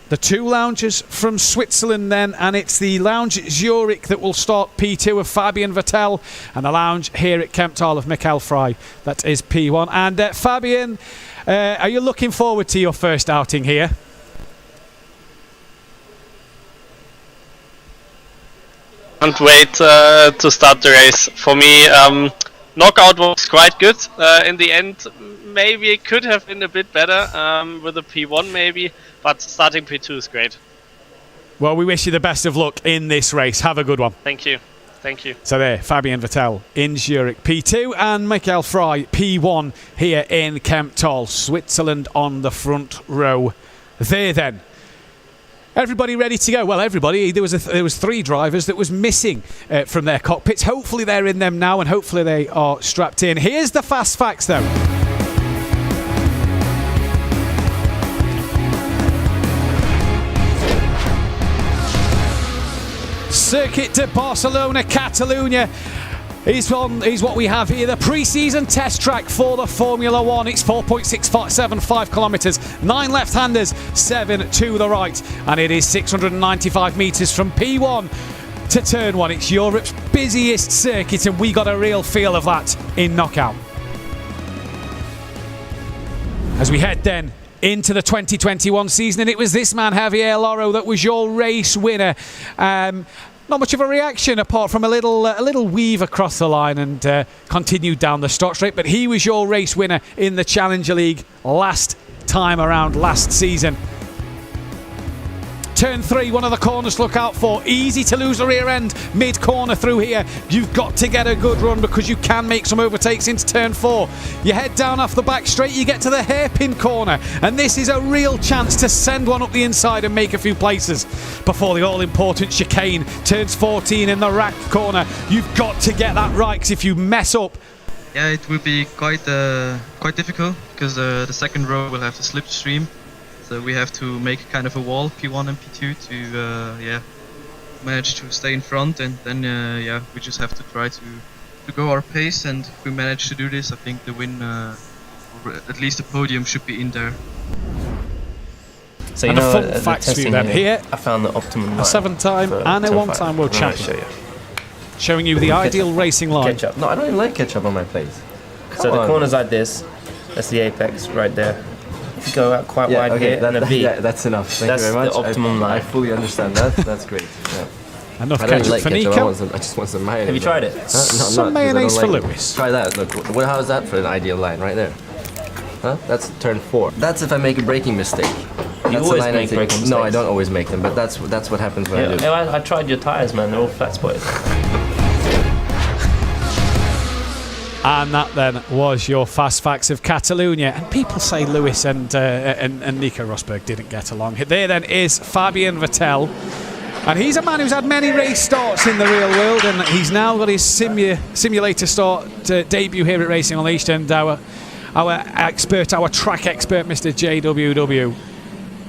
Speaker 3: the two lounges from Switzerland then, and it's the lounge at Zurich that will start P2 of Fabian Vettel, and the lounge here at Kemptal of Michael Frey, that is P1. And Fabian, are you looking forward to your first outing here?
Speaker 8: Can't wait to start the race. For me, knockout was quite good. In the end, maybe it could have been a bit better with a P1 maybe, but starting P2 is great.
Speaker 3: Well, we wish you the best of luck in this race. Have a good one.
Speaker 8: Thank you. Thank you.
Speaker 3: So there, Fabian Vettel in Zurich P2 and Michael Frey P1 here in Kemptal. Switzerland on the front row there then. Everybody ready to go? Well, everybody. There was three drivers that was missing from their cockpits. Hopefully they're in them now, and hopefully they are strapped in. Here's the fast facts, though. Circuit de Barcelona, Catalunya is what we have here. The pre-season test track for the Formula One. It's 4.675 kilometres, 9 left-handers, 7 to the right, and it is 695 metres from P1 to turn 1. It's Europe's busiest circuit, and we got a real feel of that in knockout. As we head then into the 2021 season, and it was this man, Javier Loro, that was your race winner. Not much of a reaction apart from a little weave across the line and continued down the start straight, but he was your race winner in the Challenger League last time around, last season. Turn 3, one of the corners to look out for. Easy to lose the rear end mid-corner through here. You've got to get a good run because you can make some overtakes into turn 4. You head down off the back straight, you get to the hairpin corner, and this is a real chance to send one up the inside and make a few places before the all-important chicane. Turns 14 in the rack corner. You've got to get that right, because if you mess up...
Speaker 9: Yeah, it will be quite difficult, because the second row will have the slipstream. So we have to make kind of a wall, P1 and P2, to manage to stay in front, and then we just have to try to go our pace. And if we manage to do this, I think the win, or at least the podium, should be in there.
Speaker 19: So
Speaker 3: and the fun facts for you then here.
Speaker 19: I found the optimum.
Speaker 3: A 7-time and a 1-time world champion. Showing you the ideal racing line.
Speaker 19: Ketchup. No, I don't even like ketchup on my plates. So the corner's like this. That's the apex right there. If you go out quite wide here, then a V.
Speaker 20: Yeah, that's enough. Thank you very much.
Speaker 19: That's the optimum line.
Speaker 20: I fully understand that. That's great. Yeah.
Speaker 3: Enough
Speaker 20: I don't
Speaker 3: ketchup
Speaker 20: like
Speaker 3: for
Speaker 20: ketchup.
Speaker 3: Nico.
Speaker 20: I just want some mayonnaise.
Speaker 19: Have you tried it?
Speaker 20: No,
Speaker 3: some mayonnaise for Lewis.
Speaker 20: Try that. Look, how is that for an ideal line right there? Huh? That's turn 4. That's if I make a braking mistake.
Speaker 19: You always make braking mistakes.
Speaker 20: No, I don't always make them, but that's what happens when I do.
Speaker 19: I tried your tyres, man. They're all flat spotted.
Speaker 3: And that then was your fast facts of Catalunya. And people say Lewis and Nico Rosberg didn't get along. There then is Fabian Vettel. And he's a man who's had many race starts in the real world, and he's now got his simulator start debut here at Racing Unleashed. And our expert, our track expert, Mr. JWW,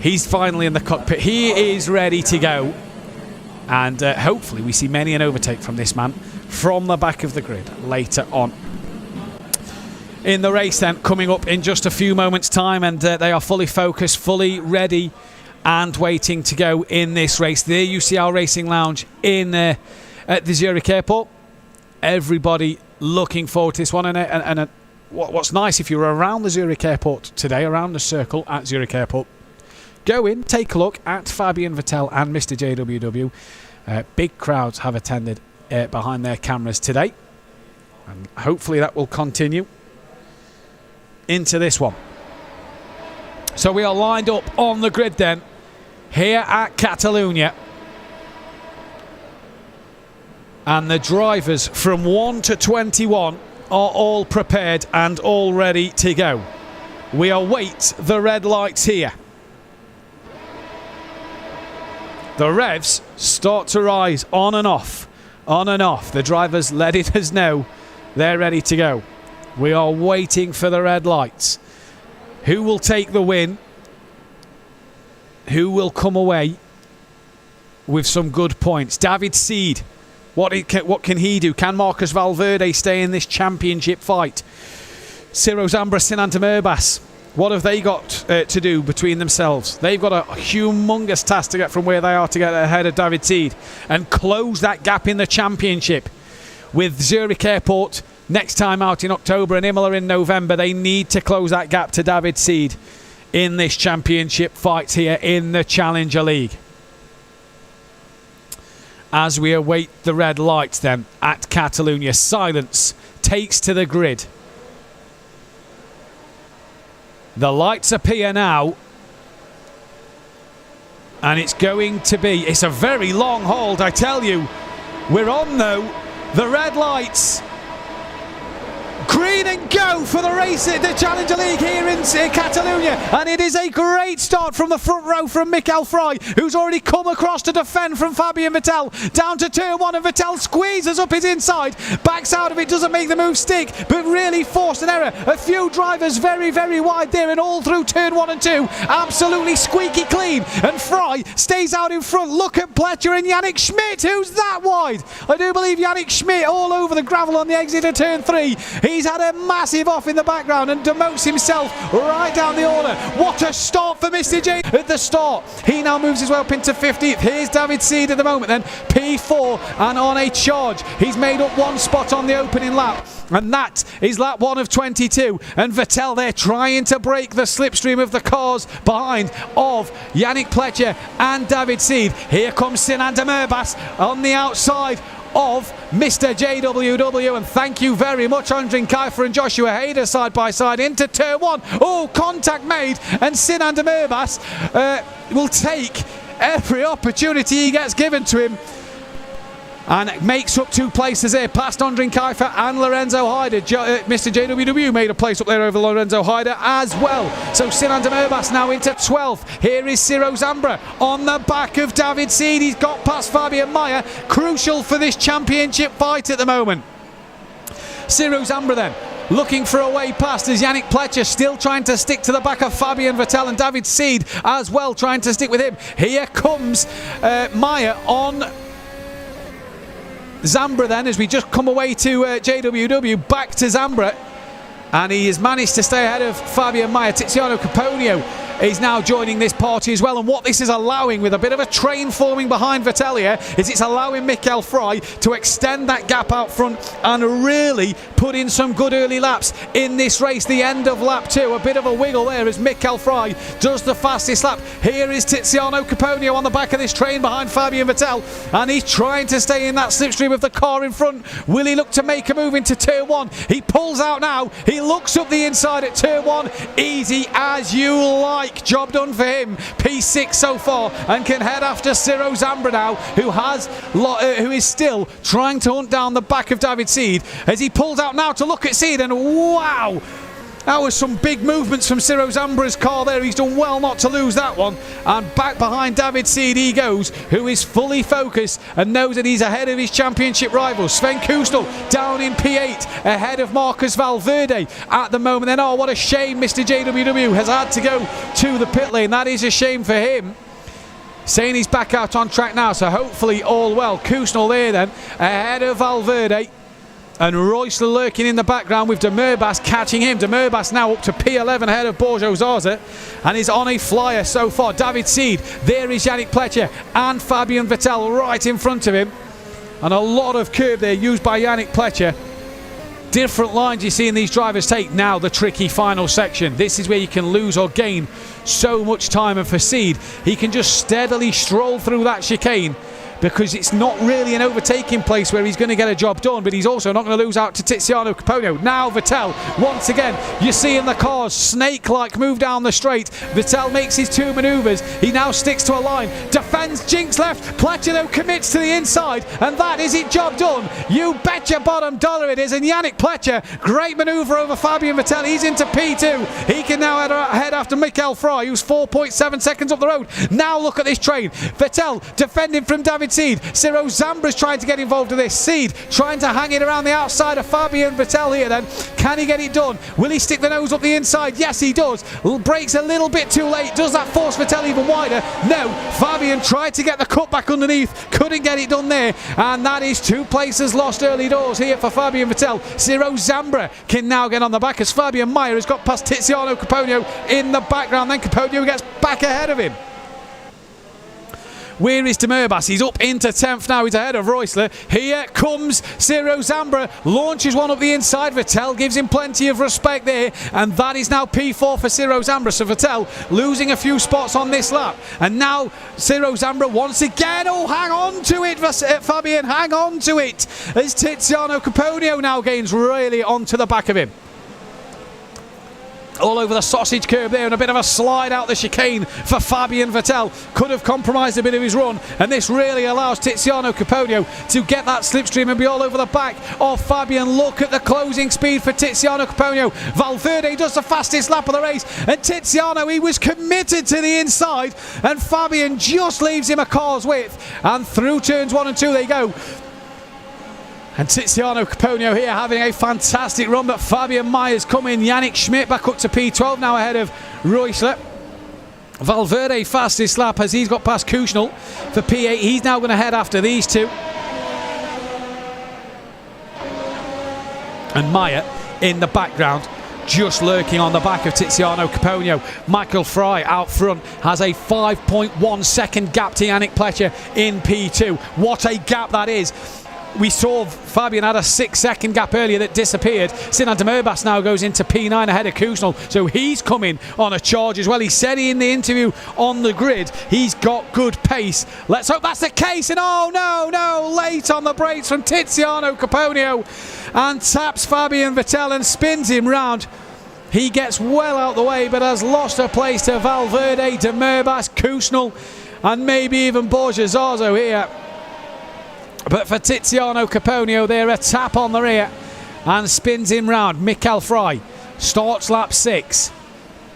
Speaker 3: he's finally in the cockpit. He is ready to go. And hopefully we see many an overtake from this man from the back of the grid later on in the race then, coming up in just a few moments time. And they are fully focused, fully ready and waiting to go in this race. There you see our Racing Lounge at the Zurich Airport. Everybody looking forward to this one. And what's nice, if you're around the Zurich Airport today, around the circle at Zurich Airport, go in, take a look at Fabian Vettel and Mr. JWW. Big crowds have attended behind their cameras today, and hopefully that will continue into this one. So we are lined up on the grid then here at Catalonia, and the drivers from 1 to 21 are all prepared and all ready to go. We await the red lights here. The revs start to rise on and off, on and off. The drivers letting us know they're ready to go. We are waiting for the red lights. Who will take the win? Who will come away with some good points? David Seed, what can he do? Can Marcus Valverde stay in this championship fight? Ciro Zambra, Sinan Urbas, what have they got to do between themselves? They've got a humongous task to get from where they are to get ahead of David Seed and close that gap in the championship. With Zurich Airport next time out in October and Imola in November, they need to close that gap to David Seed in this championship fight here in the Challenger League. As we await the red lights then at Catalonia, silence takes to the grid. The lights appear now, and it's a very long hold, I tell you. We're on though, the red lights. Green and go for the race at the Challenger League here in Catalonia, and it is a great start from the front row from Michael Frey, who's already come across to defend from Fabian Vettel down to turn 1, and Vettel squeezes up his inside, backs out of it, doesn't make the move stick, but really forced an error. A few drivers very, very wide there, and all through turn 1 and 2, absolutely squeaky clean, and Frey stays out in front. Look at Pletcher and Yannick Schmidt, who's that wide? I do believe Yannick Schmidt all over the gravel on the exit of turn 3. He's had a massive off in the background and demotes himself right down the order. What a start for Mr. J at the start. He now moves his way up into 15th. Here's David Seed at the moment then, P4 and on a charge. He's made up one spot on the opening lap, and that is lap 1 of 22. And Vettel there trying to break the slipstream of the cars behind of Yannick Pletcher and David Seed. Here comes Sinan Urbas on the outside of Mr. JWW, and thank you very much Andrin Kaifer and Joshua Hader side by side into turn 1. Oh, contact made, and Sinan Urbas will take every opportunity he gets given to him, and makes up 2 places here past Andrin Kaifer and Lorenzo Hyder. Mr. JWW made a place up there over Lorenzo Hyder as well. So Sinan Urbas now into 12th. Here is Ciro Zambra on the back of David Seed. He's got past Fabian Mayer. Crucial for this championship fight at the moment. Ciro Zambra then looking for a way past as Yannick Pletcher still trying to stick to the back of Fabian Vettel, and David Seed as well trying to stick with him. Here comes Mayer on Zambra then, as we just come away to JWW, back to Zambra, and he has managed to stay ahead of Fabian Mayer. Tiziano Caponio is now joining this party as well, and what this is allowing, with a bit of a train forming behind Vettel here, is it's allowing Michael Frey to extend that gap out front and really put in some good early laps in this race. The end of lap 2, a bit of a wiggle there as Michael Frey does the fastest lap. Here is Tiziano Caponio on the back of this train behind Fabian Vettel, and he's trying to stay in that slipstream of the car in front. Will he look to make a move into turn 1? He pulls out now, he looks up the inside at turn 1, easy as you like. Job done for him. P6 so far, and can head after Ciro Zambra now, who is still trying to hunt down the back of David Seed, as he pulls out now to look at Seed, and wow, that was some big movements from Ciro Zambra's car there. He's done well not to lose that one, and back behind David Seed he goes, who is fully focused and knows that he's ahead of his championship rival. Sven Kustel down in P8 ahead of Marcus Valverde at the moment. Then, oh, what a shame, Mr. JWW has had to go to the pit lane. That is a shame for him, saying he's back out on track now, so hopefully all well. Kusnel there then ahead of Valverde. And Royce lurking in the background with Demerbas catching him. Demerbas now up to P11 ahead of Borjo Zaza and is on a flyer so far. David Seed, there is Yannick Pletcher and Fabian Vettel right in front of him. And a lot of curb there used by Yannick Pletcher. Different lines you're seeing these drivers take. Now the tricky final section. This is where you can lose or gain so much time. And for Seed, he can just steadily stroll through that chicane, because it's not really an overtaking place where he's going to get a job done, but he's also not going to lose out to Tiziano Caponio. Now Vettel, once again, you're seeing the cars snake-like move down the straight. Vettel makes his 2 manoeuvres. He now sticks to a line, defends Jinx left. Pletcher though commits to the inside, and that is it, job done. You bet your bottom dollar it is. And Yannick Pletcher, great manoeuvre over Fabian Vettel. He's into P2. He can now head after Michael Fry, who's 4.7 seconds up the road. Now look at this train. Vettel defending from David Seed. Ciro Zambra's trying to get involved in this. Seed trying to hang it around the outside of Fabian Vettel here then. Can he get it done? Will he stick the nose up the inside? Yes, he does. Brakes a little bit too late. Does that force Vettel even wider? No. Fabian tried to get the cut back underneath. Couldn't get it done there. And that is 2 places lost early doors here for Fabian Vettel. Ciro Zambra can now get on the back as Fabian Meyer has got past Tiziano Caponio in the background. Then Caponio gets back ahead of him. Where is Demerbas? He's up into 10th now. He's ahead of Royce. Here comes Ciro Zambra. Launches one up the inside. Vettel gives him plenty of respect there. And that is now P4 for Ciro Zambra. So Vettel losing a few spots on this lap. And now Ciro Zambra once again. Oh, hang on to it, Fabian. Hang on to it. As Tiziano Caponio now gains really onto the back of him. All over the sausage curb there, and a bit of a slide out the chicane for Fabian Vettel. Could have compromised a bit of his run, and this really allows Tiziano Caponio to get that slipstream and be all over the back of Fabian. Look at the closing speed for Tiziano Caponio. Valverde does the fastest lap of the race, and Tiziano, he was committed to the inside, and Fabian just leaves him a car's width, and through turns 1 and 2 they go. And Tiziano Caponio here having a fantastic run, but Fabian Meyer's coming. Yannick Schmidt back up to P12 now ahead of Royce. Valverde fastest lap as he's got past Kushnel for P8. He's now going to head after these two. And Meyer in the background, just lurking on the back of Tiziano Caponio. Michael Fry out front has a 5.1 second gap to Yannick Pletcher in P2. What a gap that is. We saw Fabian had a 6-second gap earlier that disappeared. Sinan Demerbas now goes into P9 ahead of Kushnel, so he's coming on a charge as well. He said in the interview on the grid he's got good pace. Let's hope that's the case. And oh no, late on the brakes from Tiziano Caponio and taps Fabian Vettel and spins him round. He gets well out the way, but has lost a place to Valverde, Demerbas, Kushnel, and maybe even Borja Zazo here. But for Tiziano Caponio there, a tap on the rear and spins him round. Michael Fry starts lap 6.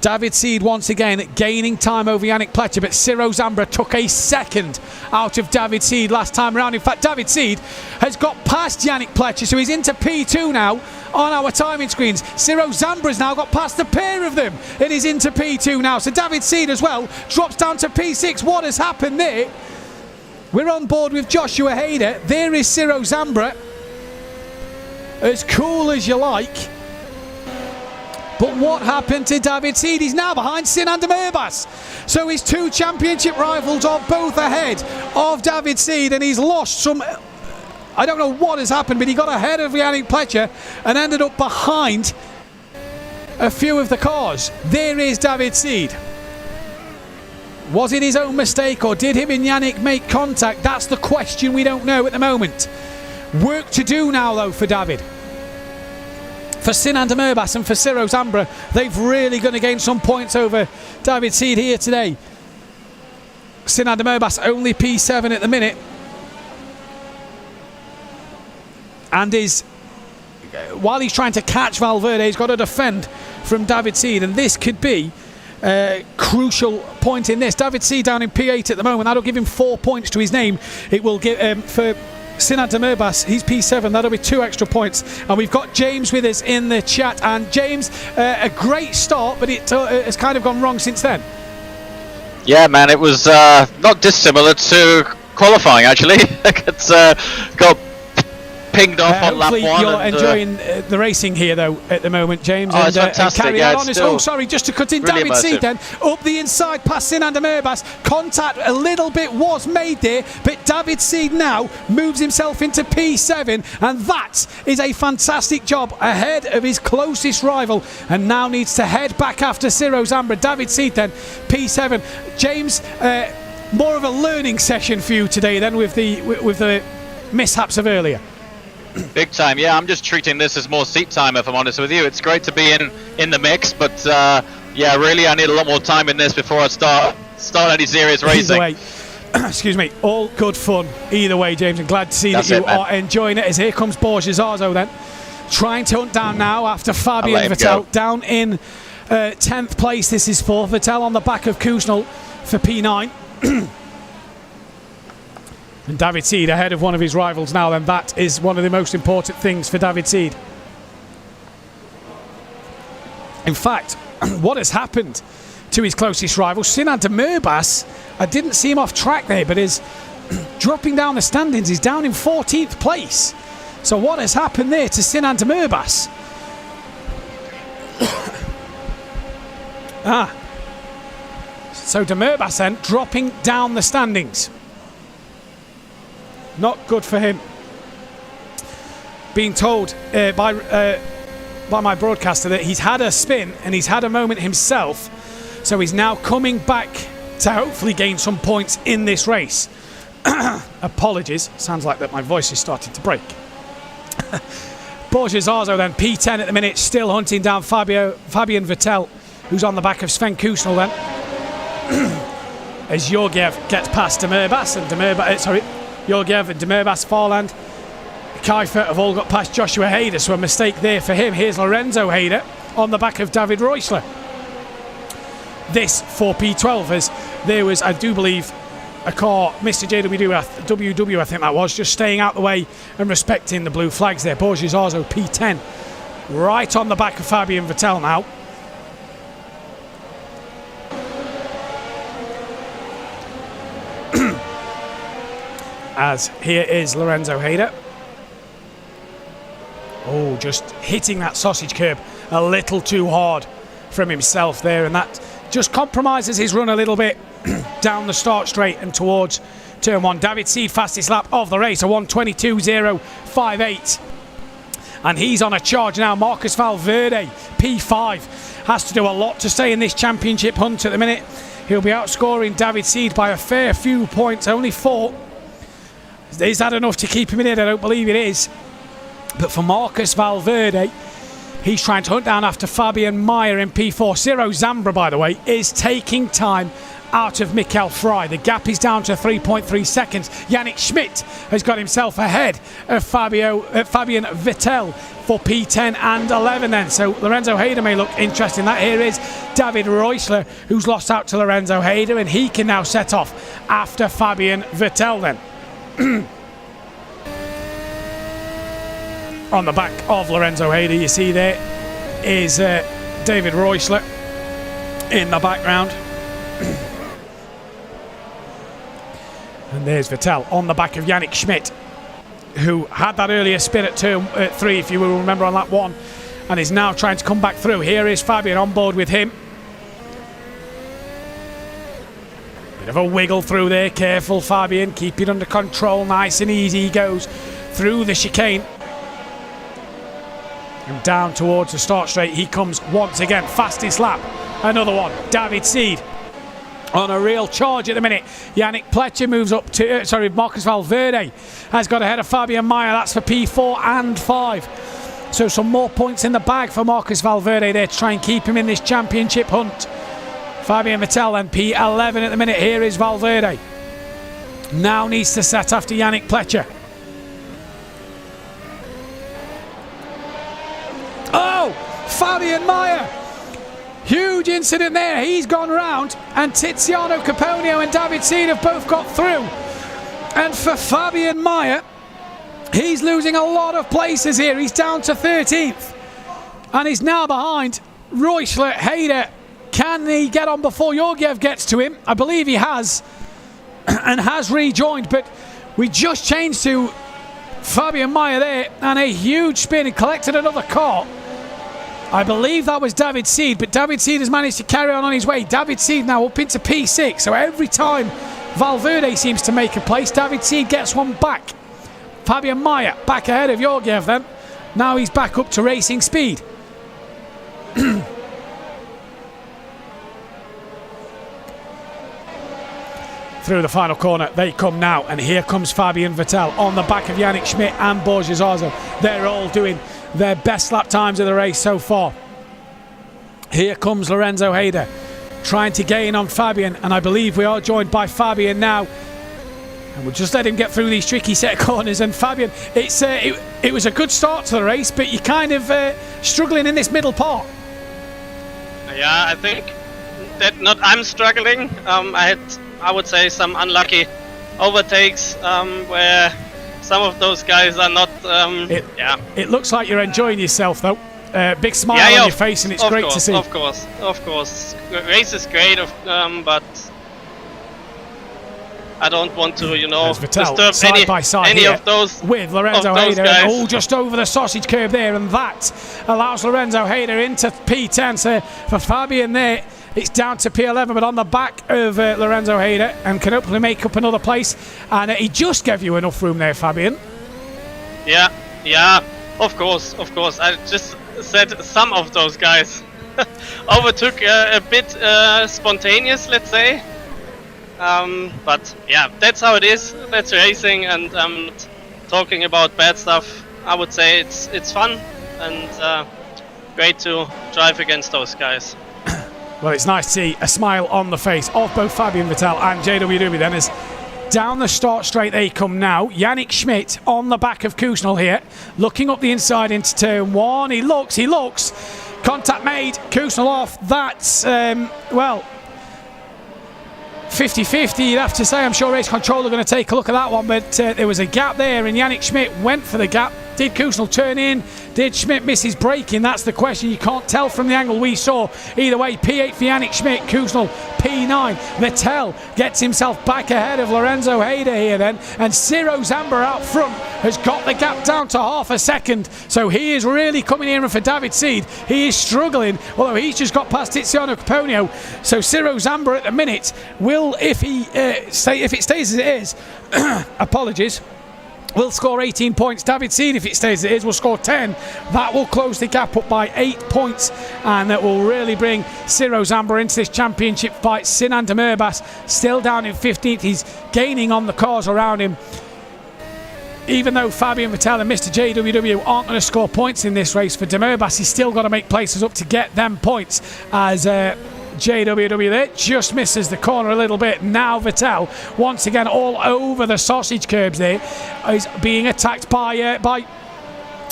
Speaker 3: David Seed once again gaining time over Yannick Pletcher, but Ciro Zambra took a second out of David Seed last time round. In fact, David Seed has got past Yannick Pletcher, so he's into P2 now on our timing screens. Ciro Zambra's now got past the pair of them and is into P2 now. So David Seed as well drops down to P6. What has happened there? We're on board with Joshua Hader. There is Ciro Zambra. As cool as you like. But what happened to David Seed? He's now behind Sinan Demerbas. So his 2 championship rivals are both ahead of David Seed, and he's lost some... I don't know what has happened, but he got ahead of Yannick Pletcher and ended up behind a few of the cars. There is David Seed. Was it his own mistake, or did him and Yannick make contact? That's the question we don't know at the moment. Work to do now, though, for David. For Sinan Demerbas and for Ciro Zambra, they've really going to gain some points over David Seed here today. Sinan Demerbas only P7 at the minute. And while he's trying to catch Valverde, he's got to defend from David Seed, and this could be crucial point in this. David Seed down in P8 at the moment. That'll give him 4 points to his name. It will give for Sinan Demerbas, he's P7. That'll be 2 extra points. And we've got James with us in the chat. And James, a great start, but it has kind of gone wrong since then.
Speaker 7: Yeah, man, it was not dissimilar to qualifying actually. It's got pinged off on lap
Speaker 3: hopefully
Speaker 7: one.
Speaker 3: You're enjoying the racing here, though, at the moment, James.
Speaker 7: Oh, it's fantastic.
Speaker 3: Carry
Speaker 7: Yeah,
Speaker 3: on
Speaker 7: it's
Speaker 3: oh, sorry, just to cut in.
Speaker 7: really
Speaker 3: David Seed
Speaker 7: immersive.
Speaker 3: then up the inside past Sinan de Merbas. Contact a little bit was made there, but David Seed now moves himself into P7, and that is a fantastic job ahead of his closest rival, and now needs to head back after Ciro Zambra. David Seed then P7. James, more of a learning session for you today then with the mishaps of earlier.
Speaker 7: Big time, yeah. I'm just treating this as more seat time, if I'm honest with you. It's great to be in the mix, but yeah, really, I need a lot more time in this before I start any serious racing.
Speaker 3: Either way, excuse me, all good fun. Either way, James, I'm glad to see that you are enjoying it. As here comes Borja Zarzo then, trying to hunt down now after Fabian Vettel down in 10th place. This is for Vettel on the back of Kusnel for P9. And David Seed ahead of one of his rivals now, and that is one of the most important things for David Seed. In fact, what has happened to his closest rival, Sinan de Merbas, I didn't see him off track there, but is dropping down the standings. He's down in 14th place. So what has happened there to Sinan de Merbas? So de Merbas then dropping down the standings. Not good for him. Being told by my broadcaster that he's had a spin and he's had a moment himself, so he's now coming back to hopefully gain some points in this race. Apologies, sounds like that my voice is starting to break. Borja Zarzo then P10 at the minute, still hunting down Fabian Vettel, who's on the back of Sven Kusnel then. As Georgiev gets past de Merbas and Georgiev and de Merbas Farland. Kiefer have all got past Joshua Hader, so a mistake there for him. Here's Lorenzo Hader on the back of David Reusler. This for P12, as there was, I do believe, a car, Mr. JWW, I think that was, just staying out the way and respecting the blue flags there. Borja Zarzo P10, right on the back of Fabian Vettel now. As here is Lorenzo Hader. Oh, just hitting that sausage curb a little too hard from himself there, and that just compromises his run a little bit down the start straight and towards turn one. David Seed, fastest lap of the race, a 1:22.058. And he's on a charge now. Marcus Valverde, P5, has to do a lot to stay in this championship hunt at the minute. He'll be outscoring David Seed by a fair few points, only 4. Is that enough to keep him in it? I don't believe it is. But for Marcus Valverde, he's trying to hunt down after Fabian Meyer in P4. Ciro Zambra, by the way, is taking time out of Michael Frey. The gap is down to 3.3 seconds. Yannick Schmidt has got himself ahead of Fabian Vettel for P10 and 11 then. So Lorenzo Hader may look interesting. That here is David Reusler, who's lost out to Lorenzo Hader, and he can now set off after Fabian Vettel then. On the back of Lorenzo Hader, you see there is David Reusler in the background. And there's Vettel on the back of Yannick Schmidt, who had that earlier spin at turn 3, if you will remember, on lap 1, and is now trying to come back through. Here is Fabian on board with him. Bit of a wiggle through there, careful Fabian, keep it under control, nice and easy. He goes through the chicane and down towards the start straight. He comes once again, fastest lap, another one. David Seed on a real charge at the minute. Yannick Pletcher moves up to, Marcus Valverde has got ahead of Fabian Meyer. That's for P4 and 5. So some more points in the bag for Marcus Valverde there to try and keep him in this championship hunt. Fabian Vettel then P11 at the minute. Here is Valverde. Now needs to set after Yannick Pletcher. Oh, Fabian Meyer. Huge incident there. He's gone round, and Tiziano Caponio and David Seed have both got through. And for Fabian Meyer, he's losing a lot of places here. He's down to 13th, and he's now behind Reusler, Hader. Can he get on before Georgiev gets to him? I believe he has, and has rejoined, but we just changed to Fabian Mayer there, and a huge spin. He collected another car. I believe that was David Seed, but David Seed has managed to carry on his way. David Seed now up into P6, so every time Valverde seems to make a place, David Seed gets one back. Fabian Mayer back ahead of Georgiev then. Now he's back up to racing speed. Through the final corner they come now, and here comes Fabian Vettel on the back of Yannick Schmidt and Borja Zarzo. They're all doing their best lap times of the race so far. Here comes Lorenzo Hayder trying to gain on Fabian, and I believe we are joined by Fabian now, and we'll just let him get through these tricky set of corners. And Fabian, it was a good start to the race, but you're kind of struggling in this middle part.
Speaker 8: Yeah, I think that I'm struggling. I had, I would say, some unlucky overtakes where some of those guys are not.
Speaker 3: It looks like you're enjoying yourself though. Big smile on your face, and it's great to see.
Speaker 8: Of course. The race is great, but I don't want to, disturb
Speaker 3: side by side
Speaker 8: any of those
Speaker 3: with Lorenzo Hayder. Oh, just over the sausage curb there, and that allows Lorenzo Hayder into P10. So for Fabian there, it's down to P11, but on the back of Lorenzo Hayder, and can hopefully make up another place. And he just gave you enough room there, Fabian.
Speaker 8: Yeah, of course. I just said some of those guys overtook a bit spontaneous, let's say. But yeah, that's how it is. That's racing, and talking about bad stuff. I would say it's fun and great to drive against those guys.
Speaker 3: Well, it's nice to see a smile on the face of both Fabian Vettel and JWW then, as down the start straight they come now. Yannick Schmidt on the back of Kusnel here, looking up the inside into turn one. He looks. Contact made. Kusnel off. That's, 50-50, you'd have to say. I'm sure race control are going to take a look at that one, but there was a gap there, and Yannick Schmidt went for the gap. Did Kusnel turn in? Did Schmidt miss his braking? That's the question. You can't tell from the angle we saw. Either way, P8 for Yannick Schmidt, Kusnel P9. Vettel gets himself back ahead of Lorenzo Hayder here then, and Ciro Zamba out front has got the gap down to half a second. So he is really coming in for David Seed. He is struggling, although he's just got past Tiziano Caponio. So Ciro Zamba at the minute will, if it stays as it is, apologies, will score 18 points. David Seed, if it stays as it is, will score 10. That will close the gap up by 8 points, and that will really bring Ciro Zamba into this championship fight. Sinan Demirbaş still down in 15th. He's gaining on the cars around him. Even though Fabian Vettel and Mr. JWW aren't going to score points in this race, for Demirbaş, he's still got to make places up to get them points, as JWW there just misses the corner a little bit. Now Vettel once again all over the sausage curbs there, is being attacked by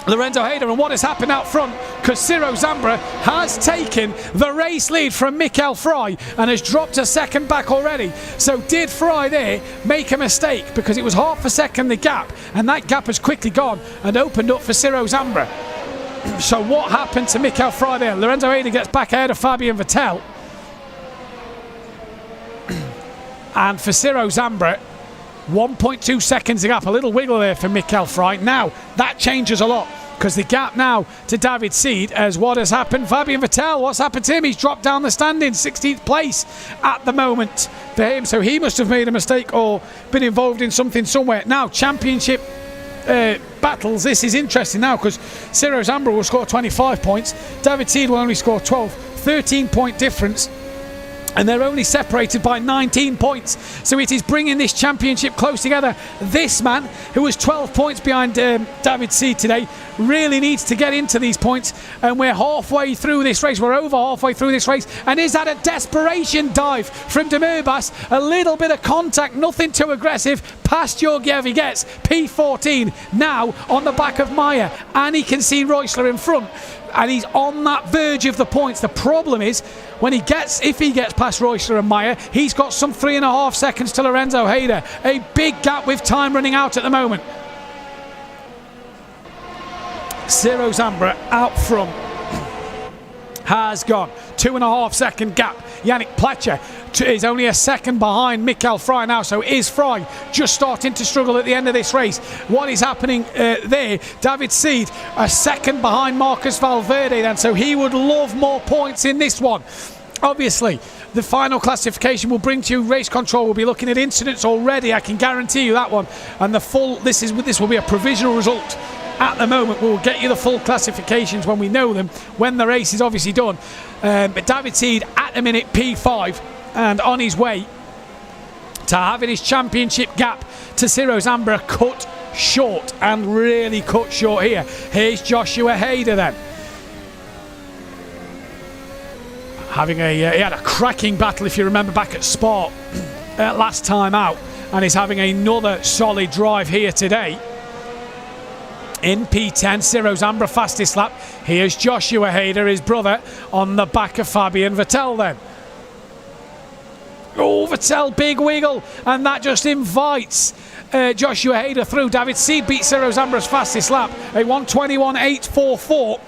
Speaker 3: Lorenzo Hayder. And what has happened out front, because Ciro Zambra has taken the race lead from Mikael Fry and has dropped a second back already. So did Fry there make a mistake, because it was half a second the gap, and that gap has quickly gone and opened up for Ciro Zambra. So what happened to Mikael Fry there? Lorenzo Hayder gets back ahead of Fabian Vettel. And for Ciro Zambra, 1.2 seconds the gap. A little wiggle there for Mikael Fry. Now, that changes a lot, because the gap now to David Seed, as what has happened. Fabian Vettel, what's happened to him? He's dropped down the standings, 16th place at the moment for him. So he must have made a mistake or been involved in something somewhere. Now, championship battles. This is interesting now, because Ciro Zambra will score 25 points. David Seed will only score 12. 13-point difference. And they're only separated by 19 points. So it is bringing this championship close together. This man, who was 12 points behind David Seed today, really needs to get into these points. And we're halfway through this race. We're over halfway through this race. And is that a desperation dive from Demirbaş? A little bit of contact, nothing too aggressive. Past Georgiev he gets. P14 now on the back of Mayer. And he can see Reusler in front. And he's on that verge of the points. The problem is, if he gets past Reusler and Mayer, he's got some 3.5 seconds to Lorenzo Hayder. A big gap with time running out at the moment. Ciro Zambra out front has gone. 2.5 second gap Yannick Pletcher is only a second behind Mikael Frey now, so is Frey just starting to struggle at the end of this race? What is happening there? David Seed a second behind Marcus Valverde then, so he would love more points in this one. Obviously, the final classification will bring to you race control. We'll be looking at incidents already, I can guarantee you that one. And the full, this will be a provisional result. At the moment, we'll get you the full classifications when we know them, when the race is obviously done. But David Seed at the minute P5 and on his way to having his championship gap to Ciro Zambra cut short, and really cut short here. Here's Joshua Hader then. Having he had a cracking battle, if you remember, back at Spa last time out, and he's having another solid drive here today. In P10, Ciro Zambra fastest lap. Here's Joshua Hader, his brother, on the back of Fabian Vettel then. Oh, Vettel, big wiggle, and that just invites Joshua Hader through. David Seed beat Ciro Zambra's fastest lap, a 1:21.844.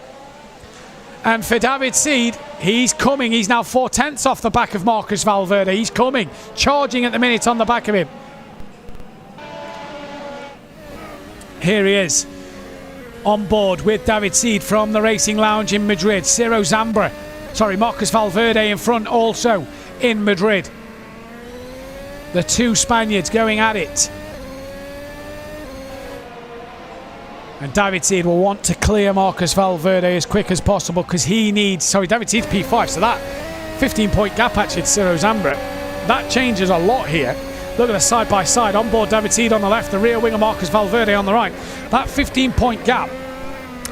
Speaker 3: And for David Seed, he's coming. He's now 4/10 off the back of Marcus Valverde. He's coming, charging at the minute on the back of him. Here he is, on board with David Seed from the Racing Lounge in Madrid. Marcus Valverde in front also in Madrid. The two Spaniards going at it. And David Seed will want to clear Marcus Valverde as quick as possible because he needs... David Seed's P5, so that 15-point gap actually to Ciro Zambra. That changes a lot here. Look at the side-by-side. On board, David Seed on the left, the rear winger Marcus Valverde on the right. That 15-point gap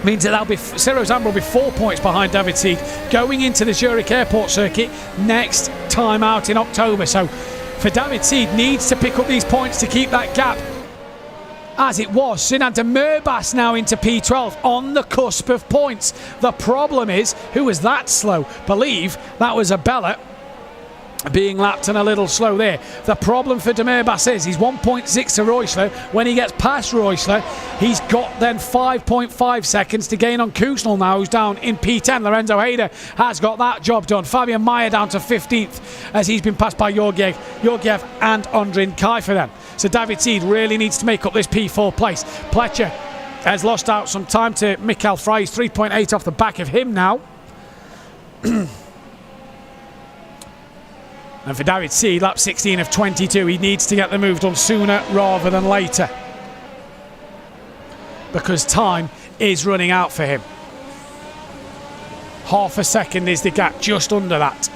Speaker 3: means that Ciro Zambra will be 4 points behind David Seed going into the Zurich Airport circuit next time out in October. So for David Seed, needs to pick up these points to keep that gap as it was. Sinan de Merbas now into P12 on the cusp of points. The problem is, who was that slow? Believe that was Abella being lapped and a little slow there. The problem for de Merbas is he's 1.6 to Reusler. When he gets past Reusler, he's got then 5.5 seconds to gain on Kusnel now, who's down in P10. Lorenzo Hader has got that job done. Fabian Mayer down to 15th as he's been passed by Georgiev and Ondrin Kaifer then. So David Seed really needs to make up this P4 place. Pletcher has lost out some time to Mikael Frey. He's 3.8 off the back of him now. And for David Seed, lap 16 of 22, he needs to get the move done sooner rather than later, because time is running out for him. Half a second is the gap, just under that.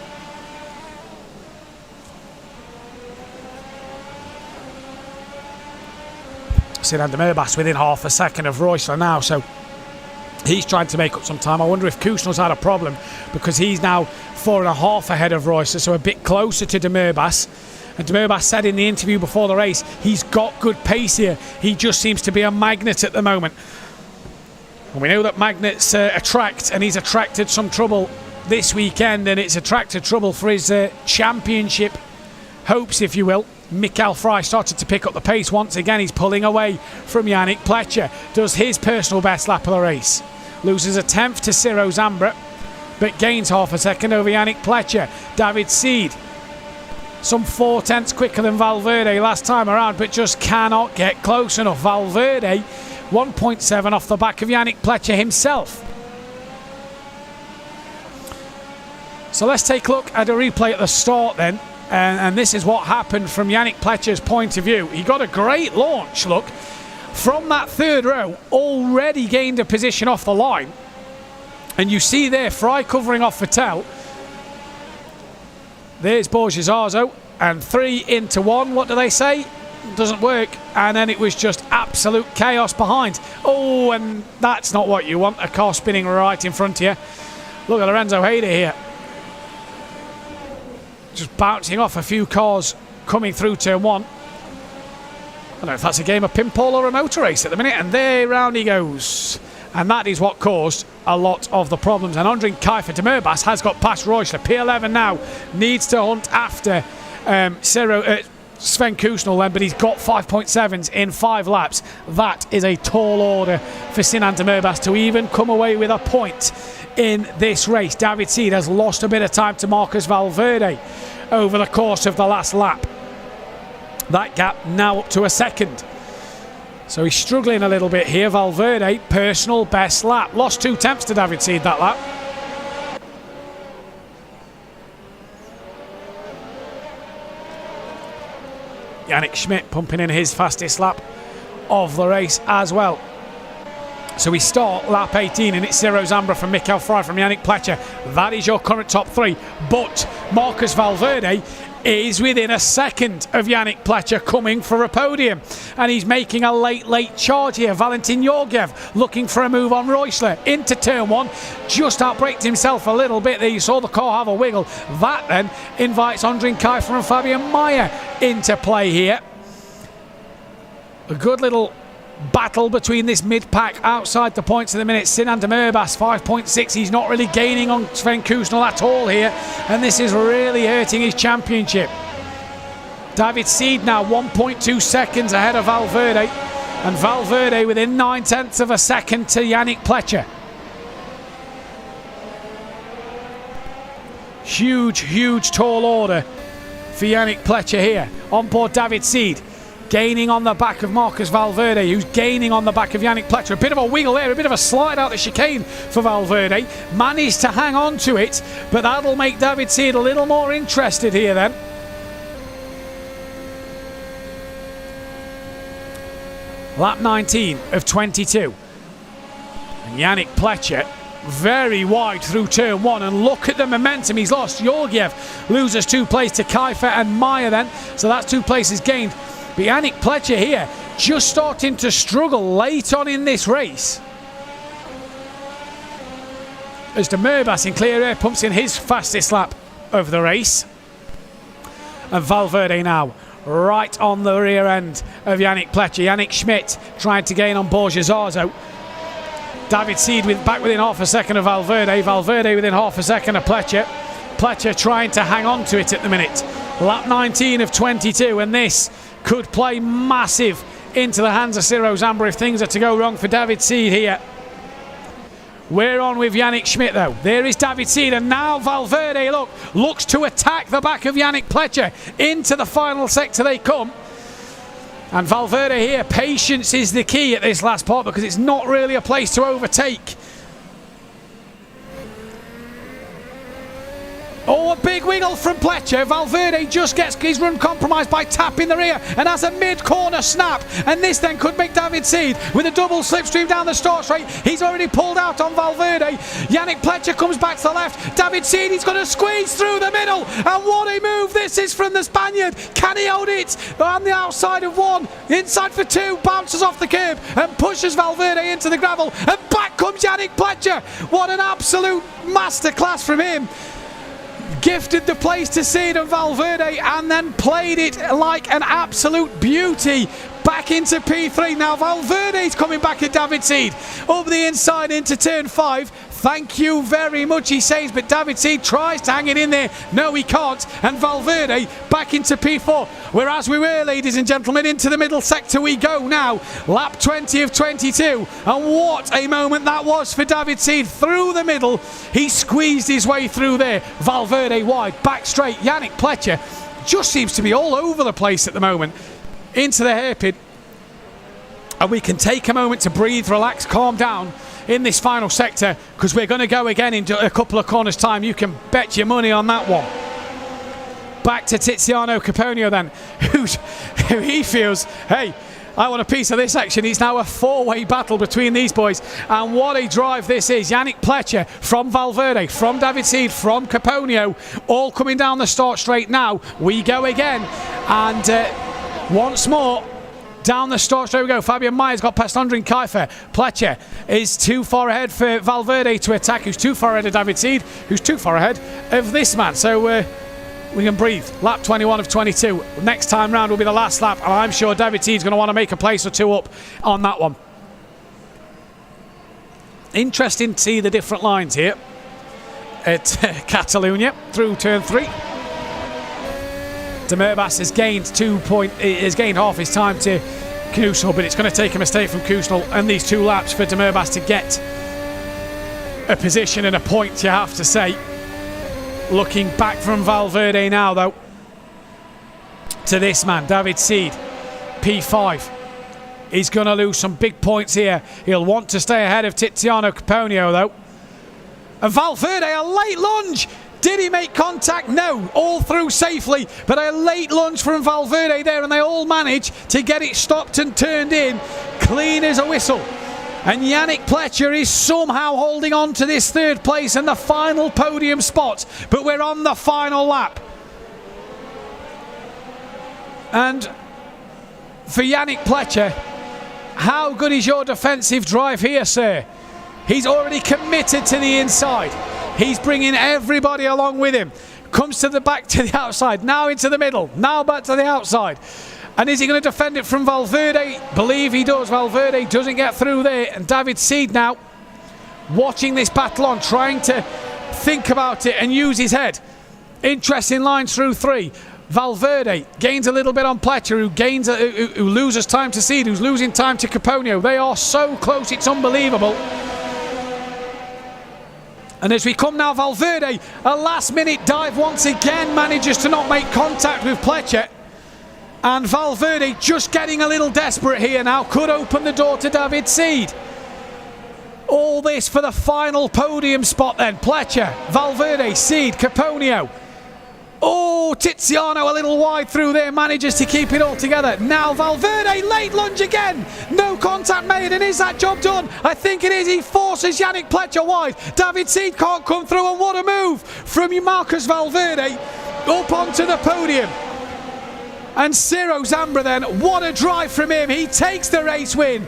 Speaker 3: Sinan de Merbas within half a second of Reusler now, so he's trying to make up some time. I wonder if Kusnel's had a problem, because he's now 4.5 ahead of Reusler, so a bit closer to de Merbas. And de Merbas said in the interview before the race, he's got good pace here. He just seems to be a magnet at the moment. And we know that magnets attract, and he's attracted some trouble this weekend, and it's attracted trouble for his championship hopes, if you will. Mikael Frey started to pick up the pace once again. He's pulling away from Yannick Pletcher. Does his personal best lap of the race. Loses a 10th to Ciro Zambra, but gains half a second over Yannick Pletcher. David Seed, some 4/10 quicker than Valverde last time around, but just cannot get close enough. Valverde, 1.7 off the back of Yannick Pletcher himself. So let's take a look at a replay at the start then. And this is what happened from Yannick Pletcher's point of view. He got a great launch, look. From that third row, already gained a position off the line. And you see there, Frey covering off Vettel. There's Borgesazzo. And 3 into 1, what do they say? Doesn't work. And then it was just absolute chaos behind. Oh, and that's not what you want. A car spinning right in front of you. Look at Lorenzo Hader here. Just bouncing off a few cars coming through turn 1. I don't know if that's a game of pinball or a motor race at the minute. And there, round he goes. And that is what caused a lot of the problems. And Ondrin Kaifer de Merbas has got past Reusler. P11 now needs to hunt after Sven Kusnel then, but he's got 5.7s in 5 laps. That is a tall order for Sinan de Merbas to even come away with a point
Speaker 21: in this race. David Seed has lost a bit of time to Marcus Valverde over the course of the last lap. That gap now up to a second. So he's struggling a little bit here. Valverde, personal best lap. Lost 2 tenths to David Seed that lap. Yannick Schmidt pumping in his fastest lap of the race as well. So we start lap 18 and it's Ciro Zambra from Mikel Frey from Yannick Pletcher. That is your current top 3. But Marcus Valverde is within a second of Yannick Pletcher coming for a podium. And he's making a late charge here. Valentin Georgiev looking for a move on Reusler into turn 1. Just outbraked himself a little bit there. You saw the car have a wiggle. That then invites Andrin Kiefer and Fabian Mayer into play here. A good little battle between this mid-pack outside the points of the minute. Sinan de Merbas 5.6. He's not really gaining on Sven Kuznel at all here, and this is really hurting his championship. David Seed now 1.2 seconds ahead of Valverde, and Valverde within 9/10 of a second to Yannick Pletcher. Huge tall order for Yannick Pletcher here. On board David Seed, gaining on the back of Marcus Valverde, who's gaining on the back of Yannick Pletcher. A bit of a wiggle there, a bit of a slide out the chicane for Valverde. Managed to hang on to it, but that'll make David Seed a little more interested here then. Lap 19 of 22. And Yannick Pletcher very wide through turn 1, and look at the momentum he's lost. Georgiev loses 2 places to Kiefer and Mayer then, so that's 2 places gained. But Yannick Pletcher here just starting to struggle late on in this race. As de Merbas in clear air pumps in his fastest lap of the race. And Valverde now right on the rear end of Yannick Pletcher. Yannick Schmidt trying to gain on Borja Zarzo. David Seed back within half a second of Valverde. Valverde within half a second of Pletcher. Pletcher trying to hang on to it at the minute. Lap 19 of 22, and this could play massive into the hands of Ciro Zambra if things are to go wrong for David Seed here. We're on with Yannick Schmidt though. There is David Seed, and now Valverde looks to attack the back of Yannick Pletcher. Into the final sector they come. And Valverde here, patience is the key at this last part because it's not really a place to overtake. Oh, a big wiggle from Pletcher. Valverde just gets his run compromised by tapping the rear and has a mid-corner snap. And this then could make David Seed with a double slipstream down the start straight. He's already pulled out on Valverde. Yannick Pletcher comes back to the left. David Seed, he's going to squeeze through the middle. And what a move this is from the Spaniard. Can he hold it? On the outside of 1, inside for 2, bounces off the curb and pushes Valverde into the gravel. And back comes Yannick Pletcher. What an absolute masterclass from him. Gifted the place to Seed and Valverde and then played it like an absolute beauty back into P3. Now Valverde's coming back at David Seed over the inside into turn 5. Thank you very much, he says, but David Seed tries to hang it in there. No, he can't. And Valverde back into P4. Whereas we were, ladies and gentlemen, into the middle sector we go now. Lap 20 of 22. And what a moment that was for David Seed. Through the middle, he squeezed his way through there. Valverde wide, back straight. Yannick Pletcher just seems to be all over the place at the moment. Into the hairpin. And we can take a moment to breathe, relax, calm down in this final sector, because we're going to go again in a couple of corners time. You can bet your money on that one. Back to Tiziano Caponio then, who he feels, hey, I want a piece of this action. It's now a 4-way battle between these boys, and what a drive this is. Yannick Pletcher from Valverde, from David Seed, from Caponio, all coming down the start straight now. We go again, and once more, down the start straight we go. Fabian Mayer's got past Andrin Kiefer. Pletcher is too far ahead for Valverde to attack, who's too far ahead of David Seed, who's too far ahead of this man. So we can breathe. Lap 21 of 22. Next time round will be the last lap, and I'm sure David Seed's going to want to make a place or 2 up on that one. Interesting to see the different lines here at Catalunya through turn 3. De Merbas has gained half his time to Kuznel, but it's going to take a mistake from Kuznel and these 2 laps for De Merbas to get a position and a point, you have to say. Looking back from Valverde now, though, to this man, David Seed, P5. He's going to lose some big points here. He'll want to stay ahead of Tiziano Caponio, though. And Valverde, a late lunge. Did he make contact? No. All through safely. But a late lunge from Valverde there, and they all manage to get it stopped and turned in. Clean as a whistle. And Yannick Pletcher is somehow holding on to this third place and the final podium spot. But we're on the final lap. And for Yannick Pletcher, how good is your defensive drive here, sir? He's already committed to the inside. He's bringing everybody along with him. Comes to the back, to the outside, now into the middle, now back to the outside. And is he going to defend it from Valverde? Believe he does. Valverde doesn't get through there. And David Seed now watching this battle on, trying to think about it and use his head. Interesting lines through three. Valverde gains a little bit on Pletcher, who loses time to Seed, who's losing time to Caponio. They are so close, it's unbelievable. And as we come now, Valverde, a last-minute dive once again, manages to not make contact with Pletcher. And Valverde just getting a little desperate here now, could open the door to David Seed. All this for the final podium spot then. Pletcher, Valverde, Seed, Caponio. Oh, Tiziano a little wide through there, manages to keep it all together. Now Valverde, late lunge again. No contact made, and is that job done? I think it is. He forces Yannick Pletcher wide. David Seed can't come through, and what a move from Marcus Valverde up onto the podium. And Ciro Zambra then, what a drive from him. He takes the race win.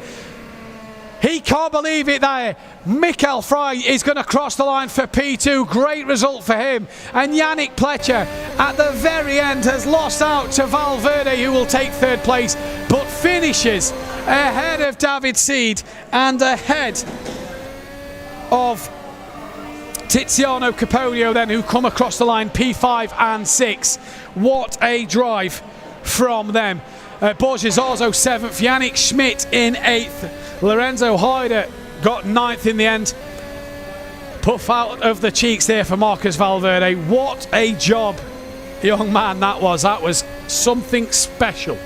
Speaker 21: He can't believe it there. Michael Fry is going to cross the line for P2. Great result for him. And Yannick Pletcher at the very end has lost out to Valverde, who will take third place, but finishes ahead of David Seed and ahead of Tiziano Caponio then, who come across the line P5 and 6. What a drive from them. Borges Arzo 7th, Yannick Schmidt in 8th. Lorenzo Haider got 9th in the end. Puff out of the cheeks there for Marcus Valverde. What a job, young man, that was. That was something special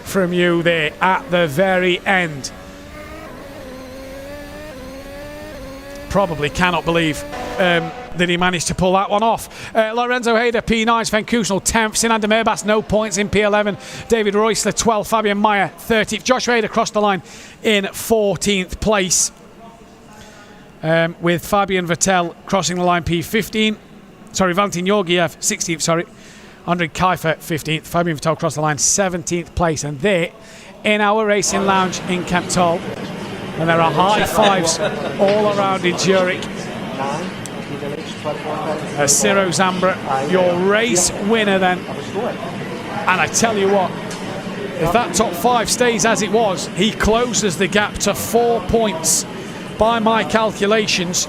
Speaker 21: from you there at the very end. Probably cannot believe that he managed to pull that one off. Lorenzo Haider, P9, Sven Kušnal 10th, Sinander Merbas, no points in P11. David Reusler, 12th, Fabian Meyer, 30th. Joshua Haider crossed the line in 14th place. With Fabian Vettel crossing the line P15. Sorry, Valentin Georgiev, 16th, sorry. Andre Kiefer, 15th. Fabian Vettel crossed the line 17th place. And there, in our racing lounge in Kemptol, and there are high fives all around in Zurich. Ciro Zambra, your race winner then. And I tell you what, if that top 5 stays as it was, he closes the gap to 4 points by my calculations.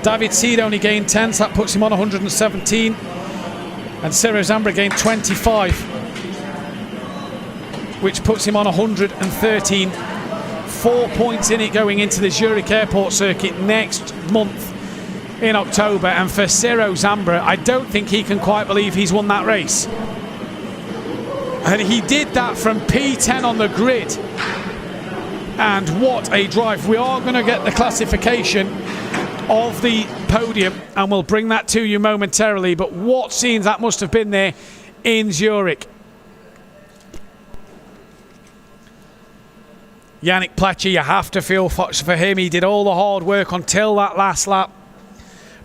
Speaker 21: David Seed only gained 10, so that puts him on 117. And Ciro Zambra gained 25, which puts him on 113. 4 points in it going into the Zurich Airport circuit next month in October. And for Ciro Zambra, I don't think he can quite believe he's won that race. And he did that from P10 on the grid. And what a drive. We are going to get the classification of the podium, and we'll bring that to you momentarily. But what scenes that must have been there in Zurich. Yannick Pletcher, you have to feel for him. He did all the hard work until that last lap.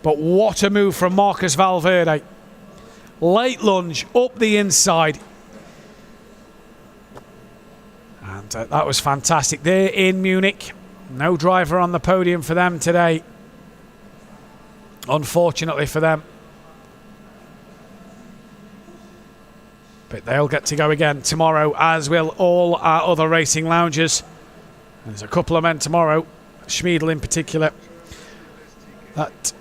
Speaker 21: But what a move from Marcus Valverde. Late lunge up the inside. And that was fantastic there in Munich. No driver on the podium for them today, unfortunately for them. But they'll get to go again tomorrow, as will all our other racing lounges. And there's a couple of men tomorrow, Schmiedel in particular, that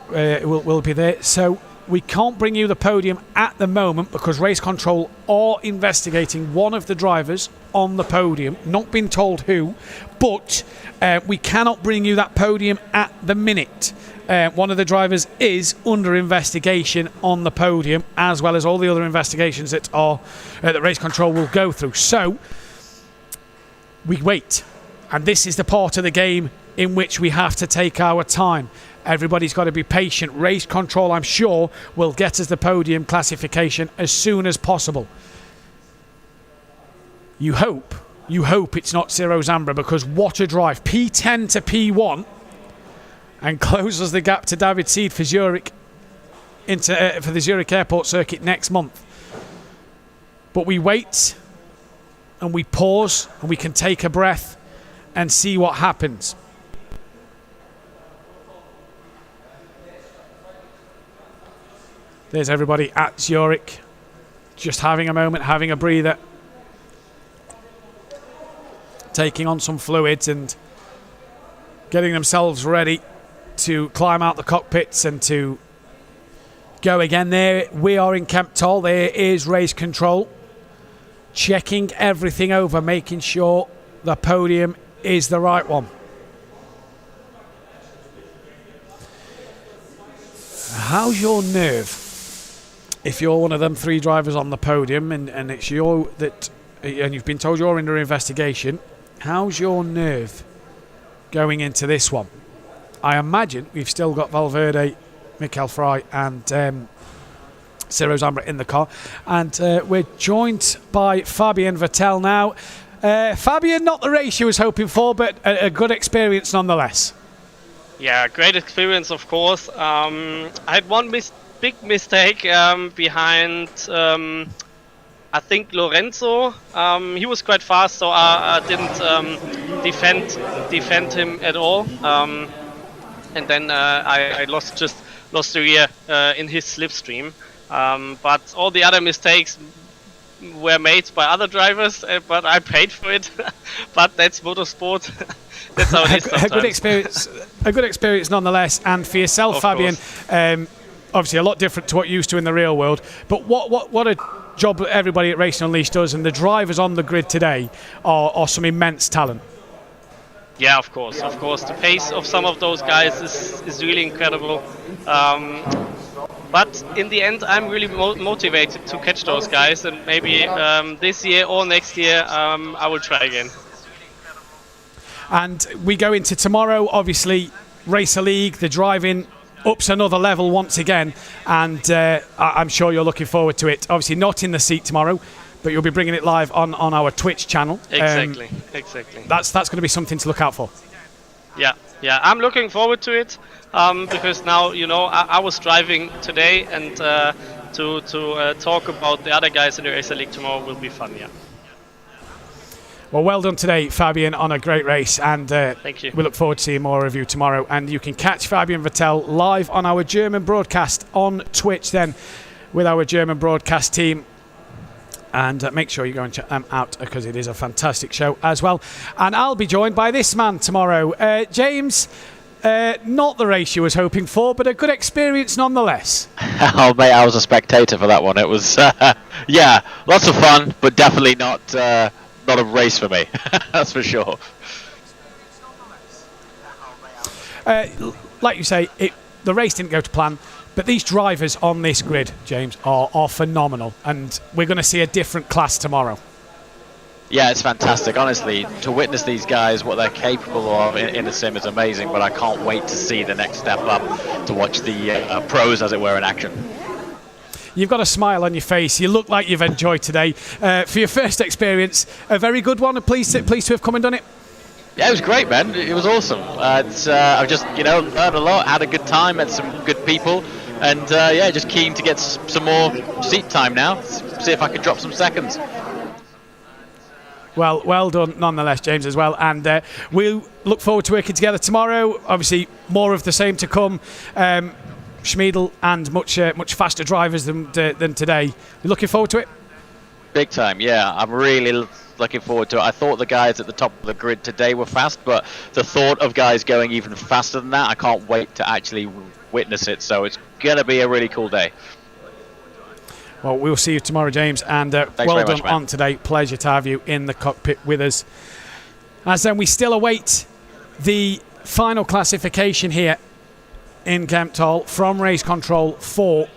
Speaker 21: will be there. So we can't bring you the podium at the moment because race control are investigating one of the drivers on the podium. Not been told who, but we cannot bring you that podium at the minute. One of the drivers is under investigation on the podium, as well as all the other investigations that are that race control will go through. So we wait, and this is the part of the game in which we have to take our time. Everybody's got to be patient. Race control, I'm sure, will get us the podium classification as soon as possible. You hope it's not Ciro Zambra, because what a drive. P10 to P1 and closes the gap to David Seed for Zurich for the Zurich Airport circuit next month. But we wait and we pause and we can take a breath and see what happens. There's everybody at Zurich, just having a moment, having a breather, taking on some fluids and getting themselves ready to climb out the cockpits and to go again. There we are in Kemptol. There is race control, checking everything over, making sure the podium is the right one. How's your nerve if you're one of them three drivers on the podium and it's you that, and you've been told you're under investigation? How's your nerve going into this one? I imagine we've still got Valverde, Michael Frey and Ciro Zambra in the car. And we're joined by Fabian Vettel now. Fabian, not the race you was hoping for, but a good experience nonetheless.
Speaker 8: Yeah, great experience, of course. I had one big mistake behind, I think, Lorenzo. He was quite fast, so I didn't defend him at all. And then I lost the rear in his slipstream. But all the other mistakes were made by other drivers, but I paid for it. But that's motorsport. That's how it is sometimes.
Speaker 21: A good experience nonetheless. And for yourself, Fabian, obviously a lot different to what you're used to in the real world. But what a job everybody at Racing Unleashed does, and the drivers on the grid today are some immense talent.
Speaker 8: Yeah, of course. The pace of some of those guys is really incredible. But in the end, I'm really motivated to catch those guys, and maybe this year or next year, I will try again.
Speaker 21: And we go into tomorrow, obviously, Racer League, the driving ups another level once again, and I'm sure you're looking forward to it. Obviously not in the seat tomorrow, but you'll be bringing it live on our Twitch channel.
Speaker 8: Exactly.
Speaker 21: That's going to be something to look out for.
Speaker 8: Yeah, I'm looking forward to it because now, I was driving today, and to talk about the other guys in the Racer League tomorrow will be fun, yeah.
Speaker 21: Well done today, Fabian, on a great race, and
Speaker 8: thank you.
Speaker 21: We look forward to seeing more of you tomorrow. And you can catch Fabian Vettel live on our German broadcast on Twitch then with our German broadcast team. And make sure you go and check them out because it is a fantastic show as well. And I'll be joined by this man tomorrow. James, not the race you was hoping for, but a good experience nonetheless.
Speaker 7: Oh, mate, I was a spectator for that one. It was, lots of fun, but definitely not a race for me. That's for sure.
Speaker 21: Like you say, the race didn't go to plan. But these drivers on this grid, James, are phenomenal. And we're going to see a different class tomorrow.
Speaker 7: Yeah, it's fantastic. Honestly, to witness these guys, what they're capable of in a sim is amazing. But I can't wait to see the next step up, to watch the pros, as it were, in action.
Speaker 21: You've got a smile on your face. You look like you've enjoyed today. For your first experience, a very good one. Pleased to have come and done it.
Speaker 7: Yeah, it was great, man. It was awesome. I've just, learned a lot, had a good time, met some good people. And just keen to get some more seat time now. See if I can drop some seconds.
Speaker 21: Well done nonetheless, James, as well. And we'll look forward to working together tomorrow. Obviously, more of the same to come. Schmiedel and much faster drivers than today. You're looking forward to it?
Speaker 7: Big time, yeah. I'm really looking forward to it. I thought the guys at the top of the grid today were fast, but the thought of guys going even faster than that, I can't wait to actually witness it. So it's going to be a really cool day.
Speaker 3: Well, we'll see you tomorrow, James, and well done on today. Pleasure to have you in the cockpit with us. As then we still await the final classification here in Kemptol from Race Control for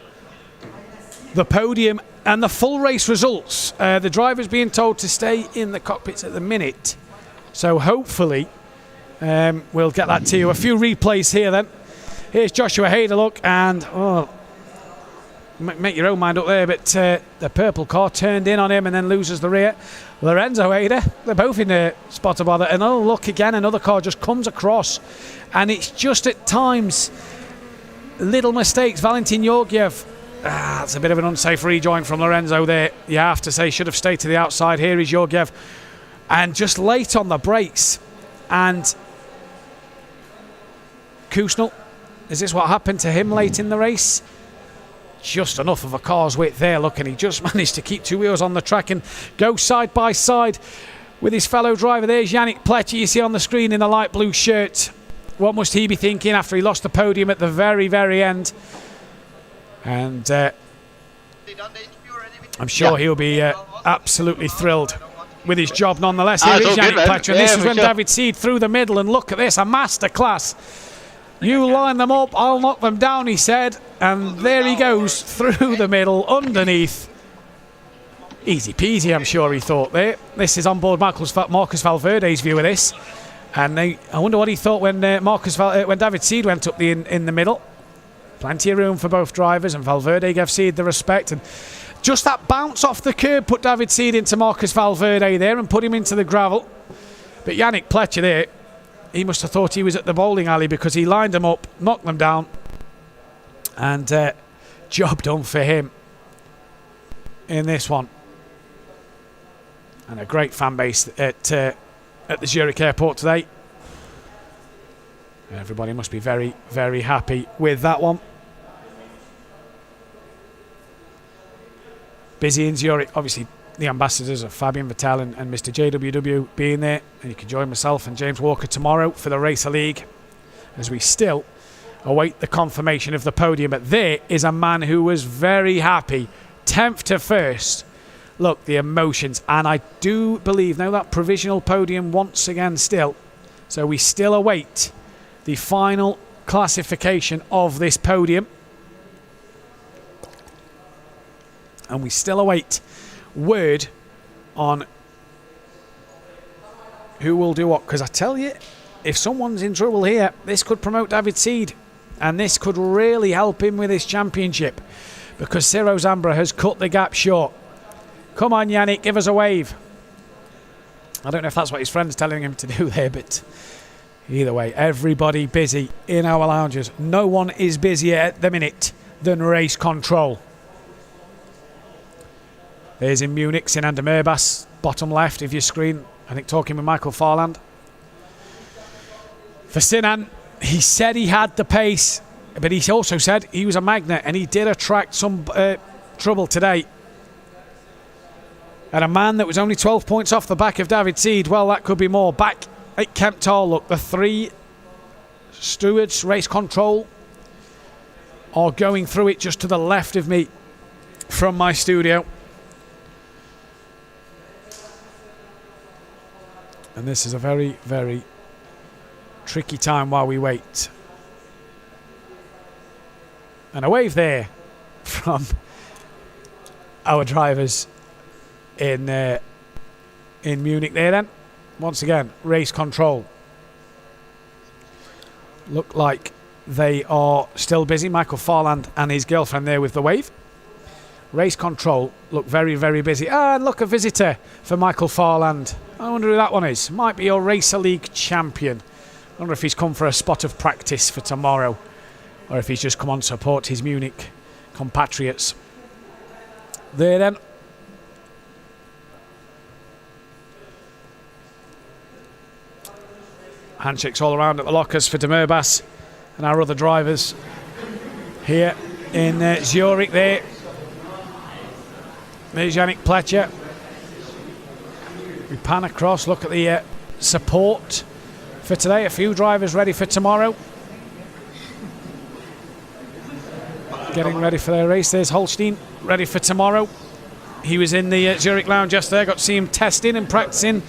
Speaker 3: the podium and the full race results. The driver's being told to stay in the cockpits at the minute, so hopefully we'll get that to you. A few replays here then. Here's Joshua Hader, look, and make your own mind up there, but the purple car turned in on him and then loses the rear. Lorenzo Hader, they're both in the spot of bother, and oh look again, another car just comes across, and it's just at times little mistakes. Valentin Georgiev, it's a bit of an unsafe rejoin from Lorenzo there, you have to say. Should have stayed to the outside. Here is Georgiev, and just late on the brakes. And Kusnel, is this what happened to him late in the race? Just enough of a car's width there, look, and he just managed to keep two wheels on the track and go side by side with his fellow driver. There's Yannick Pletcher, you see on the screen in the light blue shirt. What must he be thinking after he lost the podium at the very, very end? And I'm sure he'll be absolutely thrilled with his job nonetheless. Here is Yannick Pletcher, and this is when David Seed through the middle, and look at this, a masterclass. You line them up, I'll knock them down, he said. And there he goes through the middle, underneath. Easy peasy, I'm sure he thought there. This is on board Marcus Valverde's view of this. And I wonder what he thought when when David Seed went up in the middle. Plenty of room for both drivers, and Valverde gave Seed the respect. And just that bounce off the curb put David Seed into Marcus Valverde there and put him into the gravel. But Yannick Pletcher there, he must have thought he was at the bowling alley, because he lined them up, knocked them down, and job done for him in this one. And a great fan base at the Zurich airport today. Everybody must be very, very happy with that one. Busy in Zurich, obviously. The ambassadors of Fabian Vettel and Mr. JWW being there, and you can join myself and James Walker tomorrow for the Racer League as we still await the confirmation of the podium. But there is a man who was very happy, 10th to 1st. Look, the emotions, and I do believe now that provisional podium once again still, so we still await the final classification of this podium, and we still await word on who will do what, because I tell you, if someone's in trouble here, this could promote David Seed, and this could really help him with his championship, because Ciro Zambra has cut the gap short. Come on, Yannick, give us a wave. I don't know if that's what his friend's telling him to do there, but either way, everybody busy in our lounges. No one is busier at the minute than Race Control. There's in Munich, Sinan de Merbas, bottom left of your screen, I think talking with Michael Farland. For Sinan, he said he had the pace, but he also said he was a magnet, and he did attract some trouble today. And a man that was only 12 points off the back of David Seed, well, that could be more. Back at Kemptol, look, the three stewards, Race Control, are going through it just to the left of me from my studio. And this is a very, very tricky time while we wait. And a wave there from our drivers in Munich there then. Once again, Race Control. Look like they are still busy. Michael Farland and his girlfriend there with the wave. Race Control look very, very busy. And look, a visitor for Michael Farland. I wonder who that one is. Might be your Racer League champion. I wonder if he's come for a spot of practice for tomorrow, or if he's just come on to support his Munich compatriots. There then. Handshakes all around at the lockers for de Merbas and our other drivers here in Zurich there. There's Yannick Pletcher. We pan across, look at the support for today. A few drivers ready for tomorrow.
Speaker 21: getting ready for their race. There's Holstein, ready for tomorrow. He was in the Zurich lounge yesterday. Got to see him testing and practicing.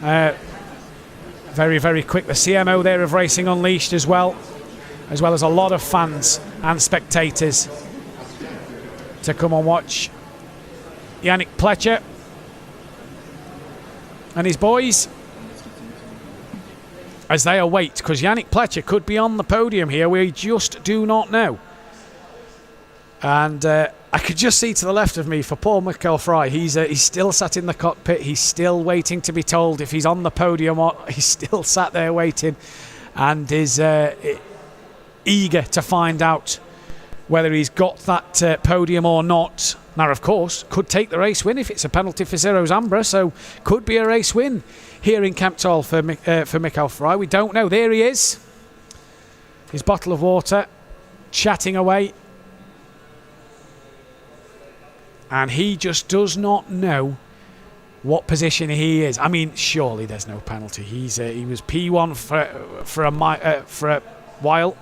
Speaker 21: Very, very quick. The CMO there of Racing Unleashed as well as a lot of fans and spectators to come and watch Yannick Pletcher and his boys as they await, because Yannick Pletcher could be on the podium here. We just do not know. And I could just see to the left of me for Paul McElfry, he's still sat in the cockpit. He's still waiting to be told if he's on the podium or he's still sat there waiting and is eager to find out whether he's got that podium or not. Now, of course, could take the race win if it's a penalty for Zero Zambra, so could be a race win here in Kemptol for McElfry. We don't know. There he is. His bottle of water, chatting away. And he just does not know what position he is. I mean, surely there's no penalty. He was P1 for a while.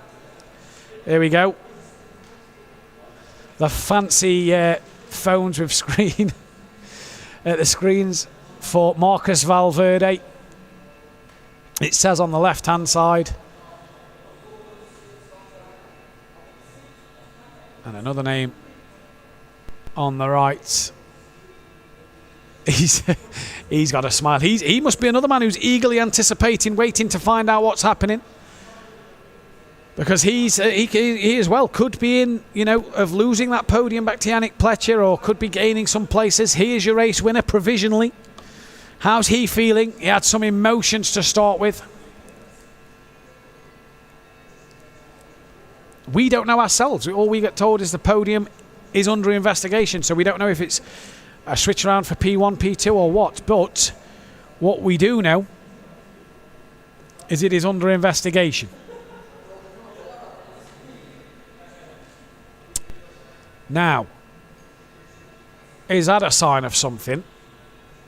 Speaker 21: There we go. The fancy phones with screen. The screens for Marcus Valverde. It says on the left-hand side. And another name on the right. He's got a smile. He must be another man who's eagerly anticipating, waiting to find out what's happening. Because he as well could be in, of losing that podium back to Yannick Pletcher, or could be gaining some places. He is your race winner provisionally. How's he feeling? He had some emotions to start with. We don't know ourselves. All we get told is the podium is under investigation, so we don't know if it's a switch around for P1, P2 or what. But what we do know is it is under investigation. Now, is that a sign of something?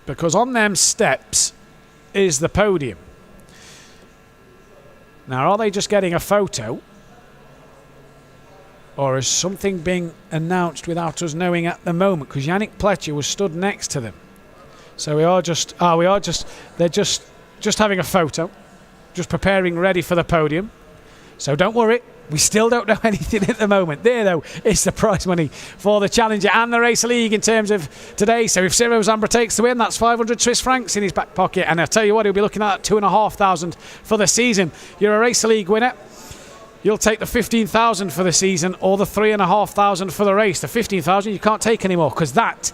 Speaker 21: Because on them steps is the podium. Now, are they just getting a photo? Or is something being announced without us knowing at the moment? Because Yannick Pletcher was stood next to them. So they're just having a photo. Just preparing ready for the podium. So don't worry. We still don't know anything at the moment. There, though, is the prize money for the Challenger and the Race League in terms of today. So if Zero Zambra takes the win, that's 500 Swiss francs in his back pocket. And I'll tell you what, he'll be looking at 2,500 for the season. You're a Race League winner. You'll take the 15,000 for the season or the 3,500 for the race. The 15,000 you can't take anymore because that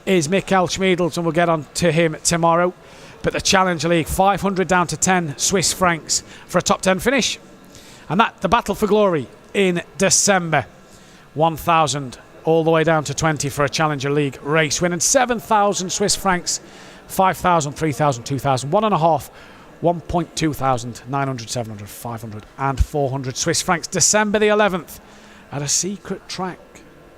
Speaker 21: is Mikael Schmiedels, and we'll get on to him tomorrow. But the Challenger League, 500 down to 10 Swiss francs for a top 10 finish. And that, the Battle for Glory in December. 1,000 all the way down to 20 for a Challenger League race win. And 7,000 Swiss francs, 5,000, 3,000, 2,000, 1.5, 1.2 thousand, 900, 700, 500 and 400 Swiss francs. December the 11th at a secret track.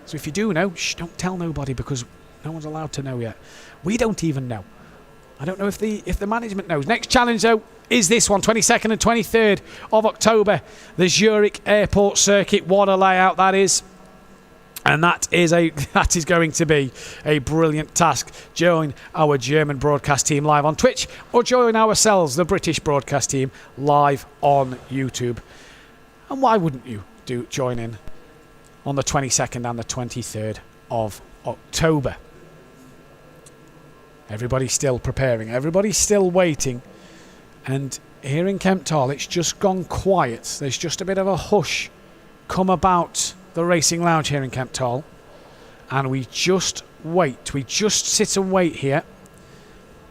Speaker 21: So if you do know, don't tell nobody because no one's allowed to know yet. We don't even know. I don't know if the management knows. Next challenge, though, is this one, 22nd and 23rd of October. The Zurich Airport Circuit. What a layout that is. And that is going to be a brilliant task. Join our German broadcast team live on Twitch or join ourselves, the British broadcast team, live on YouTube. And why wouldn't you join in on the 22nd and the 23rd of October? Everybody's still preparing. Everybody's still waiting. And here in Kemptol, it's just gone quiet. There's just a bit of a hush come about the racing lounge here in Kemptol. And we just wait. We just sit and wait here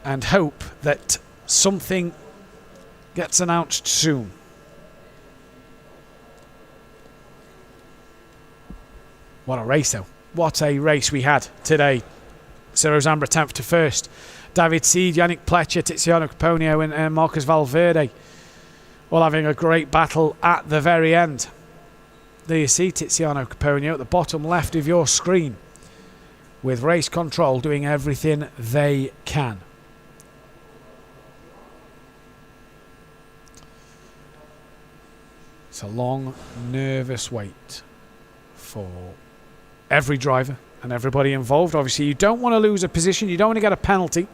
Speaker 21: and hope that something gets announced soon. What a race, though. What a race we had today. Zero Zambra 10th to 1st. David Seed, Yannick Pletcher, Tiziano Caponio and Marcus Valverde all having a great battle at the very end. There you see Tiziano Caponio at the bottom left of your screen with Race Control doing everything they can. It's a long, nervous wait for every driver and everybody involved. Obviously, you don't want to lose a position. You don't want to get a penalty.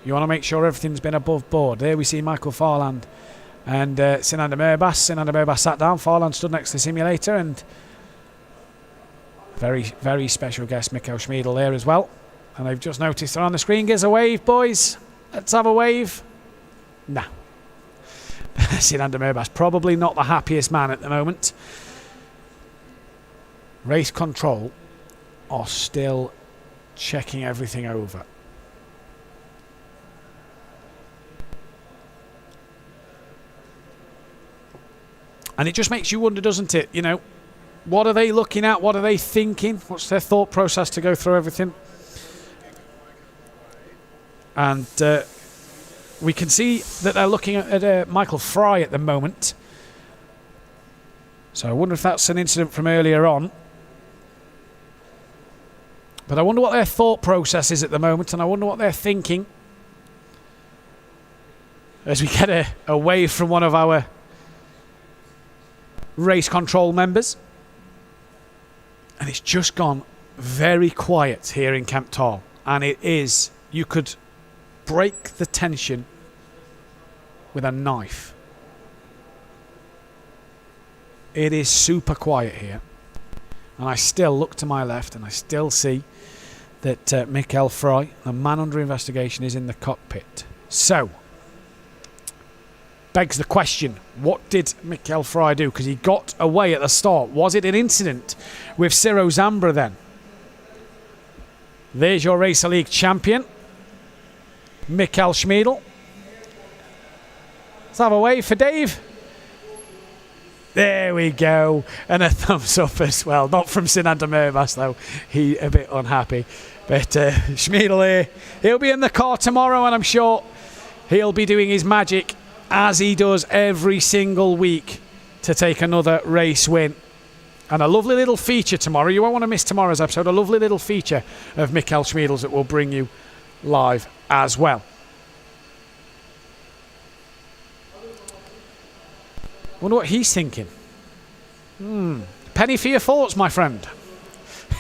Speaker 21: You want to make sure everything's been above board. There we see Michael Farland and Sinander Merbas. Sinander Merbas sat down. Farland stood next to the simulator, and very, very special guest Mikkel Schmiedel there as well. And I've just noticed they're on the screen. Gives a wave, boys. Let's have a wave. Nah. Sinander Merbas probably not the happiest man at the moment. Race control are still checking everything over. And it just makes you wonder, doesn't it? You know, what are they looking at? What are they thinking? What's their thought process to go through everything? And we can see that they're looking at Michael Fry at the moment. So I wonder if that's an incident from earlier on. But I wonder what their thought process is at the moment, and I wonder what they're thinking. As we get a wave from one of our race control members. And it's just gone very quiet here in Kemptall. And it is, you could break the tension with a knife. It is super quiet here. And I still look to my left and I still see that Mikkel Fry, the man under investigation, is in the cockpit. So, begs the question, what did Mikkel Fry do? Because he got away at the start. Was it an incident with Ciro Zambra then? There's your Racer League champion, Mikkel Schmiedel. Let's have a wave for Dave. There we go. And a thumbs up as well. Not from Sinander Merbas though. He a bit unhappy. But Schmiedel here, he'll be in the car tomorrow, and I'm sure he'll be doing his magic as he does every single week to take another race win. And a lovely little feature tomorrow. You won't want to miss tomorrow's episode. A lovely little feature of Mikkel Schmiedel's that will bring you live as well. Wonder what he's thinking. Penny for your thoughts, my friend.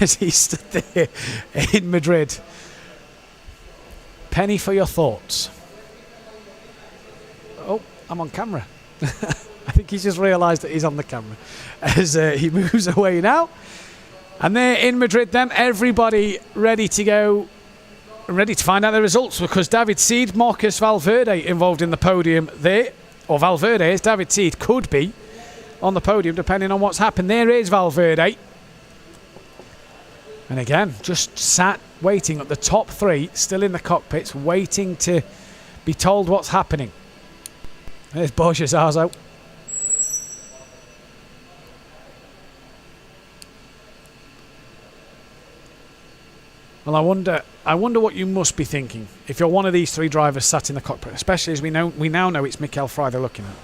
Speaker 21: As he stood there in Madrid. Penny for your thoughts. Oh, I'm on camera. I think he's just realised that he's on the camera as he moves away now. And there in Madrid then, everybody ready to go, ready to find out the results, because David Seed, Marcus Valverde involved in the podium there. Or Valverde, as David Seed could be on the podium depending on what's happened. There is Valverde. And again, just sat waiting at the top three, still in the cockpits, waiting to be told what's happening. There's Borja Zarzo. Well, I wonder what you must be thinking if you're one of these three drivers sat in the cockpit, especially as we now know it's Mikkel Fry they're looking at.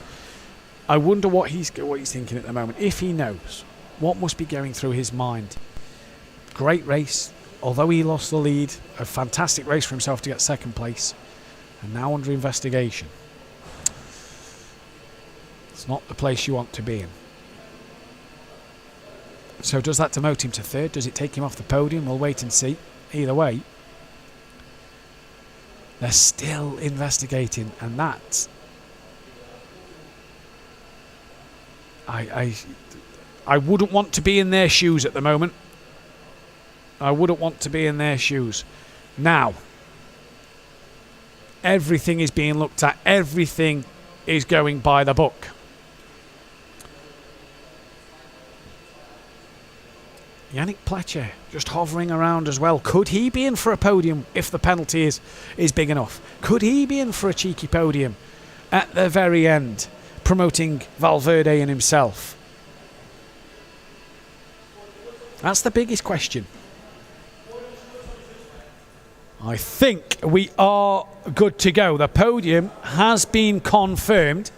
Speaker 21: I wonder what he's thinking at the moment. If he knows, what must be going through his mind? Great race, although he lost the lead, a fantastic race for himself to get second place, and now under investigation. It's not the place you want to be in. So does that demote him to third? Does it take him off the podium? We'll wait and see. Either way, they're still investigating, and that I wouldn't want to be in their shoes at the moment. I wouldn't want to be in their shoes. Now, everything is being looked at. Everything is going by the book. Yannick Pletcher just hovering around as well. Could he be in for a podium if the penalty is big enough? Could he be in for a cheeky podium at the very end, promoting Valverde and himself? That's the biggest question. I think we are good to go. The podium has been confirmed.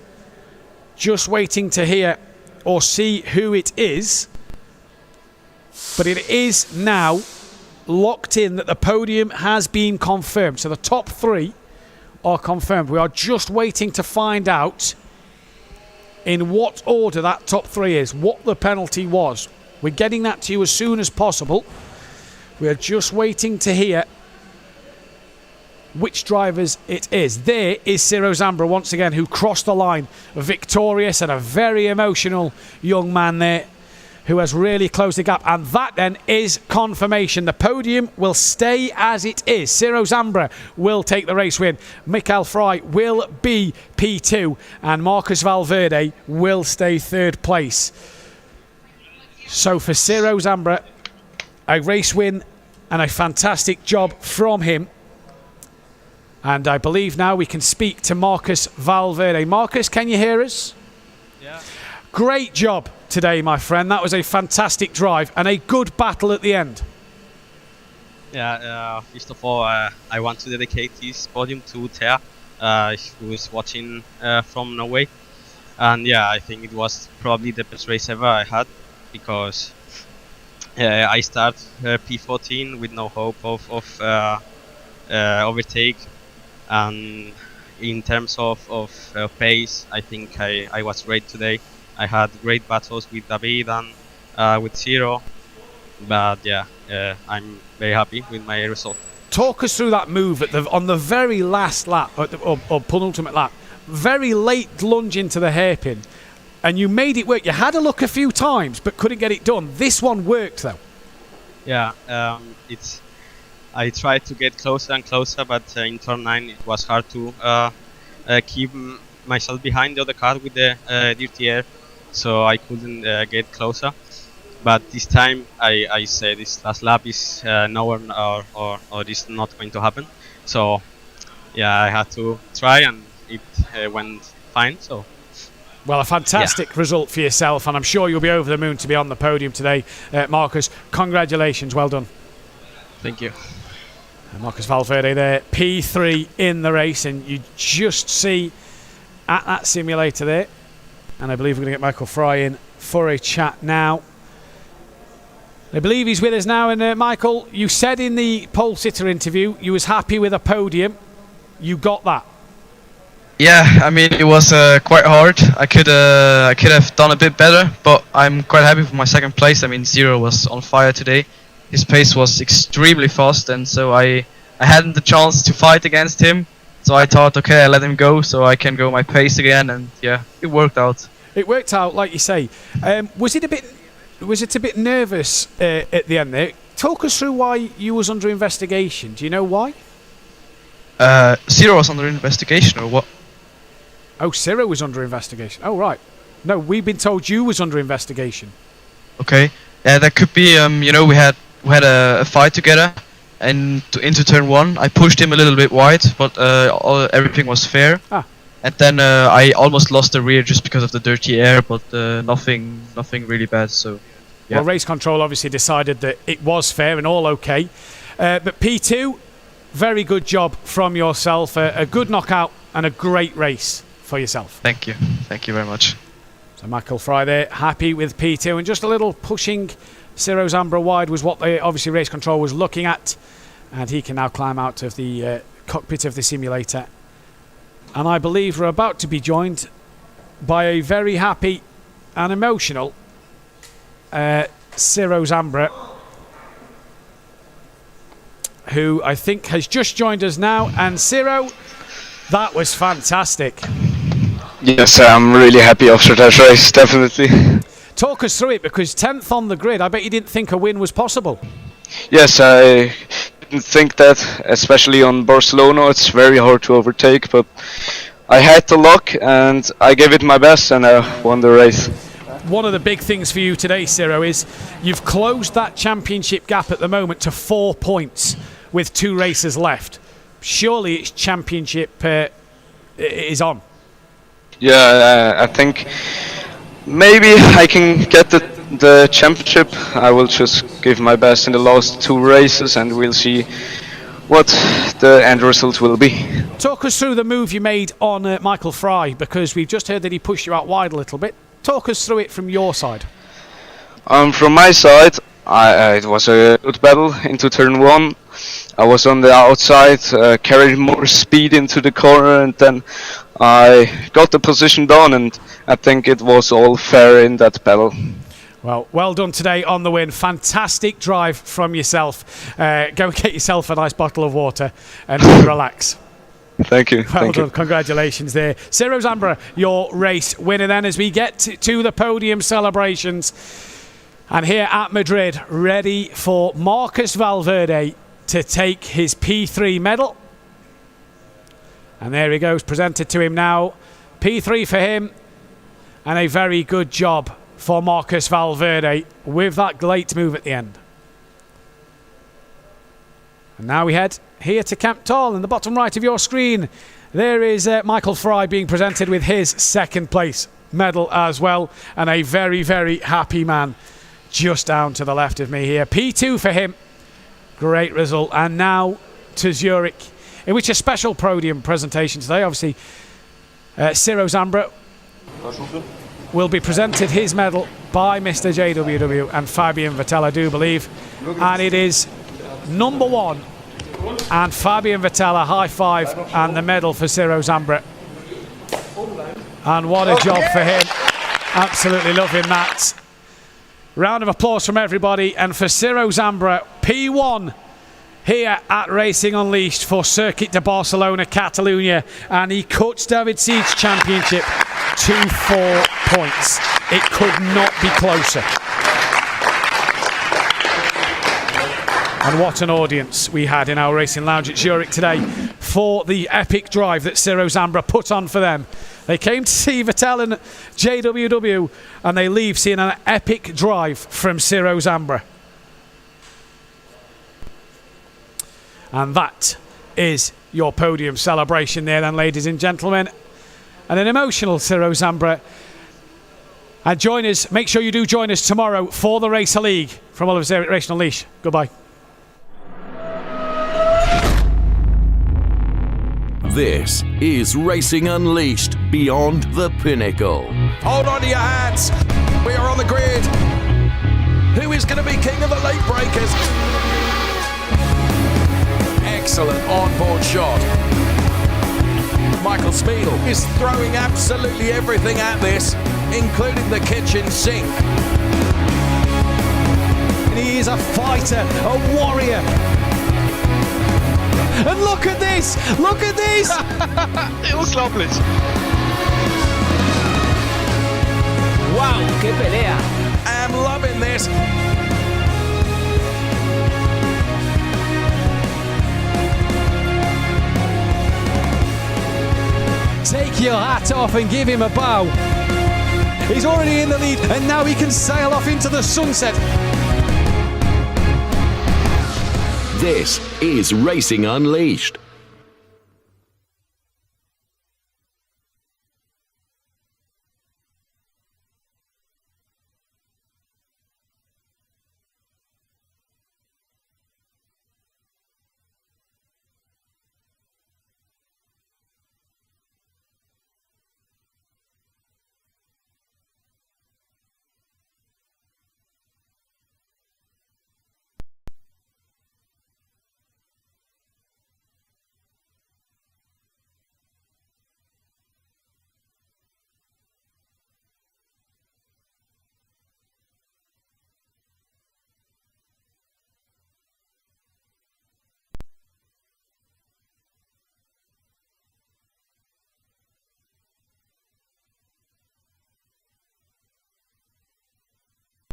Speaker 21: Just waiting to hear or see who it is. But it is now locked in that the podium has been confirmed. So the top three are confirmed. We are just waiting to find out in what order that top three is, what the penalty was. We're getting that to you as soon as possible. We're just waiting to hear which drivers it is. There is Ciro Zambra once again, who crossed the line victorious, and a very emotional young man there who has really closed the gap. And that then is confirmation. The podium will stay as it is. Ciro Zambra will take the race win. Mikael Frey will be P2, and Marcus Valverde will stay third place. So for Ciro Zambra, a race win and a fantastic job from him. And I believe now we can speak to Marcus Valverde. Marcus, can you hear us?
Speaker 4: Yeah.
Speaker 21: Great job today, my friend. That was a fantastic drive and a good battle at the end.
Speaker 4: Yeah, first of all, I want to dedicate this podium to Thea, who is watching from Norway. And yeah, I think it was probably the best race ever I had, because I start P14 with no hope of overtake. And in terms of pace, I think I was great today. I had great battles with David and with Ciro, but yeah, I'm very happy with my result.
Speaker 21: Talk us through that move on the very last lap, or penultimate lap. Very late lunge into the hairpin, and you made it work. You had a look a few times, but couldn't get it done. This one worked, though.
Speaker 4: Yeah, I tried to get closer and closer, but in turn 9 it was hard to keep myself behind the other car with the dirty air, so I couldn't get closer. But this time I said this last lap is nowhere or this is not going to happen. So yeah, I had to try, and it went fine. So.
Speaker 21: Well, a fantastic result for yourself, and I'm sure you'll be over the moon to be on the podium today, Marcus. Congratulations, well done.
Speaker 4: Thank you.
Speaker 21: Marcus Valverde there, P3 in the race, and you just see at that simulator there, and I believe we're going to get Michael Frey in for a chat now. I believe he's with us now, and Michael, you said in the pole sitter interview you was happy with a podium. You got that.
Speaker 9: Yeah, I mean, it was quite hard. I could have done a bit better, but I'm quite happy with my second place. I mean, Ciro was on fire today. His pace was extremely fast, and so I hadn't the chance to fight against him. So I thought, okay, I let him go so I can go my pace again, and yeah, it worked out.
Speaker 21: It worked out, like you say. Was it a bit nervous at the end there? Talk us through why you was under investigation. Do you know why?
Speaker 9: Ciro was under investigation, or what?
Speaker 21: Oh, Ciro was under investigation. Oh, right. No, we've been told you was under investigation.
Speaker 9: Okay. Yeah, that could be. We had a fight together, and into turn 1, I pushed him a little bit wide, but everything was fair. And then I almost lost the rear just because of the dirty air, but nothing really bad. So. Yeah.
Speaker 21: Well, race control obviously decided that it was fair and all okay. But P2, very good job from yourself. A good knockout and a great race for yourself.
Speaker 9: Thank you. Thank you very much.
Speaker 21: So Michael Frey there, happy with P2, and just a little pushing Ciro Zambra wide was what they obviously race control was looking at, and he can now climb out of the cockpit of the simulator. And I believe we're about to be joined by a very happy and emotional Ciro Zambra, who I think has just joined us now. And Ciro, that was fantastic.
Speaker 16: Yes, I'm really happy after that race, definitely.
Speaker 21: Talk us through it, because 10th on the grid, I bet you didn't think a win was possible.
Speaker 16: Yes, I didn't think that, especially on Barcelona. It's very hard to overtake, but I had the luck and I gave it my best and I won the race.
Speaker 21: One of the big things for you today, Ciro, is you've closed that championship gap at the moment to 4 points with 2 races left. Surely it's championship is on.
Speaker 16: Yeah, I think maybe I can get the championship. I will just give my best in the last 2 races and we'll see what the end result will be.
Speaker 21: Talk us through the move you made on Michael Frey, because we've just heard that he pushed you out wide a little bit. Talk us through it from your side.
Speaker 16: From my side, it was a good battle into turn 1. I was on the outside, carried more speed into the corner, and then I got the position down, and I think it was all fair in that battle.
Speaker 21: Well, well done today on the win. Fantastic drive from yourself. Go and get yourself a nice bottle of water and relax.
Speaker 16: Thank you.
Speaker 21: Well done. Congratulations there. Ciro Zambra, your race winner then as we get to the podium celebrations. And here at Madrid, ready for Marcus Valverde to take his P3 medal. And there he goes, presented to him now. P3 for him. And a very good job for Marcus Valverde with that great move at the end. And now we head here to Camp Tall in the bottom right of your screen. There is Michael Fry being presented with his second place medal as well. And a very, very happy man just down to the left of me here. P2 for him. Great result. And now to Zurich, in which a special podium presentation today. Obviously, Ciro Zambra will be presented his medal by Mr. JWW and Fabian Vettel, I do believe. And it is number 1. And Fabian Vettel, a high five, and the medal for Ciro Zambra. And what a job for him. Absolutely loving that. Round of applause from everybody. And for Ciro Zambra, P1 here at Racing Unleashed for Circuit de Barcelona, Catalonia. And he cuts David Seed's championship to 4 points. It could not be closer. And what an audience we had in our racing lounge at Zurich today for the epic drive that Ciro Zambra put on for them. They came to see Vettel and JWW, and they leave seeing an epic drive from Ciro Zambra. And that is your podium celebration there then, ladies and gentlemen. And an emotional Ciro Zambra. And join us, make sure you do join us tomorrow for the Racer League. From all of us here at Racing Unleashed, goodbye.
Speaker 1: This is Racing Unleashed Beyond the Pinnacle.
Speaker 2: Hold on to your hats. We are on the grid. Who is going to be king of the late breakers? Excellent onboard shot. Michael Spiegel is throwing absolutely everything at this, including the kitchen sink.
Speaker 21: And he is a fighter, a warrior. And look at this! Look at this!
Speaker 7: Unglaublich!
Speaker 21: Wow, qué pelea!
Speaker 2: I'm loving this.
Speaker 21: Take your hat off and give him a bow. He's already in the lead, and now he can sail off into the sunset.
Speaker 1: This is Racing Unleashed.